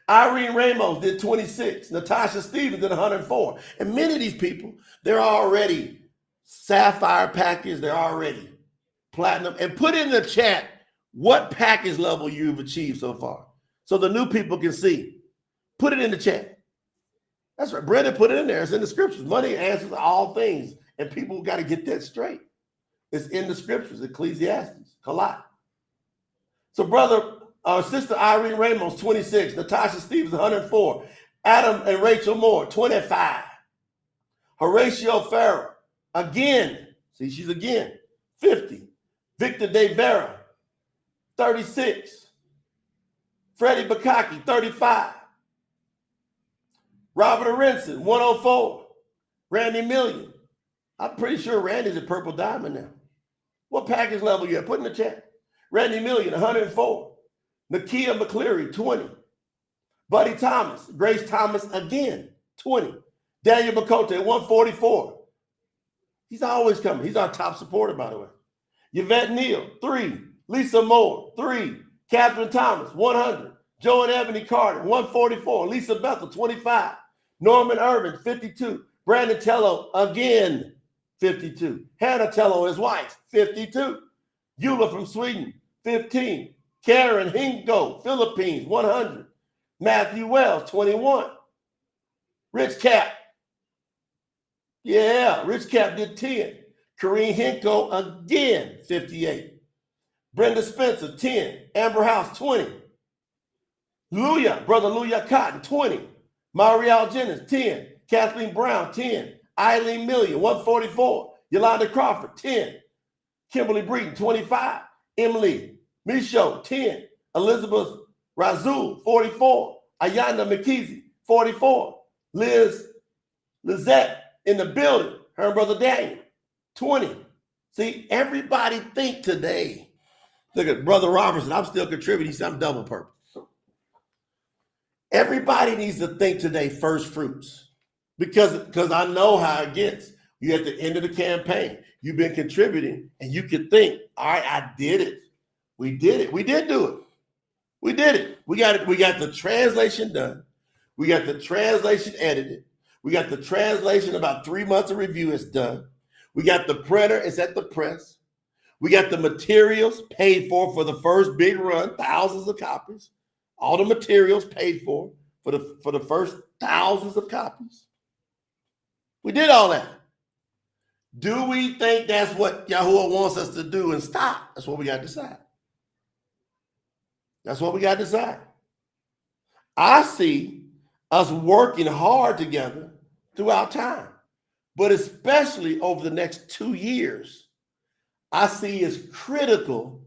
[SPEAKER 2] Irene Ramos did 26. Natasha Stevens did 104. And many of these people, they're already sapphire package. They're already platinum. And put in the chat what package level you've achieved so far, so the new people can see. Put it in the chat. That's right. Brandon put it in there. It's in the scriptures. Money answers all things, and people got to get that straight. It's in the scriptures, Ecclesiastes, Kalat. So Sister Irene Ramos, 26. Natasha Stevens, 104. Adam and Rachel Moore, 25. Horatio Farrell, again. See, she's again, 50. Victor De Vera, 36. Freddie Bakaki, 35. Robert Aronson, 104. Randy Million. I'm pretty sure Randy's a purple diamond now. What package level you at? Put in the chat. Randy Million, 104. Nakia McCleary, 20. Buddy Thomas, Grace Thomas again, 20. Daniel Bacote, 144. He's always coming. He's our top supporter, by the way. Yvette Neal, 3. Lisa Moore, 3. Catherine Thomas, 100. Joe and Ebony Carter, 144. Lisa Bethel, 25. Norman Irvin, 52. Brandon Tello, again, 52. Hannah Tello, his wife, 52. Eula from Sweden, 15. Karen Hingo, Philippines, 100. Matthew Wells, 21. Rich Cap. Yeah, Rich Cap did 10. Kareem Hinko, again, 58. Brenda Spencer, 10. Amber House, 20. Luya, Brother Luya Cotton, 20. Marielle Jennings, 10. Kathleen Brown, 10. Eileen Million, 144. Yolanda Crawford, 10. Kimberly Breeden, 25. Emily Michaud, 10. Elizabeth Razul, 44. Ayanda McKeezy, 44. Lizette in the building, her and Brother Daniel, 20. See, everybody think today. Look at Brother Robertson, I'm still contributing. He said I'm double purple. Everybody needs to think today first fruits, because I know how it gets. You at the end of the campaign, you've been contributing, and you can think, all right, I did it. We did it. We did do it. We did it. We got it. We got the translation done. We got the translation edited. We got the translation, about 3 months of review is done. We got the printer, it's at the press. We got the materials paid for the first big run, thousands of copies. All the materials paid for the first thousands of copies. We did all that. Do we think that's what Yahuah wants us to do and stop? That's what we got to decide. That's what we got to decide. I see us working hard together throughout time, but especially over the next 2 years, I see it's critical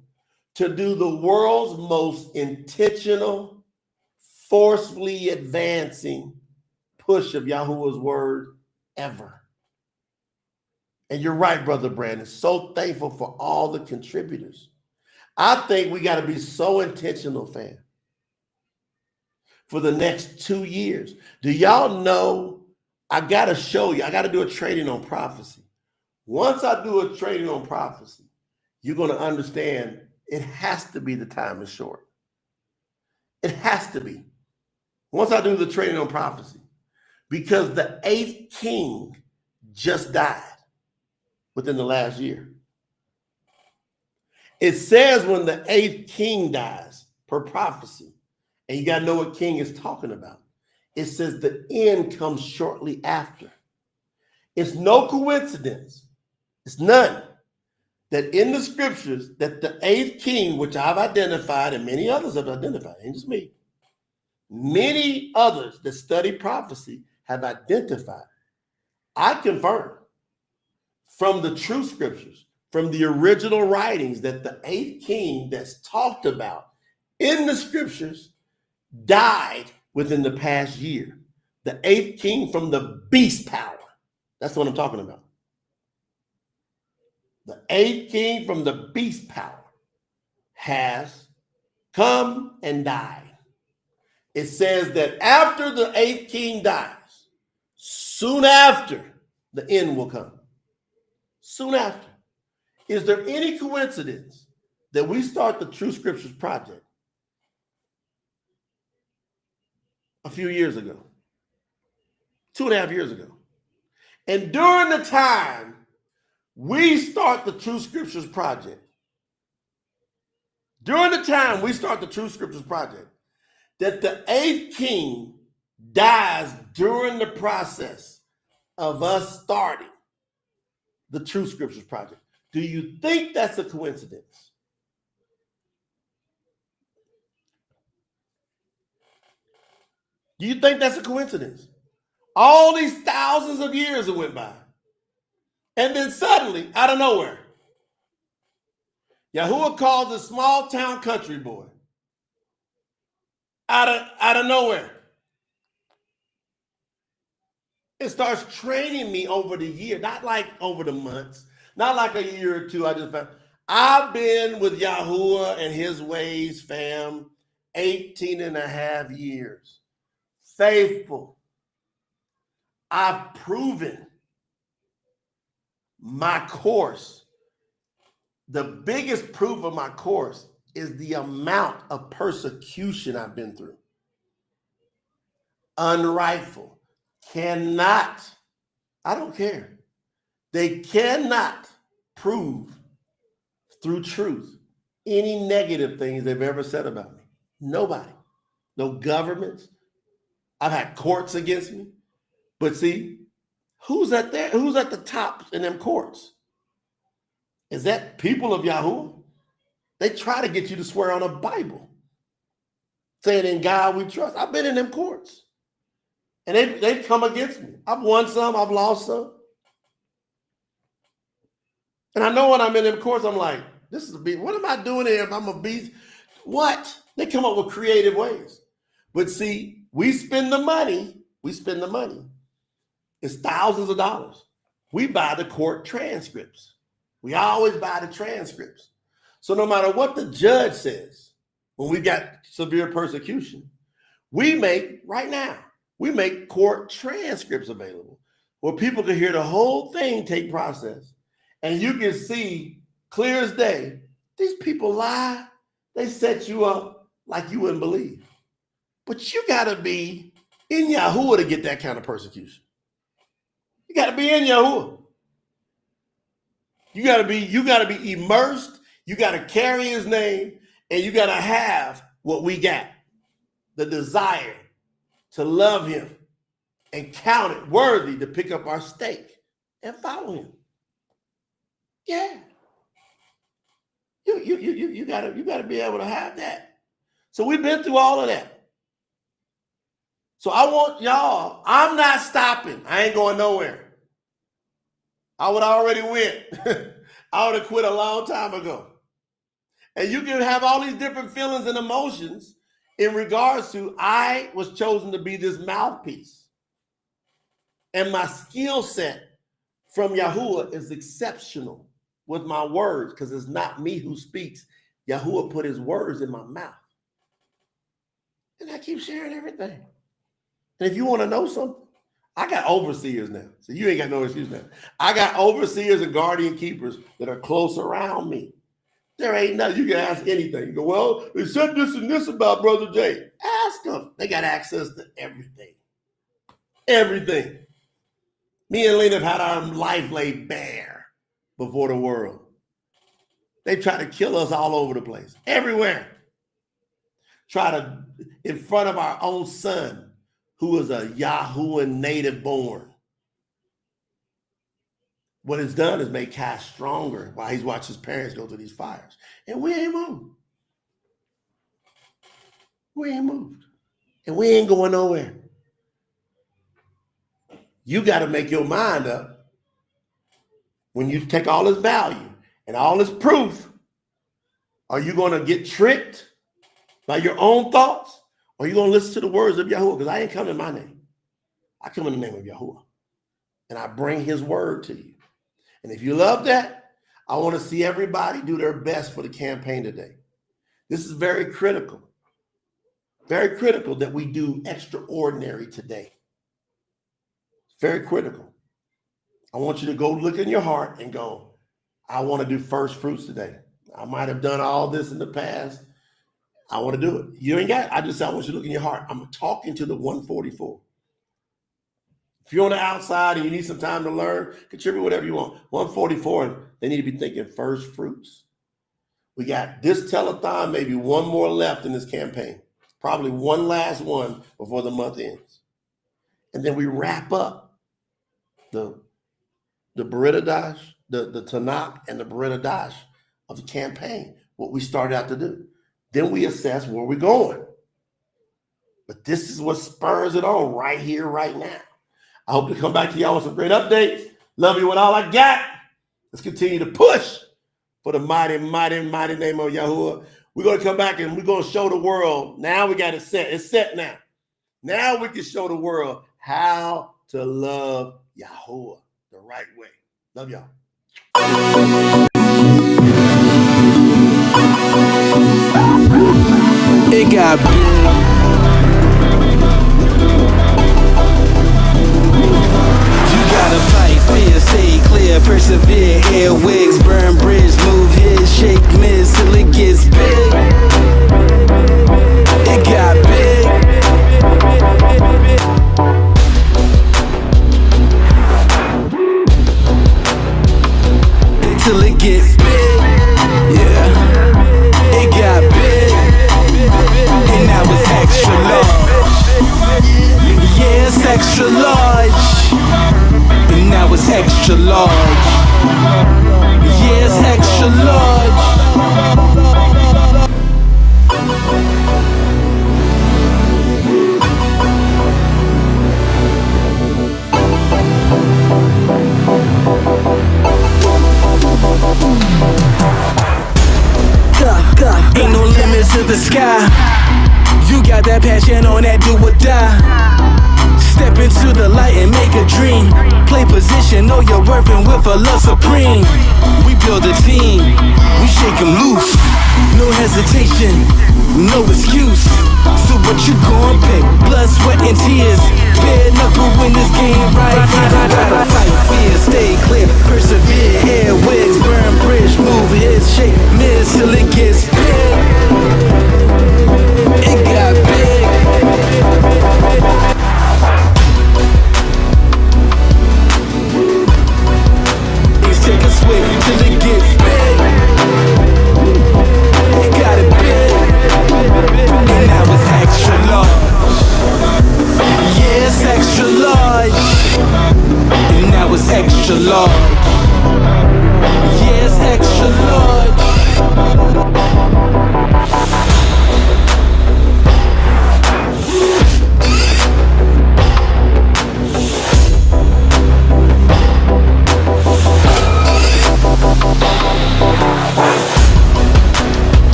[SPEAKER 2] to do the world's most intentional, forcefully advancing push of Yahuah's word ever. And you're right, Brother Brandon. So thankful for all the contributors. I think we got to be so intentional, fam, for the next 2 years. Do y'all know, I got to show you, I got to do a training on prophecy. Once I do a training on prophecy, you're going to understand it has to be the time is short. It has to be. Once I do the training on prophecy, because the 8th king just died within the last year. It says when the 8th king dies, per prophecy, and you got to know what king is talking about. It says the end comes shortly after. It's no coincidence. It's none. That in the scriptures, that the 8th king, which I've identified and many others have identified, ain't just me, many others that study prophecy have identified. I confirm from the true scriptures, from the original writings, that the 8th king that's talked about in the scriptures died within the past year. The 8th king from the beast power. That's what I'm talking about. The 8th king from the beast power has come and died. It says that after the 8th king dies, soon after, the end will come. Soon after. Is there any coincidence that we start the True Scriptures Project a few years ago, 2.5 years ago? And during the time we start the True Scriptures Project, during the time we start the Truth Scriptures Project, that the 8th king dies during the process of us starting the Truth Scriptures Project. Do you think that's a coincidence? Do you think that's a coincidence? All these thousands of years that went by. And then suddenly, out of nowhere, Yahuah calls a small town country boy out of nowhere. It starts training me over the year, not like over the months, not like a year or two. I've been with Yahuah and his ways, fam, 18 and a half years. Faithful. I've proven my course. The biggest proof of my course is the amount of persecution I've been through. Unrightful. Cannot, I don't care. They cannot prove through truth any negative things they've ever said about me. Nobody. No governments. I've had courts against me. But see, who's at the top in them courts? Is that people of Yahuah? They try to get you to swear on a Bible, saying in God we trust. I've been in them courts. And they've come against me. I've won some, I've lost some. And I know when I'm in them courts, I'm like, this is a beast. What am I doing here if I'm a beast? What? They come up with creative ways. But see, we spend the money. It's thousands of dollars. We buy the court transcripts. We always buy the transcripts. So no matter what the judge says, when we got severe persecution, we make court transcripts available where people can hear the whole thing take process. And you can see clear as day, these people lie. They set you up like you wouldn't believe. But you got to be in Yahuah to get that kind of persecution. You got to be in Yahuah. You got to be immersed. You got to carry his name, and you got to have what we got, the desire to love him and count it worthy to pick up our stake and follow him. Yeah. You gotta be able to have that. So we've been through all of that. So I want y'all, I'm not stopping. I ain't going nowhere. I would already went. I would have quit a long time ago. And you can have all these different feelings and emotions in regards to I was chosen to be this mouthpiece. And my skill set from Yahuah is exceptional with my words, because it's not me who speaks. Yahuah put his words in my mouth. And I keep sharing everything. And if you want to know something, I got overseers now. So you ain't got no excuse now. I got overseers and guardian keepers that are close around me. There ain't nothing. You can ask anything. You go, well, they said this and this about Brother Jay. Ask them. They got access to everything. Everything. Me and Lena have had our life laid bare before the world. They try to kill us all over the place. Everywhere. Try to, in front of our own son, who is a Yahuah native born. What it's done is make Kai stronger while he's watched his parents go through these fires. And we ain't moved. We ain't moved. And we ain't going nowhere. You got to make your mind up when you take all this value and all this proof. Are you going to get tricked by your own thoughts? Or are you going to listen to the words of Yahuah? Because I ain't come in my name. I come in the name of Yahuah. And I bring his word to you. And if you love that, I want to see everybody do their best for the campaign today. This is very critical. Very critical that we do extraordinary today. It's very critical. I want you to go look in your heart and go, I want to do first fruits today. I might have done all this in the past. I want to do it. You ain't got it. I want you to look in your heart. I'm talking to the 144. If you're on the outside and you need some time to learn, contribute whatever you want. 144, they need to be thinking first fruits. We got this telethon, maybe one more left in this campaign. Probably one last one before the month ends. And then we wrap up the Bariyt Hadash, the Ta'anak and the Bariyt Hadash of the campaign, what we started out to do. Then we assess where we're going. But this is what spurs it on right here, right now. I hope to come back to y'all with some great updates. Love you with all I got. Let's continue to push for the mighty, mighty, mighty name of Yahuah. We're going to come back and we're going to show the world. Now we got it set. It's set now. Now we can show the world how to love Yahuah the right way. Love y'all.
[SPEAKER 1] It got big. Gotta fight, fear, stay clear, persevere, airwigs, burn bridge, move here, shake miss till it gets big. It got big. Till it gets big. Yeah. It got big. And now it's extra large. Yeah, it's extra large. And now it's extra large. Yeah, it's extra large. Ain't no limits to the sky. You got that passion on that do or die. Step into the light and make a dream. Play position, know your worth and with a love supreme. We build a team, we shake them loose. No hesitation, no excuse. So what you gon' pick? Blood, sweat and tears. Bare knuckle win this game right here. Gotta fight, fear, stay clear, persevere. Airwigs, burn bridge, move his shake miss till it gets big. It got big. Take a swig till it gets big. It got it big. And now it's extra large. Yeah, it's extra large. And now it's extra large. Yeah, it's extra large.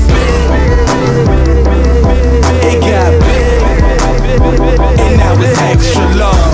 [SPEAKER 1] big. It got big. And now it's extra large.